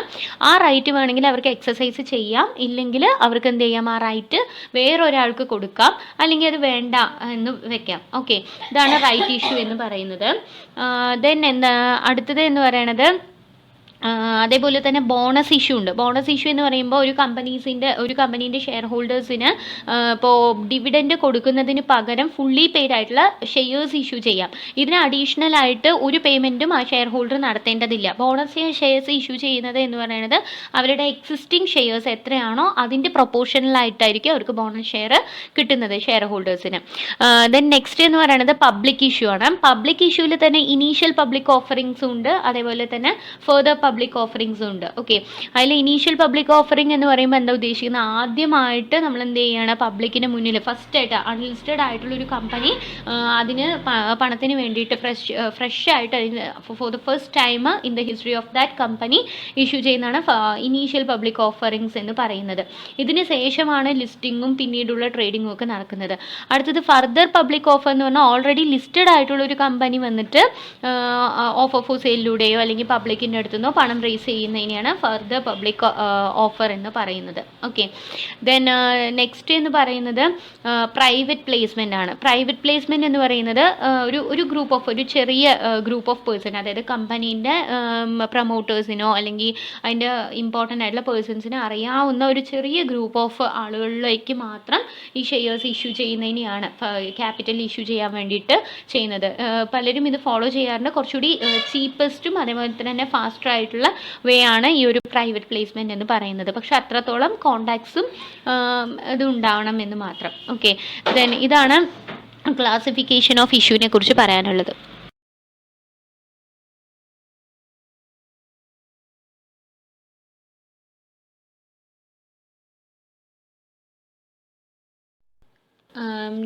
ആ റൈറ്റ് വേണമെങ്കിൽ അവർക്ക് എക്സസൈസ് ചെയ്യാം, ഇല്ലെങ്കിൽ അവർക്ക് എന്ത് ചെയ്യാം, ആ റൈറ്റ് വേറൊരാൾക്ക് കൊടുക്കാം, അല്ലെങ്കിൽ അത് വേണ്ട എന്ന് വെക്കാം. ഓക്കെ, ഇതാണ് റൈറ്റ് ഇഷ്യൂ എന്ന് പറയുന്നത്. ദെൻ അടുത്തത് എന്ന് പറയണത് അതേപോലെ തന്നെ ബോണസ് ഇഷ്യൂ ഉണ്ട്. ബോണസ് ഇഷ്യൂ എന്ന് പറയുമ്പോൾ ഒരു കമ്പനീൻ്റെ ഷെയർ ഹോൾഡേഴ്സിന് ഇപ്പോൾ ഡിവിഡൻഡ് കൊടുക്കുന്നതിന് പകരം ഫുള്ളി പെയ്ഡ് ആയിട്ടുള്ള ഷെയർസ് ഇഷ്യൂ ചെയ്യാം. ഇതിന് അഡീഷണൽ ആയിട്ട് ഒരു പേയ്മെൻറ്റും ആ ഷെയർ ഹോൾഡർ നടത്തേണ്ടതില്ല. ബോണസ് ഷെയർസ് ഇഷ്യൂ ചെയ്യുന്നത് എന്ന് പറയുന്നത് അവരുടെ എക്സിസ്റ്റിംഗ് ഷെയർസ് എത്രയാണോ അതിൻ്റെ പ്രൊപ്പോർഷണലായിട്ടായിരിക്കും അവർക്ക് ബോണസ് ഷെയർ കിട്ടുന്നത് ഷെയർ ഹോൾഡേഴ്സിന്. ദെൻ നെക്സ്റ്റ് എന്ന് പറയുന്നത് പബ്ലിക് ഇഷ്യൂ ആണ്. പബ്ലിക് ഇഷ്യൂവിൽ തന്നെ ഇനീഷ്യൽ പബ്ലിക് ഓഫറിങ്സും ഉണ്ട്, അതേപോലെ തന്നെ ഫെർദർ പബ്ലിക് ഓഫറിങ്സും ഉണ്ട്. ഓക്കെ, അതിൽ ഇനീഷ്യൽ പബ്ലിക് ഓഫറിംഗ് എന്ന് പറയുമ്പോൾ എന്താ ഉദ്ദേശിക്കുന്നത്, ആദ്യമായിട്ട് നമ്മൾ എന്ത് ചെയ്യണം, പബ്ലിക്കിന് മുന്നിൽ ഫസ്റ്റ് ആയിട്ട് അൺലിസ്റ്റഡ് ആയിട്ടുള്ളൊരു കമ്പനി അതിന് പണത്തിന് വേണ്ടിയിട്ട് ഫ്രഷ് ആയിട്ട് four the first time in the history of that company issue ചെയ്യുന്നതാണ് ഇനീഷ്യൽ പബ്ലിക് ഓഫറിങ്സ് എന്ന് പറയുന്നത്. ഇതിന് ശേഷമാണ് ലിസ്റ്റിങ്ങും പിന്നീടുള്ള ട്രേഡിങ്ങും ഒക്കെ നടക്കുന്നത്. അടുത്തത് ഫർദർ പബ്ലിക് ഓഫർ എന്ന് പറഞ്ഞാൽ ഓൾറെഡി ലിസ്റ്റഡ് ആയിട്ടുള്ള ഒരു കമ്പനി വന്നിട്ട് ഓഫർ ഫോർ സെയിലിലൂടെയോ അല്ലെങ്കിൽ പബ്ലിക്കിൻ്റെ അടുത്തുനിന്നോ പണം റേസ് ചെയ്യുന്നതിനെയാണ് ഫർദർ പബ്ലിക് ഓഫർ എന്ന് പറയുന്നത്. ഓക്കെ, ദെൻ നെക്സ്റ്റ് എന്ന് പറയുന്നത് പ്രൈവറ്റ് പ്ലേസ്മെൻ്റ് ആണ്. പ്രൈവറ്റ് പ്ലേസ്മെൻറ്റ് എന്ന് പറയുന്നത് ഒരു ഗ്രൂപ്പ് ഓഫ്, ഒരു ചെറിയ ഗ്രൂപ്പ് ഓഫ് പേഴ്സൺ, അതായത് കമ്പനീൻ്റെ പ്രൊമോട്ടേഴ്സിനോ അല്ലെങ്കിൽ അതിൻ്റെ ഇമ്പോർട്ടൻ്റ് ആയിട്ടുള്ള പേഴ്സൺസിനെ അറിയാവുന്ന ഒരു ചെറിയ ഗ്രൂപ്പ് ഓഫ് ആളുകളിലേക്ക് മാത്രം ഈ ഷെയർസ് ഇഷ്യൂ ചെയ്യുന്നതിനെയാണ് ക്യാപിറ്റൽ ഇഷ്യൂ ചെയ്യാൻ വേണ്ടിയിട്ട് ചെയ്യുന്നത്. പലരും ഇത് ഫോളോ ചെയ്യാറുണ്ട്. കുറച്ചുകൂടി ചീപ്പസ്റ്റും അതേപോലെ തന്നെ ഫാസ്റ്റർ ആയിട്ടുള്ള വേ ആണ് ഈ ഒരു പ്രൈവറ്റ് പ്ലേസ്മെൻറ്റ് എന്ന് പറയുന്നത്. പക്ഷെ അത്രത്തോളം കോണ്ടാക്ട്സും ഇത് ഉണ്ടാവണം എന്ന് മാത്രം. ഓക്കെ, ദെൻ ഇതാണ് ക്ലാസിഫിക്കേഷൻ ഓഫ് ഇഷ്യൂവിനെ കുറിച്ച് പറയാനുള്ളത്.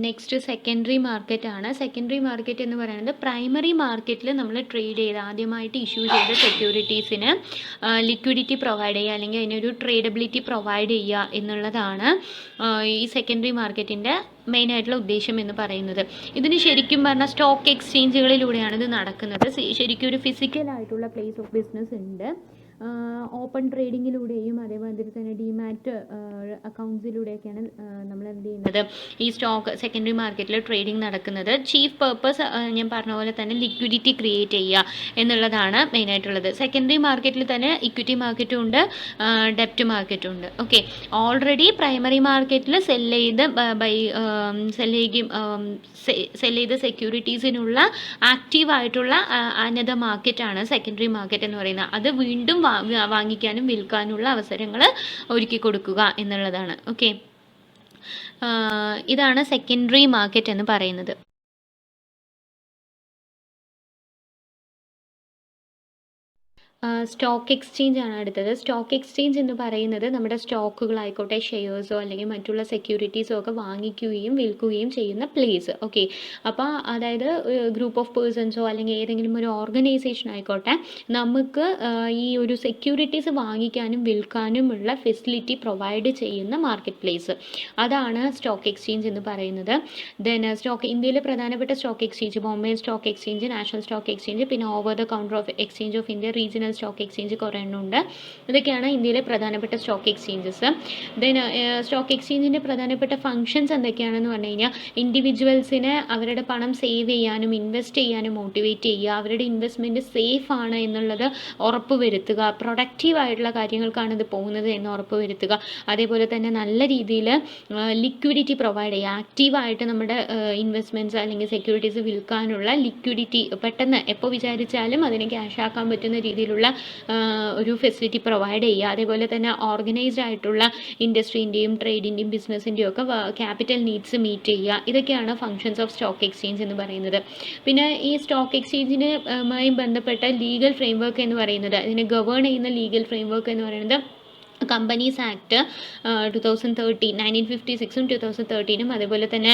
നെക്സ്റ്റ് സെക്കൻഡറി മാർക്കറ്റ് ആണ്. സെക്കൻഡറി മാർക്കറ്റ് എന്ന് പറയുന്നത് പ്രൈമറി മാർക്കറ്റിൽ നമ്മൾ ട്രേഡ് ചെയ്ത് ആദ്യമായിട്ട് ഇഷ്യൂ ചെയ്ത സെക്യൂരിറ്റീസിന് ലിക്വിഡിറ്റി പ്രൊവൈഡ് ചെയ്യുക അല്ലെങ്കിൽ അതിനൊരു ട്രേഡബിലിറ്റി പ്രൊവൈഡ് ചെയ്യുക എന്നുള്ളതാണ് ഈ സെക്കൻഡറി മാർക്കറ്റിൻ്റെ മെയിനായിട്ടുള്ള ഉദ്ദേശം എന്ന് പറയുന്നത്. ഇതിന് ശരിക്കും പറഞ്ഞാൽ സ്റ്റോക്ക് എക്സ്ചേഞ്ചുകളിലൂടെയാണ് ഇത് നടക്കുന്നത്. ശരിക്കും ഒരു ഫിസിക്കലായിട്ടുള്ള പ്ലേസ് ഓഫ് ബിസിനസ് ഉണ്ട്. ഓപ്പൺ ട്രേഡിങ്ങിലൂടെയും അതേമാതിരി തന്നെ ഡിമാറ്റ് അക്കൗണ്ട്സിലൂടെയൊക്കെയാണ് നമ്മൾ എന്ത് ചെയ്യുന്നത്, ഈ സ്റ്റോക്ക് സെക്കൻഡറി മാർക്കറ്റിൽ ട്രേഡിംഗ് നടക്കുന്നത്. ചീഫ് പർപ്പസ് ഞാൻ പറഞ്ഞ പോലെ തന്നെ ലിക്വിഡിറ്റി ക്രിയേറ്റ് ചെയ്യുക എന്നുള്ളതാണ് മെയിനായിട്ടുള്ളത്. സെക്കൻഡറി മാർക്കറ്റിൽ തന്നെ ഇക്വിറ്റി മാർക്കറ്റും ഉണ്ട്, ഡെപ്റ്റ് മാർക്കറ്റും ഉണ്ട്. ഓക്കെ, ഓൾറെഡി പ്രൈമറി മാർക്കറ്റിൽ സെല്ല് ചെയ്ത സെക്യൂരിറ്റീസിനുള്ള ആക്റ്റീവായിട്ടുള്ള അനദർ മാർക്കറ്റാണ് സെക്കൻഡറി മാർക്കറ്റ് എന്ന് പറയുന്നത്. അത് വീണ്ടും വാങ്ങിക്കാനും വിൽക്കാനുള്ള അവസരങ്ങൾ ഒരുക്കി കൊടുക്കുക എന്നുള്ളതാണ്. ഓക്കെ, ഇതാണ് സെക്കൻഡറി മാർക്കറ്റ് എന്ന് പറയുന്നത്. സ്റ്റോക്ക് എക്സ്ചേഞ്ച് ആണ് അടുത്തത്. സ്റ്റോക്ക് എക്സ്ചേഞ്ച് എന്ന് പറയുന്നത് നമ്മുടെ സ്റ്റോക്കുകളായിക്കോട്ടെ, ഷെയർസോ അല്ലെങ്കിൽ മറ്റുള്ള സെക്യൂരിറ്റീസോ ഒക്കെ വാങ്ങിക്കുകയും വിൽക്കുകയും ചെയ്യുന്ന പ്ലേസ്. ഓക്കെ, അപ്പോൾ അതായത് ഗ്രൂപ്പ് ഓഫ് പേഴ്സൺസോ അല്ലെങ്കിൽ ഏതെങ്കിലും ഒരു ഓർഗനൈസേഷൻ ആയിക്കോട്ടെ, നമുക്ക് ഈ ഒരു സെക്യൂരിറ്റീസ് വാങ്ങിക്കാനും വിൽക്കാനുമുള്ള ഫെസിലിറ്റി പ്രൊവൈഡ് ചെയ്യുന്ന മാർക്കറ്റ് പ്ലേസ്, അതാണ് സ്റ്റോക്ക് എക്സ്ചേഞ്ച് എന്ന് പറയുന്നത്. ദെൻ ഇന്ത്യയിലെ പ്രധാനപ്പെട്ട stock exchange Bombay stock exchange, national stock exchange, പിന്നെ over the counter of exchange of India, regional stock exchange കുറേ എണ്ണമുണ്ട്. ഇതൊക്കെയാണ് ഇന്ത്യയിലെ പ്രധാനപ്പെട്ട സ്റ്റോക്ക് എക്സ്ചേഞ്ചസ്. ദെൻ സ്റ്റോക്ക് എക്സ്ചേഞ്ചിൻ്റെ പ്രധാനപ്പെട്ട ഫങ്ഷൻസ് എന്തൊക്കെയാണെന്ന് പറഞ്ഞു കഴിഞ്ഞാൽ, ഇൻഡിവിജ്വൽസിനെ അവരുടെ പണം സേവ് ചെയ്യാനും ഇൻവെസ്റ്റ് ചെയ്യാനും മോട്ടിവേറ്റ് ചെയ്യുക, അവരുടെ ഇൻവെസ്റ്റ്മെൻറ്റ് സേഫ് ആണ് എന്നുള്ളത് ഉറപ്പ് വരുത്തുക, പ്രൊഡക്റ്റീവ് ആയിട്ടുള്ള കാര്യങ്ങൾക്കാണ് ഇത് പോകുന്നത് എന്ന് ഉറപ്പ് വരുത്തുക. അതേപോലെ തന്നെ നല്ല രീതിയിൽ ലിക്വിഡിറ്റി പ്രൊവൈഡ് ചെയ്യുക, ആക്റ്റീവായിട്ട് നമ്മുടെ ഇൻവെസ്റ്റ്മെൻറ്റ്സ് അല്ലെങ്കിൽ സെക്യൂരിറ്റീസ് വിൽക്കാനുള്ള ലിക്വിഡിറ്റി പെട്ടെന്ന് എപ്പോൾ വിചാരിച്ചാലും അതിനെ ക്യാഷ് ആക്കാൻ പറ്റുന്ന രീതിയിലുള്ള ഒരു ഫെസിലിറ്റി പ്രൊവൈഡ് ചെയ്യുക. അതേപോലെ തന്നെ ഓർഗനൈസ്ഡ് ആയിട്ടുള്ള ഇൻഡസ്ട്രീൻ്റെയും ട്രേഡിൻ്റെയും ബിസിനസ്സിൻ്റെയും ഒക്കെ ക്യാപിറ്റൽ നീഡ്സ് മീറ്റ് ചെയ്യുക. ഇതൊക്കെയാണ് ഫങ്ഷൻസ് ഓഫ് സ്റ്റോക്ക് എക്സ്ചേഞ്ച് എന്ന് പറയുന്നത്. പിന്നെ ഈ സ്റ്റോക്ക് എക്സ്ചേഞ്ചിനുമായി ബന്ധപ്പെട്ട ലീഗൽ ഫ്രെയിംവർക്ക് എന്ന് പറയുന്നത്, ഇതിനെ ഗവേൺ ചെയ്യുന്ന ലീഗൽ ഫ്രെയിംവർക്ക് എന്ന് പറയുന്നത് കമ്പനീസ് ആക്ട് 2013, 1956ഉം 2013ഉം, അതേപോലെ തന്നെ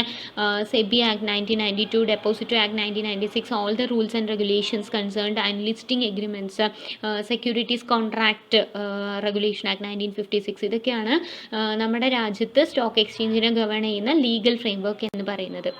SEBI act 1992, depository act 1996, all the rules and regulations concerned and listing agreements, securities contract regulation act 1956, ഇതൊക്കെയാണ് നമ്മുടെ രാജ്യത്ത് സ്റ്റോക്ക് എക്സ്ചേഞ്ചിനെ ഗവേൺ ചെയ്യുന്ന ലീഗൽ ഫ്രെയിംവർക്ക് എന്ന് പറയുന്നത്.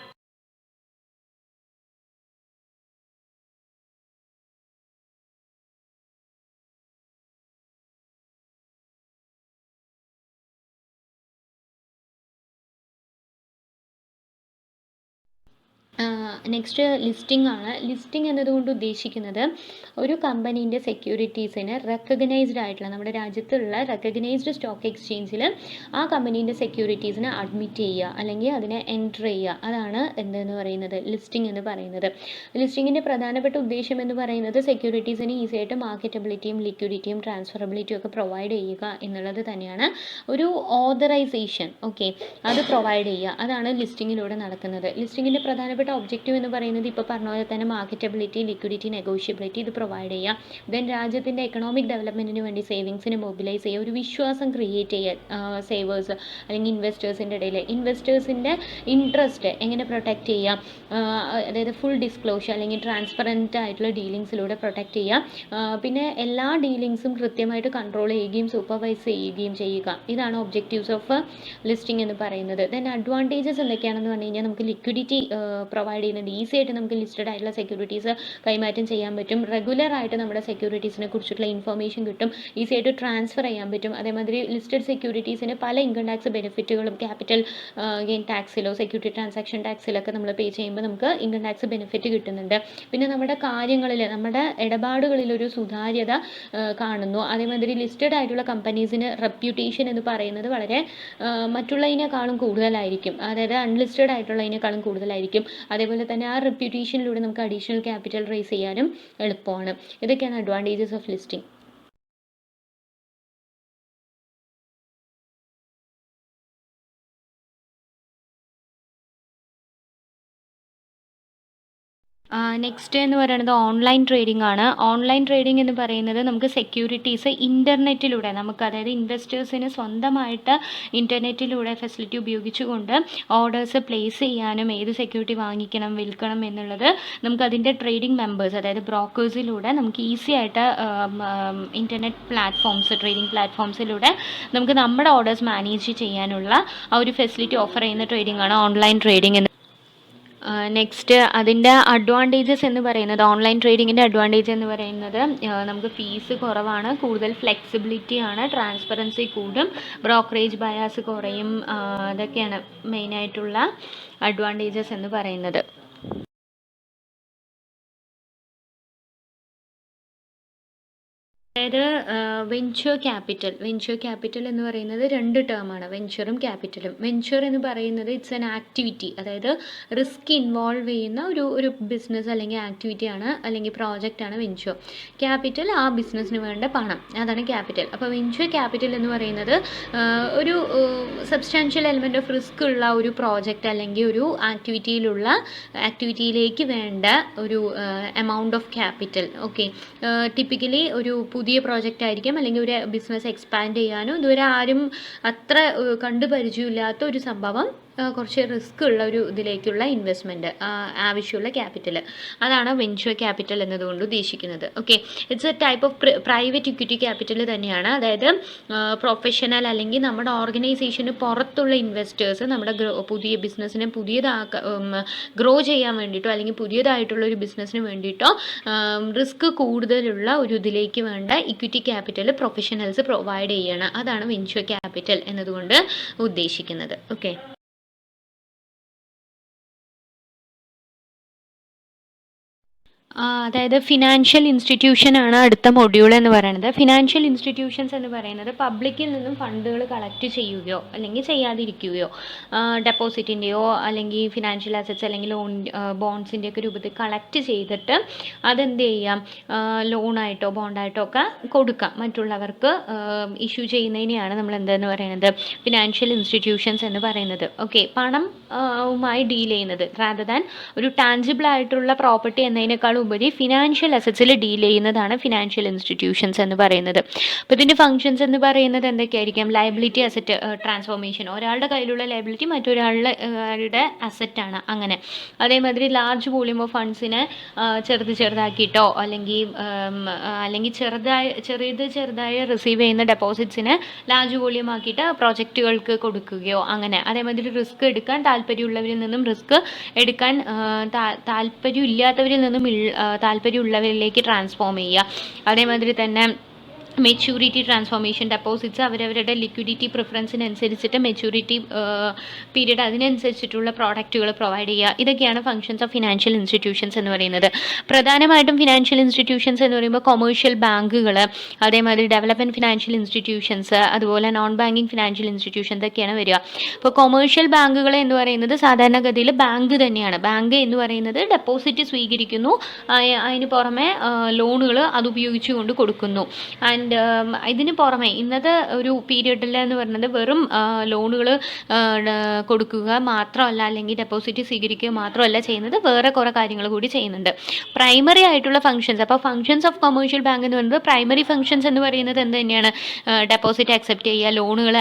നെക്സ്റ്റ് ലിസ്റ്റിംഗ് ആണ്. ലിസ്റ്റിംഗ് എന്നതുകൊണ്ട് ഉദ്ദേശിക്കുന്നത് ഒരു കമ്പനീൻ്റെ സെക്യൂരിറ്റീസിന് റെക്കഗ്നൈസ്ഡ് ആയിട്ടുള്ള, നമ്മുടെ രാജ്യത്തുള്ള റെക്കഗ്നൈസ്ഡ് സ്റ്റോക്ക് എക്സ്ചേഞ്ചിൽ ആ കമ്പനീൻ്റെ സെക്യൂരിറ്റീസിനെ അഡ്മിറ്റ് ചെയ്യുക അല്ലെങ്കിൽ അതിനെ എൻറ്റർ ചെയ്യുക, അതാണ് എന്തെന്ന് പറയുന്നത് ലിസ്റ്റിംഗ് എന്ന് പറയുന്നത്. ലിസ്റ്റിങ്ങിൻ്റെ പ്രധാനപ്പെട്ട ഉദ്ദേശം എന്ന് പറയുന്നത് സെക്യൂരിറ്റീസിന് ഈസിയായിട്ട് മാർക്കറ്റബിലിറ്റിയും ലിക്വിഡിറ്റിയും ട്രാൻസ്ഫറബിലിറ്റിയും ഒക്കെ പ്രൊവൈഡ് ചെയ്യുക എന്നുള്ളത് തന്നെയാണ്. ഒരു ഓതറൈസേഷൻ, ഓക്കെ, അത് പ്രൊവൈഡ് ചെയ്യുക, അതാണ് ലിസ്റ്റിങ്ങിലൂടെ നടക്കുന്നത്. ലിസ്റ്റിങ്ങിൻ്റെ പ്രധാനപ്പെട്ട ഒബ്ജക്റ്റീവ് എന്ന് പറയുന്നത് ഇപ്പോൾ പറഞ്ഞ പോലെ തന്നെ മാർക്കറ്റബിലിറ്റി, ലിക്വിഡിറ്റി, നെഗോഷ്യബിലിറ്റി ഇത് പ്രൊവൈഡ് ചെയ്യുക. ദെൻ രാജ്യത്തിൻ്റെ എക്കണോമിക് ഡെവലപ്മെൻറ്റിന് വേണ്ടി സേവിങ്സിനെ മൊബിലൈസ് ചെയ്യുക, ഒരു വിശ്വാസം ക്രിയേറ്റ് ചെയ്യുക സേവേഴ്സ് അല്ലെങ്കിൽ ഇൻവെസ്റ്റേഴ്സിൻ്റെ ഇടയിൽ. ഇൻവെസ്റ്റേഴ്സിൻ്റെ ഇൻട്രസ്റ്റ് എങ്ങനെ പ്രൊട്ടക്റ്റ് ചെയ്യാം, അതായത് ഫുൾ ഡിസ്ക്ലോഷർ അല്ലെങ്കിൽ ട്രാൻസ്പെറൻറ്റ് ആയിട്ടുള്ള ഡീലിങ്സിലൂടെ പ്രൊട്ടക്റ്റ് ചെയ്യുക. പിന്നെ എല്ലാ ഡീലിങ്സും കൃത്യമായിട്ട് കൺട്രോൾ ചെയ്യുകയും സൂപ്പർവൈസ് ചെയ്യുകയും ചെയ്യുക, ഇതാണ് ഒബ്ജക്റ്റീവ്സ് ഓഫ് ലിസ്റ്റിംഗ് എന്ന് പറയുന്നത്. ദെൻ അഡ്വാൻറ്റേജസ് എന്തൊക്കെയാണെന്ന് പറഞ്ഞു കഴിഞ്ഞാൽ, നമുക്ക് ലിക്വിഡിറ്റി പ്രൊവൈഡ് ചെയ്യുന്നുണ്ട്. ഈസി ആയിട്ട് നമുക്ക് ലിസ്റ്റഡ് ആയിട്ടുള്ള സെക്യൂരിറ്റീസ് കൈമാറ്റം ചെയ്യാൻ പറ്റും. റെഗുലർ ആയിട്ട് നമ്മുടെ സെക്യൂരിറ്റീസിനെ കുറിച്ചിട്ടുള്ള ഇൻഫർമേഷൻ കിട്ടും. ഈസി ആയിട്ട് ട്രാൻസ്ഫർ ചെയ്യാൻ പറ്റും. അതേമാതിരി ലിസ്റ്റഡ് സെക്യൂരിറ്റീസിന് പല ഇൻകം ടാക്സ് ബെനിഫിറ്റുകളും ക്യാപിറ്റൽ ഗെയിൻ ടാക്സിലോ സെക്യൂരിറ്റി ട്രാൻസാക്ഷൻ ടാക്സിലൊക്കെ നമ്മൾ പേ ചെയ്യുമ്പോൾ നമുക്ക് ഇൻകം ടാക്സ് ബെനിഫിറ്റ് കിട്ടുന്നുണ്ട്. പിന്നെ നമ്മുടെ കാര്യങ്ങളിൽ, നമ്മുടെ ഇടപാടുകളിൽ ഒരു സുതാര്യത കാണുന്നു. അതേമാതിരി ലിസ്റ്റഡ് ആയിട്ടുള്ള കമ്പനീസിന് റെപ്യൂട്ടേഷൻ എന്ന് പറയുന്നത് വളരെ മറ്റുള്ളതിനേക്കാളും കൂടുതലായിരിക്കും. അതായത് അൺലിസ്റ്റഡ് ആയിട്ടുള്ളതിനേക്കാളും കൂടുതലായിരിക്കും. അതേപോലെ തന്നെ ആ റെപ്യൂട്ടേഷനിലൂടെ നമുക്ക് അഡീഷണൽ ക്യാപിറ്റൽ റേസ് ചെയ്യാനും എളുപ്പമാണ്. ഇതൊക്കെയാണ് അഡ്വാൻറ്റേജസ് ഓഫ് ലിസ്റ്റിംഗ്. നെക്സ്റ്റ് എന്ന് പറയുന്നത് ഓൺലൈൻ ട്രേഡിംഗ് ആണ്. ഓൺലൈൻ ട്രേഡിംഗ് എന്ന് പറയുന്നത് നമുക്ക് സെക്യൂരിറ്റീസ് ഇൻ്റർനെറ്റിലൂടെ, നമുക്ക് അതായത് ഇൻവെസ്റ്റേഴ്സിന് സ്വന്തമായിട്ട് ഇൻ്റർനെറ്റിലൂടെ ഫെസിലിറ്റി ഉപയോഗിച്ചുകൊണ്ട് ഓർഡേഴ്സ് പ്ലേസ് ചെയ്യാനും ഏത് സെക്യൂരിറ്റി വാങ്ങിക്കണം വിൽക്കണം എന്നുള്ളത് നമുക്ക് അതിൻ്റെ ട്രേഡിംഗ് മെമ്പേഴ്സ്, അതായത് ബ്രോക്കേഴ്സിലൂടെ നമുക്ക് ഈസി ആയിട്ട് ഇൻ്റർനെറ്റ് പ്ലാറ്റ്ഫോംസ്, ട്രേഡിംഗ് പ്ലാറ്റ്ഫോംസിലൂടെ നമുക്ക് നമ്മുടെ ഓർഡേഴ്സ് മാനേജ് ചെയ്യാനുള്ള ആ ഒരു ഫെസിലിറ്റി ഓഫർ ചെയ്യുന്ന ട്രേഡിംഗ് ആണ് ഓൺലൈൻ ട്രേഡിംഗ് എന്ന്. നെക്സ്റ്റ് അതിൻ്റെ അഡ്വാൻറ്റേജസ് എന്ന് പറയുന്നത്, ഓൺലൈൻ ട്രേഡിങ്ങിൻ്റെ അഡ്വാൻറ്റേജ് എന്ന് പറയുന്നത് നമുക്ക് ഫീസ് കുറവാണ്, കൂടുതൽ ഫ്ലെക്സിബിലിറ്റി ആണ്, ട്രാൻസ്പെറൻസി കൂടും, ബ്രോക്കറേജ് ബയാസ് കുറയും. അതൊക്കെയാണ് മെയിനായിട്ടുള്ള അഡ്വാൻറ്റേജസ് എന്ന് പറയുന്നത്. അതായത് വെഞ്ചർ ക്യാപിറ്റൽ എന്ന് പറയുന്നത് രണ്ട് ടേമാണ്, വെഞ്ചറും ക്യാപിറ്റലും. വെഞ്ചർ എന്ന് പറയുന്നത് ഇറ്റ്സ് എൻ ആക്ടിവിറ്റി, അതായത് റിസ്ക് ഇൻവോൾവ് ചെയ്യുന്ന ഒരു ബിസിനസ് അല്ലെങ്കിൽ ആക്ടിവിറ്റിയാണ് അല്ലെങ്കിൽ പ്രോജക്റ്റാണ് വെഞ്ചർ. ക്യാപിറ്റൽ ആ ബിസിനസ്സിന് വേണ്ട പണം, അതാണ് ക്യാപിറ്റൽ. അപ്പോൾ വെഞ്ചർ ക്യാപിറ്റൽ എന്ന് പറയുന്നത് ഒരു സബ്സ്റ്റാൻഷ്യൽ എലിമെൻറ്റ് ഓഫ് റിസ്ക് ഉള്ള ഒരു പ്രോജക്റ്റ് അല്ലെങ്കിൽ ഒരു ആക്ടിവിറ്റിയിലേക്ക് വേണ്ട ഒരു amount of capital. Okay, typically ഒരു പുതിയ പ്രോജക്റ്റ് ആയിരിക്കും, അല്ലെങ്കിൽ ഒരു ബിസിനസ് എക്സ്പാൻഡ് ചെയ്യാനോ ഇതുവരെ ആരും അത്ര കണ്ടു പരിചയമില്ലാത്ത ഒരു സംഭവം, കുറച്ച് റിസ്ക് ഉള്ള ഒരു ഇതിലേക്കുള്ള ഇൻവെസ്റ്റ്മെൻറ്റ് ആവശ്യമുള്ള ക്യാപിറ്റൽ, അതാണ് വെഞ്ചർ ക്യാപിറ്റൽ എന്നതുകൊണ്ട് ഉദ്ദേശിക്കുന്നത്. Okay, it's A type of private equity capital തന്നെയാണ്. അതായത് പ്രൊഫഷണൽ അല്ലെങ്കിൽ നമ്മുടെ ഓർഗനൈസേഷന് പുറത്തുള്ള ഇൻവെസ്റ്റേഴ്സ് നമ്മുടെ പുതിയ ബിസിനസ്സിനെ ഗ്രോ ചെയ്യാൻ വേണ്ടിയിട്ടോ അല്ലെങ്കിൽ പുതിയതായിട്ടുള്ള ഒരു ബിസിനസ്സിന് വേണ്ടിയിട്ടോ റിസ്ക് കൂടുതലുള്ള ഒരു ഇതിലേക്ക് വേണ്ട ഇക്വിറ്റി ക്യാപിറ്റൽ പ്രൊഫഷണൽസ് പ്രൊവൈഡ് ചെയ്യണം. അതാണ് വെഞ്ചർ ക്യാപിറ്റൽ എന്നതുകൊണ്ട് ഉദ്ദേശിക്കുന്നത്. ഓക്കെ, അതായത് ഫിനാൻഷ്യൽ ഇൻസ്റ്റിറ്റ്യൂഷൻ ആണ് അടുത്ത മൊഡ്യൂൾ എന്ന് പറയുന്നത്. ഫിനാൻഷ്യൽ ഇൻസ്റ്റിറ്റ്യൂഷൻസ് എന്ന് പറയുന്നത് പബ്ലിക്കിൽ നിന്നും ഫണ്ടുകൾ കളക്ട് ചെയ്യുകയോ അല്ലെങ്കിൽ ചെയ്യാതിരിക്കുകയോ, ഡെപ്പോസിറ്റിൻ്റെയോ അല്ലെങ്കിൽ ഫിനാൻഷ്യൽ അസറ്റ്സ് അല്ലെങ്കിൽ ബോണ്ട്സിൻ്റെ ഒക്കെ രൂപത്തിൽ കളക്ട് ചെയ്തിട്ട് അതെന്ത് ചെയ്യാം, ലോണായിട്ടോ ബോണ്ടായിട്ടോ ഒക്കെ കൊടുക്കാം മറ്റുള്ളവർക്ക് ഇഷ്യൂ ചെയ്യുന്നതിനെയാണ് നമ്മൾ എന്തെന്ന് പറയുന്നത് ഫിനാൻഷ്യൽ ഇൻസ്റ്റിറ്റ്യൂഷൻസ് എന്ന് പറയുന്നത്. ഓക്കെ, പണം മായി ഡീൽ ചെയ്യുന്നത് റാദർ ദാൻ ഒരു ടാഞ്ചിബിൾ ആയിട്ടുള്ള പ്രോപ്പർട്ടി എന്നതിനേക്കാളും ഉപരി ഫിനാൻഷ്യൽ അസറ്റ്സിൽ ഡീൽ ചെയ്യുന്നതാണ് ഫിനാൻഷ്യൽ ഇൻസ്റ്റിറ്റ്യൂഷൻസ് എന്ന് പറയുന്നത്. അപ്പോൾ ഇതിൻ്റെ ഫങ്ഷൻസ് എന്ന് പറയുന്നത് എന്തൊക്കെയായിരിക്കും? ലയബിലിറ്റി അസറ്റ് ട്രാൻസ്ഫോർമേഷൻ, ഒരാളുടെ കയ്യിലുള്ള ലയബിലിറ്റി മറ്റൊരാളുടെ അസറ്റാണ് അങ്ങനെ. അതേമാതിരി ലാർജ് വോള്യൂം ഓഫ് ഫണ്ട്സിനെ ചെറുതാക്കിയിട്ടോ അല്ലെങ്കിൽ ചെറുതായി റിസീവ് ചെയ്യുന്ന ഡെപ്പോസിറ്റ്സിനെ ലാർജ് വോള്യൂം ആക്കിയിട്ട് പ്രോജക്റ്റുകൾക്ക് കൊടുക്കുകയോ അങ്ങനെ. അതേമാതിരി റിസ്ക് എടുക്കാൻ താല്പര്യമുള്ളവരിൽ നിന്നും റിസ്ക് എടുക്കാൻ താല്പര്യമില്ലാത്തവരിൽ നിന്നും താല്പര്യമുള്ളവരിലേക്ക് ട്രാൻസ്ഫോം ചെയ്യുക. അതേമാതിരി തന്നെ മെച്യൂരിറ്റി ട്രാൻസ്ഫോർമേഷൻ, ഡെപ്പോസിറ്റ്സ് അവരവരുടെ ലിക്വിഡിറ്റി പ്രിഫറൻസിനനുസരിച്ചിട്ട് മെച്യൂരിറ്റി പീരീഡ് അതിനനുസരിച്ചിട്ടുള്ള പ്രോഡക്റ്റുകൾ പ്രൊവൈഡ് ചെയ്യുക. ഇതൊക്കെയാണ് ഫങ്ഷൻസ് ഓഫ് ഫിനാൻഷ്യൽ ഇൻസ്റ്റിറ്റ്യൂഷൻസ് എന്ന് പറയുന്നത്. പ്രധാനമായിട്ടും ഫിനാൻഷ്യൽ ഇൻസ്റ്റിറ്റ്യൂഷൻസ് എന്ന് പറയുമ്പോൾ കൊമേഴ്ഷ്യൽ ബാങ്കുകൾ, അതേമാതിരി ഡെവലപ്മെൻറ്റ് ഫിനാൻഷ്യൽ ഇൻസ്റ്റിറ്റ്യൂഷൻസ്, അതുപോലെ നോൺ ബാങ്കിങ് ഫിനാൻഷ്യൽ ഇൻസ്റ്റിറ്റ്യൂഷൻസ് ഒക്കെയാണ് വരിക. ഇപ്പോൾ കൊമേഴ്ഷ്യൽ ബാങ്കുകൾ എന്ന് പറയുന്നത് സാധാരണഗതിയിൽ ബാങ്ക് തന്നെയാണ്. ബാങ്ക് എന്ന് പറയുന്നത് ഡെപ്പോസിറ്റ് സ്വീകരിക്കുന്നു, അതിന് പുറമെ ലോണുകൾ അതുപയോഗിച്ചുകൊണ്ട് കൊടുക്കുന്നു. ആൻഡ് ഇതിന് പുറമെ ഇന്നത്തെ ഒരു പീരീഡിൽ എന്ന് പറയുന്നത് വെറും ലോണുകൾ കൊടുക്കുക മാത്രമല്ല അല്ലെങ്കിൽ ഡെപ്പോസിറ്റ് സ്വീകരിക്കുക മാത്രമല്ല ചെയ്യുന്നത്, വേറെ കുറേ കാര്യങ്ങൾ കൂടി ചെയ്യുന്നുണ്ട്. പ്രൈമറി ആയിട്ടുള്ള ഫങ്ഷൻസ്, അപ്പോൾ ഫങ്ഷൻസ് ഓഫ് കൊമേഴ്ഷ്യൽ ബാങ്ക് എന്ന് പറയുന്നത് പ്രൈമറി ഫങ്ഷൻസ് എന്ന് പറയുന്നത് എന്ത് തന്നെയാണ്? ഡെപ്പോസിറ്റ് അക്സെപ്റ്റ് ചെയ്യുക, ലോണുകൾ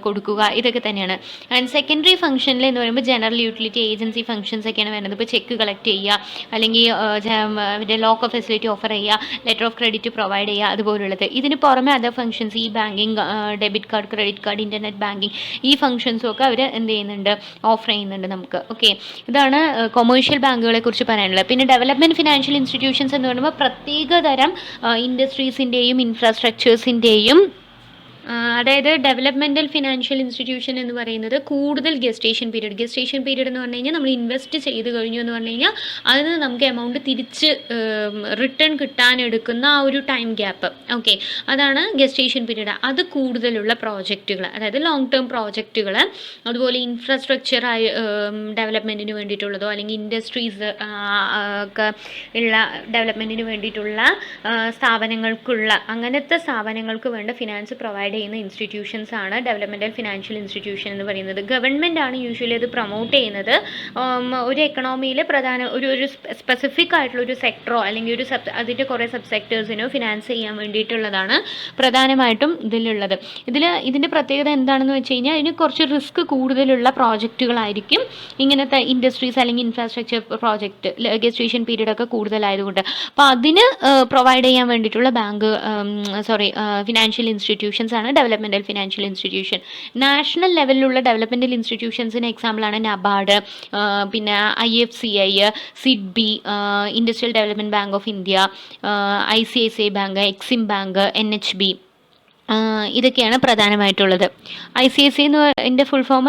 കൊടുക്കുക, ഇതൊക്കെ തന്നെയാണ്. ആൻഡ് സെക്കൻഡറി ഫംഗ്ഷനിൽ എന്ന് പറയുമ്പോൾ ജനറൽ യൂട്ടിലിറ്റി ഏജൻസി ഫംഗ്ഷൻസ് ഒക്കെയാണ് വരുന്നത്. ഇപ്പോൾ ചെക്ക് കളക്ട് ചെയ്യുക അല്ലെങ്കിൽ ലോക്കർ ഫെസിലിറ്റി ഓഫർ ചെയ്യുക, ലെറ്റർ ഓഫ് ക്രെഡിറ്റ് പ്രൊവൈഡ് ചെയ്യുക, അതുപോലുള്ളത്. ഇതിന് പുറമെ അതർ ഫങ്ഷൻസ്, ഈ banking, debit card, credit card, internet banking, ഈ ഫങ്ഷൻസും ഒക്കെ അവർ എന്ത് ചെയ്യുന്നുണ്ട്, ഓഫർ ചെയ്യുന്നുണ്ട് നമുക്ക്. ഓക്കെ, ഇതാണ് കൊമേഴ്ഷ്യൽ ബാങ്കുകളെ കുറിച്ച് പറയാനുള്ളത്. പിന്നെ ഡെവലപ്മെൻറ്റ് ഫിനാൻഷ്യൽ ഇൻസ്റ്റിറ്റ്യൂഷൻസ് എന്ന് പറയുമ്പോൾ പ്രത്യേക തരം ഇൻഡസ്ട്രീസിൻ്റെയും ഇൻഫ്രാസ്ട്രക്ചേഴ്സിൻ്റെയും, അതായത് ഡെവലപ്മെൻറ്റൽ ഫിനാൻഷ്യൽ ഇൻസ്റ്റിറ്റ്യൂഷൻ എന്ന് പറയുന്നത് കൂടുതൽ ഗസ്റ്റേഷൻ പീരീഡ് എന്ന് പറഞ്ഞു കഴിഞ്ഞാൽ നമ്മൾ ഇൻവെസ്റ്റ് ചെയ്ത് കഴിഞ്ഞു എന്ന് പറഞ്ഞു കഴിഞ്ഞാൽ അതിന് നമുക്ക് എമൗണ്ട് തിരിച്ച് റിട്ടേൺ കിട്ടാനെടുക്കുന്ന ആ ഒരു ടൈം ഗ്യാപ്പ്. ഓക്കെ, അതാണ് ഗസ്റ്റേഷൻ പീരീഡ്. അത് കൂടുതലുള്ള പ്രോജക്റ്റുകൾ, അതായത് ലോങ് ടേം പ്രോജക്റ്റുകൾ, അതുപോലെ ഇൻഫ്രാസ്ട്രക്ചർ ഡെവലപ്മെൻറ്റിന് വേണ്ടിയിട്ടുള്ളതോ അല്ലെങ്കിൽ ഇൻഡസ്ട്രീസ് ഒക്കെ ഉള്ള ഡെവലപ്മെൻറ്റിന് വേണ്ടിയിട്ടുള്ള സ്ഥാപനങ്ങൾക്കുള്ള, അങ്ങനത്തെ സ്ഥാപനങ്ങൾക്ക് വേണ്ട ഫിനാൻസ് പ്രൊവൈഡ് ചെയ്യുന്ന ഇൻസ്റ്റിറ്റ്യൂഷൻസ് ആണ് ഡെവലപ്മെൻറ്റൽ ഫിനാൻഷ്യൽ ഇൻസ്റ്റിറ്റ്യൂഷൻ എന്ന് പറയുന്നത്. ഗവൺമെൻറ് ആണ് യൂഷ്വലി അത് പ്രൊമോട്ട് ചെയ്യുന്നത്. ഒരു എക്കണോമിയിൽ ഒരു സ്പെസിഫിക് ആയിട്ടുള്ള ഒരു സെക്ടറോ അല്ലെങ്കിൽ അതിൻ്റെ കുറേ സബ് സെക്ടേഴ്സിനോ ഫിനാൻസ് ചെയ്യാൻ വേണ്ടിയിട്ടുള്ളതാണ് പ്രധാനമായിട്ടും ഇതിലുള്ളത്. ഇതിൻ്റെ പ്രത്യേകത എന്താണെന്ന് വെച്ച് കഴിഞ്ഞാൽ ഇതിന് കുറച്ച് റിസ്ക് കൂടുതലുള്ള പ്രോജക്റ്റുകളായിരിക്കും ഇങ്ങനത്തെ ഇൻഡസ്ട്രീസ് അല്ലെങ്കിൽ ഇൻഫ്രാസ്ട്രക്ചർ പ്രോജക്റ്റ്, ഗസ്റ്റേഷൻ പീരീഡ് ഒക്കെ കൂടുതലായതുകൊണ്ട്. അപ്പോൾ അതിന് പ്രൊവൈഡ് ചെയ്യാൻ വേണ്ടിയിട്ടുള്ള ഫിനാൻഷ്യൽ ഇൻസ്റ്റിറ്റ്യൂഷൻസ് ആണ് ഡെവലപ്മെൻറ്റൽ ഫിനാൻഷ്യൽ ഇൻസ്റ്റിറ്റ്യൂഷൻ. നാഷണൽ ലെവലിലുള്ള ഡെവലപ്മെൻറ്റൽ ഇൻസ്റ്റിറ്റ്യൂഷൻസിന് എക്സാമ്പിളാണ് നബാർഡ്, പിന്നെ IFCI, SIDBI, industrial development bank of India, ICICI bank, EXIM bank, NHB, ഇതൊക്കെയാണ് പ്രധാനമായിട്ടുള്ളത്. ICICI എന്നതിൻ്റെ full form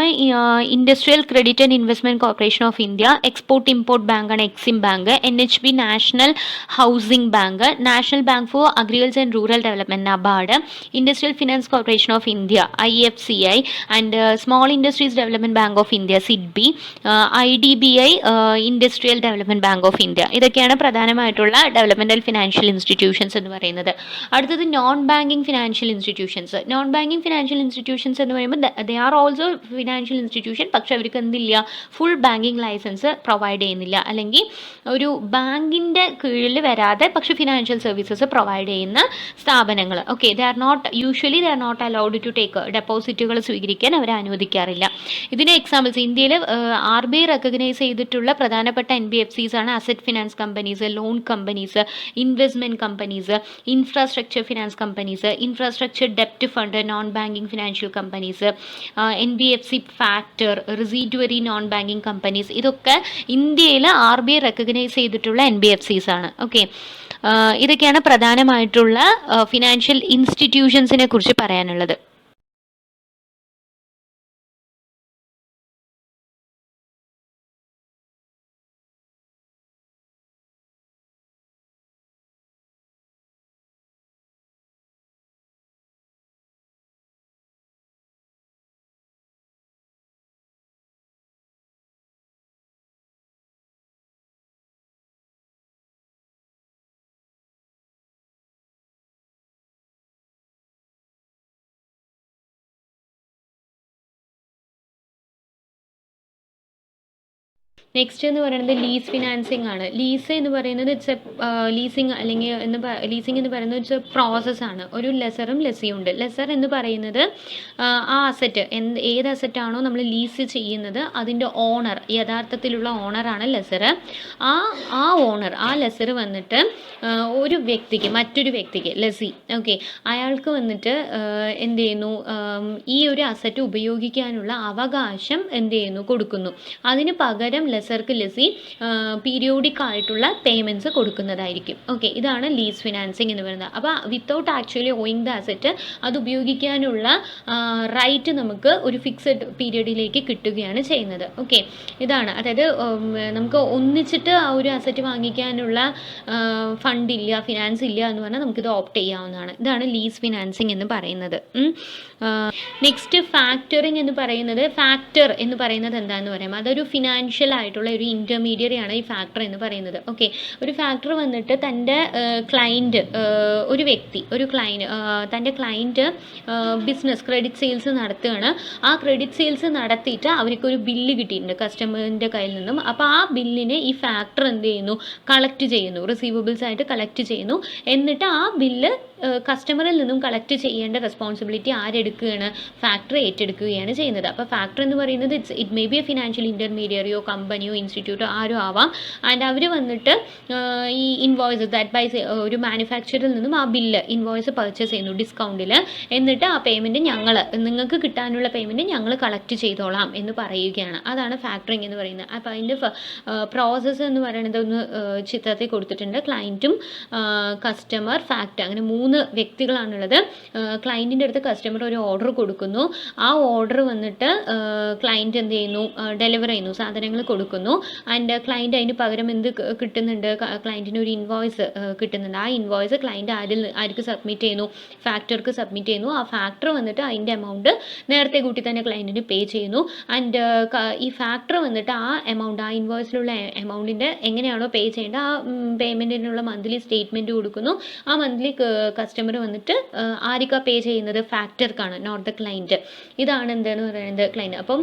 industrial credit and investment corporation of India, export import ബാങ്കാണ് EXIM bank, NHB national housing bank, national bank for agriculture and rural development NABARD, industrial finance corporation of India IFCI, and small industries development bank of India SIDBI, IDBI industrial development bank of India. ഇതൊക്കെയാണ് പ്രധാനമായിട്ടുള്ള developmental financial institutions എന്ന് പറയുന്നത്. അടുത്തത് non banking financial institutions. Non banking financial institutions എന്ന് പറയുമ്പോൾ they are also financial institution, പക്ഷെ അവർക്ക് എന്തില്ല, ഫുൾ ബാങ്കിങ് ലൈസൻസ് പ്രൊവൈഡ് ചെയ്യുന്നില്ല, അല്ലെങ്കിൽ ഒരു ബാങ്കിൻ്റെ കീഴിൽ വരാതെ പക്ഷെ ഫിനാൻഷ്യൽ സർവീസസ് പ്രൊവൈഡ് ചെയ്യുന്ന സ്ഥാപനങ്ങൾ. Okay, they are not allowed to take ഡെപ്പോസിറ്റുകൾ സ്വീകരിക്കാൻ അവരെ അനുവദിക്കാറില്ല. ഇതിന് എക്സാമ്പിൾസ് ഇന്ത്യയിൽ RBI റെക്കഗ്നൈസ് ചെയ്തിട്ടുള്ള പ്രധാനപ്പെട്ട NBFCs ആണ് asset finance companies, loan companies, investment companies, infrastructure finance companies, infrastructure ഡെപ്റ്റ് fund, non banking financial companies, NBFC factor, residuary non banking companies. ഇതൊക്കെ ഇന്ത്യയിൽ RBI റെക്കഗ്നൈസ് ചെയ്തിട്ടുള്ള NBFCs ആണ്. ഓക്കെ, ഇതൊക്കെയാണ് പ്രധാനമായിട്ടുള്ള ഫിനാൻഷ്യൽ ഇൻസ്റ്റിറ്റ്യൂഷൻസിനെ കുറിച്ച് പറയാനുള്ളത്. നെക്സ്റ്റ് എന്ന് പറയുന്നത് ലീസ് ഫിനാൻസിങ് ആണ്. ലീസ് എന്ന് പറയുന്നത് ലീസിങ് എന്ന് പറയുന്നത് ഇറ്റ്സ് എ പ്രോസസ്സാണ്. ഒരു ലെസറും ലെസിയും ഉണ്ട്. ലെസർ എന്ന് പറയുന്നത് ആ അസറ്റ്, ഏത് അസറ്റാണോ നമ്മൾ ലീസ് ചെയ്യുന്നത് അതിൻ്റെ ഓണർ, യഥാർത്ഥത്തിലുള്ള ഓണറാണ് ലെസർ. ആ ഓണർ, ആ ലെസർ വന്നിട്ട് ഒരു വ്യക്തിക്ക്, മറ്റൊരു വ്യക്തിക്ക്, ലെസി, ഓക്കെ, അയാൾക്ക് വന്നിട്ട് എന്ത് ചെയ്യുന്നു, ഈ ഒരു അസറ്റ് ഉപയോഗിക്കാനുള്ള അവകാശം എന്ത് ചെയ്യുന്നു, കൊടുക്കുന്നു. അതിന് പകരം ലെസർക്ക് ലെസി പീരിയോഡിക് ആയിട്ടുള്ള പേയ്മെൻറ്റ്സ് കൊടുക്കുന്നതായിരിക്കും. ഓക്കെ, ഇതാണ് ലീസ് ഫിനാൻസിങ് എന്ന് പറയുന്നത്. അപ്പോൾ without actually owing the asset അത് ഉപയോഗിക്കാനുള്ള റൈറ്റ് നമുക്ക് ഒരു ഫിക്സഡ് പീരീഡിലേക്ക് കിട്ടുകയാണ് ചെയ്യുന്നത്. ഓക്കെ, ഇതാണ്, അതായത് നമുക്ക് ഒന്നിച്ചിട്ട് ആ ഒരു അസറ്റ് വാങ്ങിക്കാനുള്ള ഫണ്ടില്ല, ഫിനാൻസ് ഇല്ല എന്ന് പറഞ്ഞാൽ നമുക്കിത് ഓപ്റ്റ് ചെയ്യാവുന്നതാണ്. ഇതാണ് ലീസ് ഫിനാൻസിങ് എന്ന് പറയുന്നത്. നെക്സ്റ്റ് ഫാക്ടറിങ് എന്ന് പറയുന്നത്, ഫാക്ടർ എന്ന് പറയുന്നത് എന്താണെന്ന് പറയാം, അതൊരു ഫിനാൻഷ്യൽ ആയിട്ടുള്ള ഒരു ഇൻ്റർമീഡിയറി ആണ് ഈ ഫാക്ടർ എന്ന് പറയുന്നത്. ഓക്കെ, ഒരു ഫാക്ടർ വന്നിട്ട് തൻ്റെ ക്ലയൻറ്റ്, തൻ്റെ ക്ലയൻറ്റ് ബിസിനസ് ക്രെഡിറ്റ് സെയിൽസ് നടത്തുകയാണ്. ആ ക്രെഡിറ്റ് സെയിൽസ് നടത്തിയിട്ട് അവർക്കൊരു ബില്ല് കിട്ടിയിട്ടുണ്ട് കസ്റ്റമറിൻ്റെ കയ്യിൽ നിന്നും. അപ്പോൾ ആ ബില്ലിനെ ഈ ഫാക്ടർ എന്ത് ചെയ്യുന്നു, കളക്ട് ചെയ്യുന്നു, റിസീവബിൾസ് ആയിട്ട് കളക്ട് ചെയ്യുന്നു. എന്നിട്ട് ആ ബില്ല് കസ്റ്റമറിൽ നിന്നും കളക്ട് ചെയ്യേണ്ട റെസ്പോൺസിബിലിറ്റി ആരെടുക്കുകയാണ്? ഫാക്ടറി ഏറ്റെടുക്കുകയാണ് ചെയ്യുന്നത്. അപ്പോൾ ഫാക്ടറി എന്ന് പറയുന്നത് it may be a financial ഇൻ്റർമീഡിയറിയോ കമ്പനിയോ ഇൻസ്റ്റിറ്റ്യൂട്ടോ ആരോ ആവാം. ആൻഡ് അവർ വന്നിട്ട് ഈ ഇൻവോയ്സ് ദാറ്റ് ബൈ ഒരു മാനുഫാക്ചറിൽ നിന്നും ആ ബില്ല് ഇൻവോയ്സ് പർച്ചേസ് ചെയ്യുന്നു ഡിസ്കൗണ്ടിൽ. എന്നിട്ട് ആ പേയ്മെൻറ്റ് നിങ്ങൾക്ക് കിട്ടാനുള്ള പേയ്മെൻറ്റ് ഞങ്ങൾ കളക്ട് ചെയ്തോളാം എന്ന് പറയുകയാണ്. അതാണ് ഫാക്ടറിങ് എന്ന് പറയുന്നത്. അപ്പോൾ അതിൻ്റെ പ്രോസസ്സ് എന്ന് പറയുന്നത് ഒന്ന് ചിത്രത്തിൽ കൊടുത്തിട്ടുണ്ട്. ക്ലയൻറ്റും കസ്റ്റമർ ഫാക്ടറി അങ്ങനെ 3 വ്യക്തികളാണുള്ളത്. ക്ലയൻറ്റിൻ്റെ അടുത്ത് കസ്റ്റമർ ഒരു ഓർഡർ കൊടുക്കുന്നു. ആ ഓർഡർ വന്നിട്ട് ക്ലയൻറ്റ് എന്ത് ചെയ്യുന്നു? ഡെലിവർ ചെയ്യുന്നു, സാധനങ്ങൾ കൊടുക്കുന്നു. ആൻഡ് ക്ലയൻറ്റ് അതിന് പകരം എന്ത് കിട്ടുന്നുണ്ട്? ക്ലയൻറ്റിന് ഒരു ഇൻവോയ്സ് കിട്ടുന്നുണ്ട്. ആ ഇൻവോയ്സ് ക്ലയൻറ്റ് ആർക്ക് സബ്മിറ്റ് ചെയ്യുന്നു? ഫാക്ടർക്ക് സബ്മിറ്റ് ചെയ്യുന്നു. ആ ഫാക്ടർ വന്നിട്ട് അതിൻ്റെ എമൗണ്ട് നേരത്തെ കൂട്ടി തന്നെ ക്ലയൻറ്റിന് പേ ചെയ്യുന്നു. ആൻഡ് ഈ ഫാക്ടർ വന്നിട്ട് ആ എമൗണ്ട്, ആ ഇൻവോയ്സിലുള്ള എമൗണ്ടിൻ്റെ എങ്ങനെയാണോ പേ ചെയ്യേണ്ടത് ആ പേയ്മെൻറ്റിനുള്ള മന്ത്ലി സ്റ്റേറ്റ്മെൻറ്റ് കൊടുക്കുന്നു. ആ മന്ത്ലി കസ്റ്റമർ വന്നിട്ട് ആർക്കാ പേ ചെയ്യുന്നത്? ഫാക്ടർക്കാണ്, നോട്ട് ദ ക്ലയൻറ്റ്. ഇതാണ് എന്തെന്ന് പറയുന്നത് ക്ലയൻറ്റ്. അപ്പം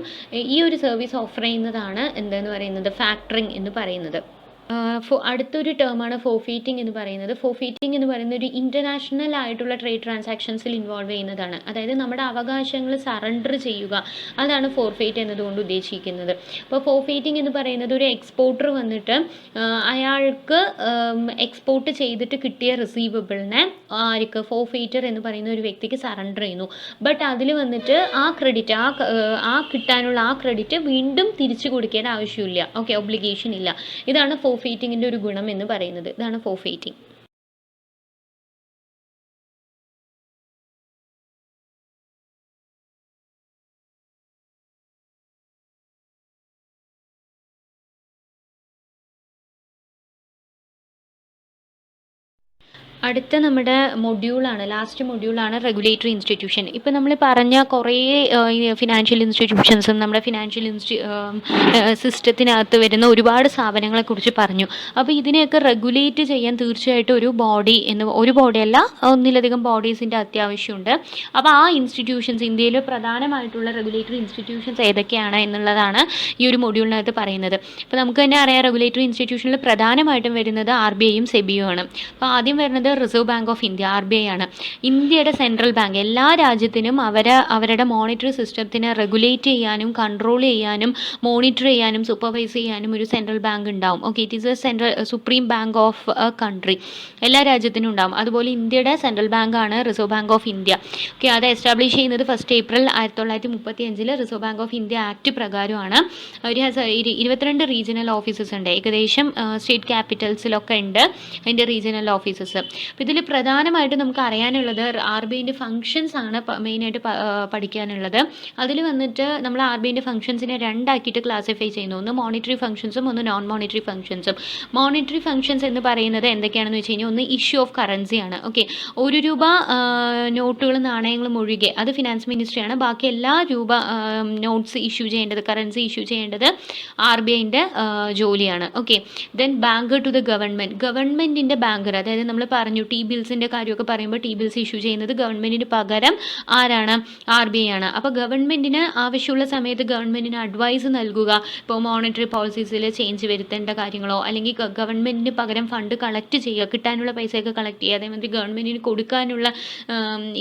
ഈ ഒരു സർവീസ് ഓഫർ ചെയ്യുന്നതാണ് എന്തെന്ന് പറയുന്നത് ഫാക്ടറിങ് എന്ന് പറയുന്നത്. അടുത്തൊരു ടേമാണ് ഫോർഫീറ്റിംഗ് എന്ന് പറയുന്നത്. ഫോർഫീറ്റിംഗ് എന്ന് പറയുന്നത് ഒരു ഇൻ്റർനാഷണൽ ആയിട്ടുള്ള ട്രേഡ് ട്രാൻസാക്ഷൻസിൽ ഇൻവോൾവ് ചെയ്യുന്നതാണ്. അതായത് നമ്മുടെ അവകാശങ്ങൾ സറണ്ടർ ചെയ്യുക, അതാണ് ഫോർഫെയ്റ്റ് എന്നതുകൊണ്ട് ഉദ്ദേശിക്കുന്നത്. അപ്പോൾ ഫോർഫെയ്റ്റിംഗ് എന്ന് പറയുന്നത് ഒരു എക്സ്പോർട്ടർ വന്നിട്ട് അയാൾക്ക് എക്സ്പോർട്ട് ചെയ്തിട്ട് കിട്ടിയ റിസീവബിളിനെ ആർക്ക് ഫോർഫെയ്റ്റർ എന്ന് പറയുന്ന ഒരു വ്യക്തിക്ക് സറണ്ടർ ചെയ്യുന്നു. ബട്ട് അതിൽ വന്നിട്ട് ആ ക്രെഡിറ്റ് ആ കിട്ടാനുള്ള ആ ക്രെഡിറ്റ് വീണ്ടും തിരിച്ചു കൊടുക്കേണ്ട ആവശ്യമില്ല. ഓക്കെ, ഒബ്ലിഗേഷൻ ഇല്ല. ഇതാണ് ഫോർഫെയ്റ്റിങ്ങിൻ്റെ ഒരു ഗുണം എന്ന് പറയുന്നത്. ഇതാണ് ഫോർഫെയ്റ്റിംഗ്. അടുത്ത നമ്മുടെ മൊഡ്യൂളാണ്, ലാസ്റ്റ് മൊഡ്യൂളാണ് റെഗുലേറ്ററി ഇൻസ്റ്റിറ്റ്യൂഷൻ. ഇപ്പോൾ നമ്മൾ പറഞ്ഞ കുറേ ഫിനാൻഷ്യൽ ഇൻസ്റ്റിറ്റ്യൂഷൻസും നമ്മുടെ ഫിനാൻഷ്യൽ സിസ്റ്റത്തിനകത്ത് വരുന്ന ഒരുപാട് സ്ഥാപനങ്ങളെക്കുറിച്ച് പറഞ്ഞു. അപ്പോൾ ഇതിനെയൊക്കെ റെഗുലേറ്റ് ചെയ്യാൻ തീർച്ചയായിട്ടും ഒരു ബോഡിയല്ല, ഒന്നിലധികം ബോഡീസിൻ്റെ അത്യാവശ്യമുണ്ട്. അപ്പോൾ ആ ഇൻസ്റ്റിറ്റ്യൂഷൻസ്, ഇന്ത്യയിൽ പ്രധാനമായിട്ടുള്ള റെഗുലേറ്ററി ഇൻസ്റ്റിറ്റ്യൂഷൻസ് ഏതൊക്കെയാണ് എന്നുള്ളതാണ് ഈ ഒരു മൊഡ്യൂളിനകത്ത് പറയുന്നത്. അപ്പോൾ നമുക്ക് തന്നെ അറിയാം, റെഗുലേറ്ററി ഇൻസ്റ്റിറ്റ്യൂഷനിൽ പ്രധാനമായിട്ടും വരുന്നത് RBI യും സെബിയും ആണ്. അപ്പോൾ ആദ്യം വരുന്നത് reserve bank of India, RBI ആണ്. ഇന്ത്യയുടെ സെൻട്രൽ ബാങ്ക്. എല്ലാ രാജ്യത്തിനും അവരുടെ മോണിറ്ററി സിസ്റ്റത്തിനെ റെഗുലേറ്റ് ചെയ്യാനും കൺട്രോൾ ചെയ്യാനും മോണിറ്റർ ചെയ്യാനും സൂപ്പർവൈസ് ചെയ്യാനും ഒരു സെൻട്രൽ ബാങ്ക് ഉണ്ടാവും. Okay, it is A supreme bank of A country. എല്ലാ രാജ്യത്തിനും ഉണ്ടാവും. അതുപോലെ ഇന്ത്യയുടെ സെൻട്രൽ ബാങ്കാണ് reserve bank of India. Okay, അത് എസ്റ്റാബ്ലിഷ് ചെയ്യുന്നത് 1 April 1935 reserve bank of India act പ്രകാരമാണ്. ഒരു 22 റീജിയണൽ ഓഫീസസ് ഉണ്ട്. ഏകദേശം സ്റ്റേറ്റ് ക്യാപിറ്റൽസിലൊക്കെ ഉണ്ട് അതിൻ്റെ റീജിയണൽ ഓഫീസസ്. അപ്പോൾ ഇതിൽ പ്രധാനമായിട്ട് നമുക്ക് അറിയാനുള്ളത് RBIൻ്റെ ഫങ്ഷൻസ് ആണ് മെയിനായിട്ട് പഠിക്കാനുള്ളത്. അതിൽ വന്നിട്ട് നമ്മൾ RBIൻ്റെ ഫങ്ഷൻസിനെ 2 ആക്കിയിട്ട് ക്ലാസിഫൈ ചെയ്യുന്നു. ഒന്ന് മോണിറ്ററി ഫങ്ഷൻസും ഒന്ന് നോൺ മോണിറ്ററി ഫങ്ഷൻസും. മോണിറ്ററി ഫങ്ഷൻസ് എന്ന് പറയുന്നത് എന്തൊക്കെയാണെന്ന് വെച്ച് കഴിഞ്ഞാൽ, ഒന്ന് ഇഷ്യൂ ഓഫ് കറൻസിയാണ്. ഓക്കെ, 1 രൂപ നോട്ടുകളും നാണയങ്ങളും ഒഴികെ അത് ഫിനാൻസ് മിനിസ്ട്രിയാണ്. ബാക്കി എല്ലാ രൂപ നോട്ട്സ് ഇഷ്യൂ ചെയ്യേണ്ടത്, കറൻസി ഇഷ്യൂ ചെയ്യേണ്ടത് RBIൻ്റെ ജോലിയാണ്. Okay, then banker to the ഗവൺമെൻറ്റിൻ്റെ ബാങ്കർ. അതായത് നമ്മൾ പറഞ്ഞു T-ബിൽസിൻ്റെ കാര്യമൊക്കെ പറയുമ്പോൾ T-ബിൽസ് ഇഷ്യൂ ചെയ്യുന്നത് ഗവൺമെൻറ്റിന് പകരം ആരാണ്? RBI ആണ്. അപ്പോൾ ഗവൺമെൻറ്റിന് ആവശ്യമുള്ള സമയത്ത് ഗവൺമെൻറ്റിന് അഡ്വൈസ് നൽകുക. ഇപ്പോൾ മോണിറ്ററി പോളിസീസിൽ ചേഞ്ച് വരുത്തേണ്ട കാര്യങ്ങളോ, അല്ലെങ്കിൽ ഗവൺമെൻറ്റിന് പകരം ഫണ്ട് കളക്ട് ചെയ്യുക, കിട്ടാനുള്ള പൈസയൊക്കെ കളക്ട് ചെയ്യുക. അതേമാതിരി ഗവൺമെൻറ്റിന് കൊടുക്കാനുള്ള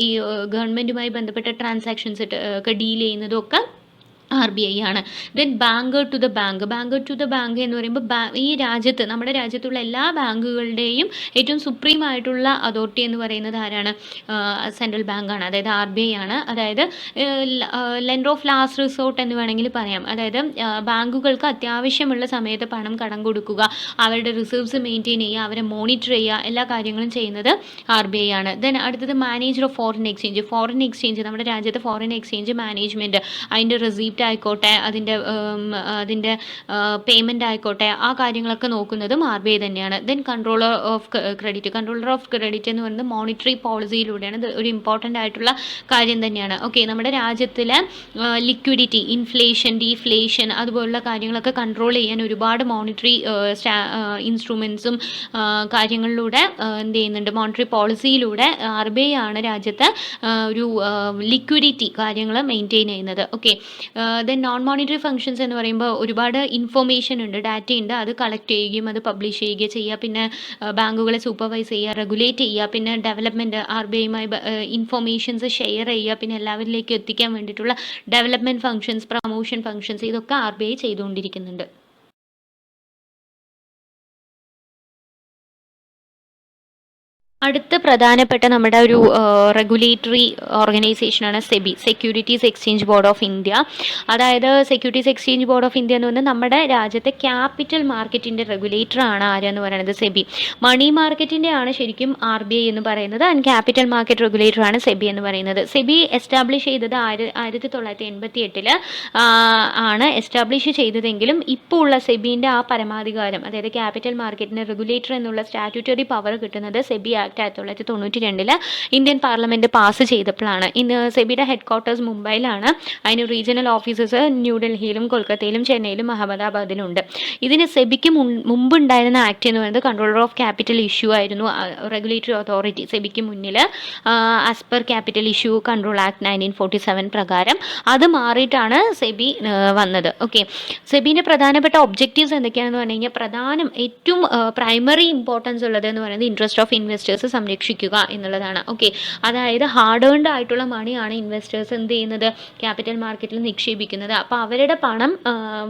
ഈ ഗവൺമെൻറ്റുമായി ബന്ധപ്പെട്ട ട്രാൻസാക്ഷൻസ് ഒക്കെ ഡീൽ ചെയ്യുന്നതൊക്കെ RBI ആണ്. Then banker to the bank എന്ന് പറയുമ്പോൾ ഈ നമ്മുടെ രാജ്യത്തുള്ള എല്ലാ ബാങ്കുകളുടെയും ഏറ്റവും സുപ്രീം ആയിട്ടുള്ള അതോറിറ്റി എന്ന് പറയുന്നത് ആരാണ്? സെൻട്രൽ ബാങ്കാണ്, അതായത് RBI ആണ്. അതായത് ലെൻഡർ ഓഫ് ലാസ്റ്റ് റിസോർട്ട് എന്ന് വേണമെങ്കിൽ പറയാം. അതായത് ബാങ്കുകൾക്ക് അത്യാവശ്യമുള്ള സമയത്ത് പണം കടം കൊടുക്കുക, അവരുടെ റിസർവ്സ് മെയിൻറ്റെയിൻ ചെയ്യുക, അവരെ മോണിറ്റർ ചെയ്യുക, എല്ലാ കാര്യങ്ങളും ചെയ്യുന്നത് RBI ആണ്. ദെൻ അടുത്തത് മാനേജർ ഓഫ് ഫോറിൻ എക്സ്ചേഞ്ച്. നമ്മുടെ രാജ്യത്തെ ഫോറിൻ എക്സ്ചേഞ്ച് മാനേജ്മെൻറ്റ്, അതിൻ്റെ റെസീപ്റ്റ് ആയിക്കോട്ടെ, അതിൻ്റെ പേയ്മെൻ്റ് ആയിക്കോട്ടെ, ആ കാര്യങ്ങളൊക്കെ നോക്കുന്നതും RBI തന്നെയാണ്. ദെൻ കൺട്രോളർ ഓഫ് ക്രെഡിറ്റ് എന്ന് പറയുന്നത് മോണിറ്ററി പോളിസിയിലൂടെയാണ്. ഇത് ഒരു ഇമ്പോർട്ടൻ്റ് ആയിട്ടുള്ള കാര്യം തന്നെയാണ്. ഓക്കെ, നമ്മുടെ രാജ്യത്തിലെ ലിക്വിഡിറ്റി, ഇൻഫ്ലേഷൻ, ഡീഫ്ലേഷൻ അതുപോലുള്ള കാര്യങ്ങളൊക്കെ കൺട്രോൾ ചെയ്യാൻ ഒരുപാട് മോണിറ്ററി ഇൻസ്ട്രുമെൻസും കാര്യങ്ങളിലൂടെ എന്ത് ചെയ്യുന്നുണ്ട്? മോണിറ്ററി പോളിസിയിലൂടെ RBI ആണ് രാജ്യത്തെ ഒരു ലിക്വിഡിറ്റി കാര്യങ്ങൾ മെയിൻറ്റെയിൻ ചെയ്യുന്നത്. Okay, then non monetary functions എന്ന് പറയുമ്പോൾ ഒരുപാട് ഇൻഫർമേഷൻ ഉണ്ട്, ഡാറ്റ ഉണ്ട്, അത് കളക്ട് ചെയ്യുകയും അത് പബ്ലിഷ് ചെയ്യുകയും ചെയ്യുക. പിന്നെ ബാങ്കുകളെ സൂപ്പർവൈസ് ചെയ്യുക, റെഗുലേറ്റ് ചെയ്യുക, പിന്നെ ഡെവലപ്മെൻറ്റ് RBIയുമായി ഇൻഫർമേഷൻസ് ഷെയർ ചെയ്യുക, പിന്നെ എല്ലാവരിലേക്കും എത്തിക്കാൻ വേണ്ടിയിട്ടുള്ള ഡെവലപ്മെൻറ്റ് ഫങ്ഷൻസ്, പ്രൊമോഷൻ ഫങ്ഷൻസ്, ഇതൊക്കെ RBI ചെയ്തുകൊണ്ടിരിക്കുന്നുണ്ട്. അടുത്ത പ്രധാനപ്പെട്ട നമ്മുടെ ഒരു റെഗുലേറ്ററി ഓർഗനൈസേഷനാണ് SEBI, securities exchange board of India. അതായത് securities exchange board of India എന്ന് പറഞ്ഞാൽ നമ്മുടെ രാജ്യത്തെ ക്യാപിറ്റൽ മാർക്കറ്റിൻ്റെ റെഗുലേറ്റർ ആണ് ആരെന്ന് പറയുന്നത് സെബി. മണി മാർക്കറ്റിൻ്റെ ആണ് ശരിക്കും RBI എന്ന് പറയുന്നത്, ആൻഡ് ക്യാപിറ്റൽ മാർക്കറ്റ് റെഗുലേറ്റർ ആണ് സെബി എന്ന് പറയുന്നത്. സെബി എസ്റ്റാബ്ലിഷ് ചെയ്തത് 1988 ആണ് എസ്റ്റാബ്ലിഷ് ചെയ്തതെങ്കിലും ഇപ്പോൾ ഉള്ള സെബീൻ്റെ ആ പരമാധികാരം, അതായത് ക്യാപിറ്റൽ മാർക്കറ്റിന് റെഗുലേറ്റർ എന്നുള്ള സ്റ്റാറ്റ്യൂട്ടറി പവർ കിട്ടുന്നത് SEBI act 1992 Indian parliament pass ചെയ്തപ്പോഴാണ്. ഇന്ന് സെബിയുടെ ഹെഡ് ക്വാർട്ടേഴ്സ് മുംബൈയിലാണ്. അതിന് റീജിയണൽ ഓഫീസേഴ്സ് ന്യൂഡൽഹിയിലും കൊൽക്കത്തയിലും ചെന്നൈയിലും അഹമ്മദാബാദിലും ഉണ്ട്. ഇതിന് സെബിക്ക് മുമ്പുണ്ടായിരുന്ന ആക്ട് എന്ന് പറയുന്നത് കൺട്രോളർ ഓഫ് ക്യാപിറ്റൽ ഇഷ്യൂ ആയിരുന്നു. റെഗുലേറ്ററി അതോറിറ്റി സെബിക്ക് മുന്നിൽ as per capital issue control act 1947 പ്രകാരം അത് മാറിയിട്ടാണ് സെബി വന്നത്. ഓക്കെ, സെബിൻ്റെ പ്രധാനപ്പെട്ട ഒബ്ജക്റ്റീവ്സ് എന്തൊക്കെയാണെന്ന് പറഞ്ഞു കഴിഞ്ഞാൽ ഏറ്റവും പ്രൈമറി ഇമ്പോർട്ടൻസ് ഉള്ളത് എന്ന് പറയുന്നത് ഇൻട്രസ്റ്റ് ഓഫ് ഇൻവെസ്റ്റേഴ്സ് സംരക്ഷിക്കുക എന്നുള്ളതാണ്. ഓക്കെ, അതായത് ഹാർഡ് ഏൺഡ് ആയിട്ടുള്ള മണിയാണ് ഇൻവെസ്റ്റേഴ്സ് എന്ത് ചെയ്യുന്നത്, ക്യാപിറ്റൽ മാർക്കറ്റിൽ നിക്ഷേപിക്കുന്നത്. അപ്പോൾ അവരുടെ പണം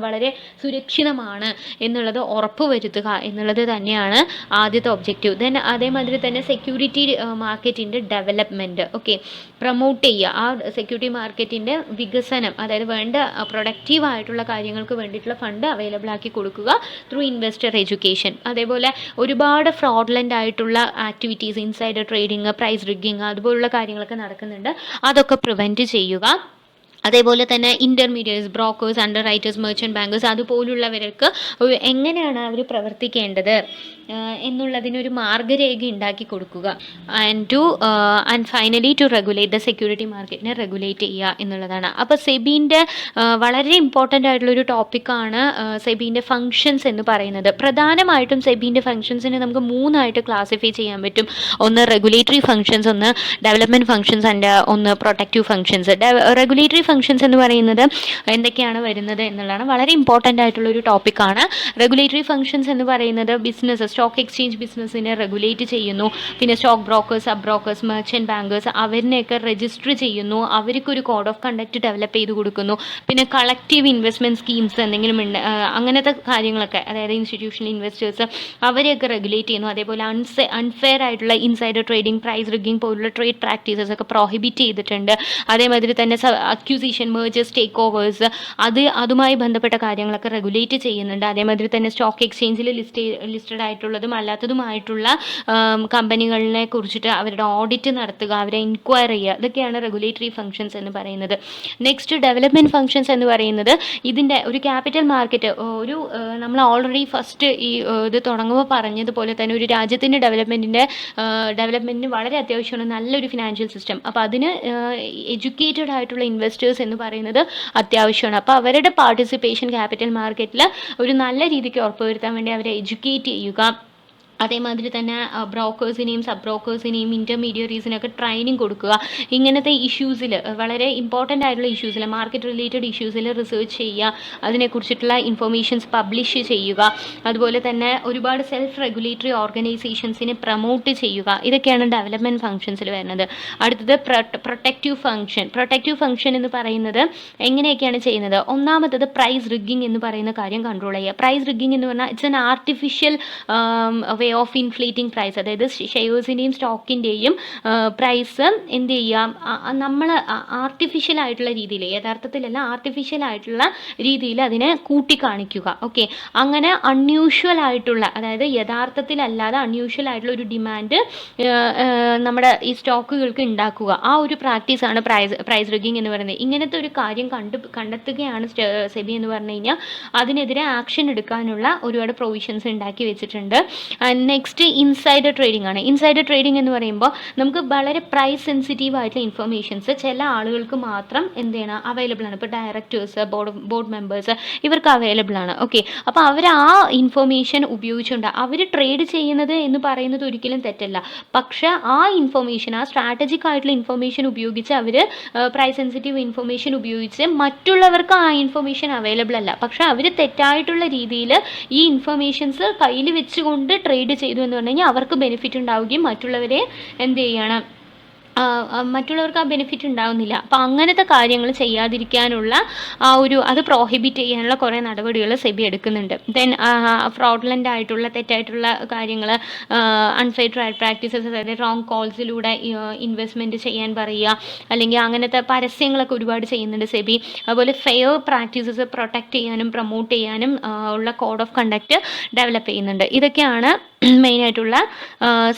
വളരെ സുരക്ഷിതമാണ് എന്നുള്ളത് ഉറപ്പുവരുത്തുക എന്നുള്ളത് തന്നെയാണ് ആദ്യത്തെ ഒബ്ജക്റ്റീവ്. ദെൻ അതേമാതിരി തന്നെ സെക്യൂരിറ്റി മാർക്കറ്റിൻ്റെ ഡെവലപ്മെൻറ്റ് പ്രൊമോട്ട് ചെയ്യുക, ആ സെക്യൂരിറ്റി മാർക്കറ്റിൻ്റെ വികസനം, അതായത് വേണ്ട പ്രൊഡക്റ്റീവ് ആയിട്ടുള്ള കാര്യങ്ങൾക്ക് വേണ്ടിയിട്ടുള്ള ഫണ്ട് അവൈലബിൾ ആക്കി കൊടുക്കുക ത്രൂ ഇൻവെസ്റ്റർ എഡ്യൂക്കേഷൻ. അതേപോലെ ഒരുപാട് ഫ്രോഡ്ലൻ്റ് ആയിട്ടുള്ള activities, insider trading, price rigging, അതുപോലുള്ള കാര്യങ്ങളൊക്കെ നടക്കുന്നുണ്ട്, അതൊക്കെ പ്രിവെൻറ്റ് ചെയ്യുക. അതേപോലെ തന്നെ intermediates, brokers, underwriters, merchant bankers അതുപോലുള്ളവർക്ക് എങ്ങനെയാണ് അവർ പ്രവർത്തിക്കേണ്ടത് എന്നുള്ളതിനൊരു മാർഗ്ഗരേഖ ഉണ്ടാക്കി കൊടുക്കുക. And finally to regulate the security മാർക്കറ്റിനെ റെഗുലേറ്റ് ചെയ്യുക എന്നുള്ളതാണ്. അപ്പോൾ സെബീൻ്റെ വളരെ ഇമ്പോർട്ടൻ്റ് ആയിട്ടുള്ളൊരു ടോപ്പിക്കാണ് സെബീൻ്റെ ഫങ്ഷൻസ് എന്ന് പറയുന്നത്. പ്രധാനമായിട്ടും സെബീൻ്റെ ഫങ്ഷൻസിനെ നമുക്ക് 3ആയിട്ട് ക്ലാസിഫൈ ചെയ്യാൻ പറ്റും. ഒന്ന് റെഗുലേറ്ററി ഫങ്ഷൻസ്, ഒന്ന് ഡെവലപ്മെൻറ്റ് ഫങ്ഷൻസ്, ആൻഡ് ഒന്ന് പ്രൊട്ടക്റ്റീവ് ഫങ്ഷൻസ്. റെഗുലേറ്ററി ഫങ്ഷൻസ് എന്ന് പറയുന്നത് എന്തൊക്കെയാണ് വരുന്നത് എന്നുള്ളതാണ് വളരെ ഇമ്പോർട്ടൻ്റ് ആയിട്ടുള്ളൊരു ടോപ്പിക്കാണ്. റെഗുലേറ്ററി ഫങ്ഷൻസ് എന്ന് പറയുന്നത് ബിസിനസ്, സ്റ്റോക്ക് എക്സ്ചേഞ്ച് ബിസിനസ്സിനെ റെഗുലേറ്റ് ചെയ്യുന്നു. പിന്നെ stock brokers, sub brokers, merchant bankers അവരിനെയൊക്കെ രജിസ്റ്റർ ചെയ്യുന്നു, അവർക്കൊരു കോഡ് ഓഫ് കണ്ടക്ട് ഡെവലപ്പ് ചെയ്ത് കൊടുക്കുന്നു. പിന്നെ കളക്റ്റീവ് ഇൻവെസ്റ്റ്മെൻറ്റ് സ്കീംസ് എന്തെങ്കിലും ഉണ്ട്, അങ്ങനത്തെ കാര്യങ്ങളൊക്കെ, അതായത് ഇൻസ്റ്റിറ്റ്യൂഷണൽ ഇൻവെസ്റ്റേഴ്സ് അവരെയൊക്കെ റെഗുലേറ്റ് ചെയ്യുന്നു. അതേപോലെ അൺഫെയർ ആയിട്ടുള്ള ഇൻസൈഡർ ട്രേഡിംഗ്, പ്രൈസ് റിഗ്ഗിംഗ് പോലുള്ള ട്രേഡ് പ്രാക്ടീസസ് ഒക്കെ പ്രോഹിബിറ്റ് ചെയ്തിട്ടുണ്ട്. അതേമാതിരി തന്നെ അക്യൂസിഷൻ, മേജേഴ്സ്, ടേക്ക് ഓവേഴ്സ്, അതുമായി ബന്ധപ്പെട്ട കാര്യങ്ങളൊക്കെ റെഗുലേറ്റ് ചെയ്യുന്നുണ്ട്. അതേമാതിരി തന്നെ സ്റ്റോക്ക് എക്സ്ചേഞ്ചിൽ ലിസ്റ്റഡ് ആയിട്ടുള്ളതും അല്ലാത്തതുമായിട്ടുള്ള കമ്പനികളെ കുറിച്ചിട്ട് അവരുടെ ഓഡിറ്റ് നടത്തുക, അവരെ ഇൻക്വയർ ചെയ്യുക, ഇതൊക്കെയാണ് റെഗുലേറ്ററി ഫങ്ഷൻസ് എന്ന് പറയുന്നത്. നെക്സ്റ്റ് ഡെവലപ്മെൻറ്റ് ഫങ്ഷൻസ് എന്ന് പറയുന്നത് ഇതിൻ്റെ ഒരു ക്യാപിറ്റൽ മാർക്കറ്റ്, നമ്മൾ ഓൾറെഡി ഫസ്റ്റ് ഇത് തുടങ്ങുമ്പോൾ പറഞ്ഞതുപോലെ തന്നെ ഒരു രാജ്യത്തിൻ്റെ ഡെവലപ്മെൻറ്റിന് വളരെ അത്യാവശ്യമാണ് നല്ലൊരു ഫിനാൻഷ്യൽ സിസ്റ്റം. അപ്പോൾ അതിന് എഡ്യൂക്കേറ്റഡ് ആയിട്ടുള്ള ഇൻവെസ്റ്റേഴ്സ് എന്ന് പറയുന്നത് അത്യാവശ്യമാണ്. അപ്പോൾ അവരുടെ പാർട്ടിസിപ്പേഷൻ ക്യാപിറ്റൽ മാർക്കറ്റിൽ ഒരു നല്ല രീതിക്ക് ഉറപ്പുവരുത്താൻ വേണ്ടി അവരെ എഡ്യൂക്കേറ്റ് ചെയ്യുക. അതേമാതിരി തന്നെ ബ്രോക്കേഴ്സിനെയും സബ് ബ്രോക്കേഴ്സിനെയും ഇൻ്റർമീഡിയറീസിനൊക്കെ ട്രെയിനിങ് കൊടുക്കുക. ഇങ്ങനത്തെ ഇഷ്യൂസിൽ, വളരെ ഇമ്പോർട്ടൻ്റ് ആയിട്ടുള്ള ഇഷ്യൂസിൽ, മാർക്കറ്റ് റിലേറ്റഡ് ഇഷ്യൂസിൽ റിസർച്ച് ചെയ്യുക, അതിനെക്കുറിച്ചിട്ടുള്ള ഇൻഫർമേഷൻസ് പബ്ലിഷ് ചെയ്യുക. അതുപോലെ തന്നെ ഒരുപാട് സെൽഫ് റെഗുലേറ്ററി ഓർഗനൈസേഷൻസിനെ പ്രൊമോട്ട് ചെയ്യുക. ഇതൊക്കെയാണ് ഡെവലപ്മെൻറ്റ് ഫങ്ഷൻസിൽ വരുന്നത്. അടുത്തത് പ്രൊട്ടക്റ്റീവ് ഫങ്ഷൻ എന്ന് പറയുന്നത് എങ്ങനെയൊക്കെയാണ് ചെയ്യുന്നത്? ഒന്നാമത്തത് പ്രൈസ് റിഗ്ഗിങ് എന്ന് പറയുന്ന കാര്യം കൺട്രോൾ ചെയ്യുക. പ്രൈസ് റിഗ്ഗിങ് എന്ന് പറഞ്ഞാൽ it's an artificial way of inflating price, അതായത് ഷെയർസിൻ്റെയും സ്റ്റോക്കിൻ്റെയും പ്രൈസ് എന്ത് ചെയ്യാം, നമ്മൾ ആർട്ടിഫിഷ്യൽ ആയിട്ടുള്ള രീതിയിൽ, യഥാർത്ഥത്തിലല്ല ആർട്ടിഫിഷ്യൽ ആയിട്ടുള്ള രീതിയിൽ അതിനെ കൂട്ടിക്കാണിക്കുക. ഓക്കെ, അങ്ങനെ അൺയൂഷ്വൽ ആയിട്ടുള്ള, അതായത് യഥാർത്ഥത്തിലല്ലാതെ അൺയൂഷ്വൽ ആയിട്ടുള്ള ഒരു ഡിമാൻഡ് നമ്മുടെ ഈ സ്റ്റോക്കുകൾക്ക് ഉണ്ടാക്കുക. ആ ഒരു പ്രാക്ടീസാണ് പ്രൈസ് റിഗ്ഗിങ് എന്ന് പറയുന്നത്. ഇങ്ങനത്തെ ഒരു കാര്യം കണ്ടെത്തുകയാണ് സെബി എന്ന് പറഞ്ഞു കഴിഞ്ഞാൽ അതിനെതിരെ ആക്ഷൻ എടുക്കാനുള്ള ഒരുപാട് പ്രൊവിഷൻസ് ഉണ്ടാക്കി വെച്ചിട്ടുണ്ട്. ആൻഡ് നെക്സ്റ്റ് ഇൻസൈഡർ ട്രേഡിംഗ് ആണ്. ഇൻസൈഡർ ട്രേഡിംഗ് എന്ന് പറയുമ്പോൾ നമുക്ക് വളരെ പ്രൈസ് സെൻസിറ്റീവ് ആയിട്ടുള്ള ഇൻഫർമേഷൻസ് ചില ആളുകൾക്ക് മാത്രം എന്ത് ചെയ്യണം അവൈലബിൾ ആണ്. ഇപ്പോൾ ഡയറക്ടേഴ്സ്, ബോർഡ് മെമ്പേഴ്സ് ഇവർക്ക് അവൈലബിൾ ആണ്. ഓക്കെ, അപ്പോൾ അവർ ആ ഇൻഫർമേഷൻ ഉപയോഗിച്ചുകൊണ്ട് അവർ ട്രേഡ് ചെയ്യുന്നത് എന്ന് പറയുന്നത് ഒരിക്കലും തെറ്റല്ല. പക്ഷേ ആ ഇൻഫർമേഷൻ, ആ സ്ട്രാറ്റജിക് ആയിട്ടുള്ള ഇൻഫർമേഷൻ ഉപയോഗിച്ച് അവർ പ്രൈസ് സെൻസിറ്റീവ് ഇൻഫർമേഷൻ ഉപയോഗിച്ച് മറ്റുള്ളവർക്ക് ആ ഇൻഫർമേഷൻ അവൈലബിൾ അല്ല, പക്ഷേ അവർ തെറ്റായിട്ടുള്ള രീതിയിൽ ഈ ഇൻഫർമേഷൻസ് കയ്യിൽ വെച്ചുകൊണ്ട് ട്രേഡ് ചെയ്തു എന്ന് പറഞ്ഞു കഴിഞ്ഞാൽ അവർക്ക് ബെനിഫിറ്റ് ഉണ്ടാവുകയും മറ്റുള്ളവരെ എന്ത് ചെയ്യണം, മറ്റുള്ളവർക്ക് ആ ബെനിഫിറ്റ് ഉണ്ടാവുന്നില്ല. അപ്പോൾ അങ്ങനത്തെ കാര്യങ്ങൾ ചെയ്യാതിരിക്കാനുള്ള അത് പ്രോഹിബിറ്റ് ചെയ്യാനുള്ള കുറേ നടപടികൾ സെബി എടുക്കുന്നുണ്ട്. ദെൻ ഫ്രോഡുലൻ്റ് ആയിട്ടുള്ള തെറ്റായിട്ടുള്ള കാര്യങ്ങൾ, അൺഫെയർ ട്രേഡ് പ്രാക്ടീസസ്, അതായത് റോങ് കോൾസിലൂടെ ഇൻവെസ്റ്റ്മെൻറ്റ് ചെയ്യാൻ പറയുക, അല്ലെങ്കിൽ അങ്ങനത്തെ പരസ്യങ്ങളൊക്കെ ഒരുപാട് ചെയ്യുന്നുണ്ട് സെബി. അതുപോലെ ഫെയർ പ്രാക്ടീസസ് പ്രൊട്ടക്റ്റ് ചെയ്യാനും പ്രൊമോട്ട് ചെയ്യാനും ഉള്ള കോഡ് ഓഫ് കണ്ടക്റ്റ് ഡെവലപ്പ് ചെയ്യുന്നുണ്ട്. ഇതൊക്കെയാണ് മെയിനായിട്ടുള്ള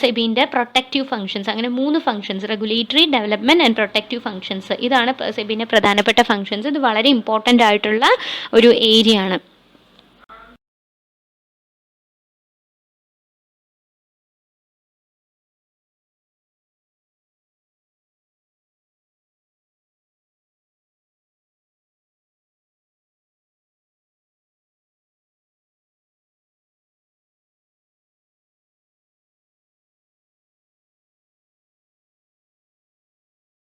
സെബീൻ്റെ പ്രൊട്ടക്റ്റീവ് ഫങ്ഷൻസ്. അങ്ങനെ 3 functions: regulatory, development and protective functions. ഇതാണ് സെബീൻ്റെ പ്രധാനപ്പെട്ട ഫങ്ഷൻസ്. ഇത് വളരെ ഇമ്പോർട്ടൻ്റ് ആയിട്ടുള്ള ഒരു ഏരിയ ആണ്.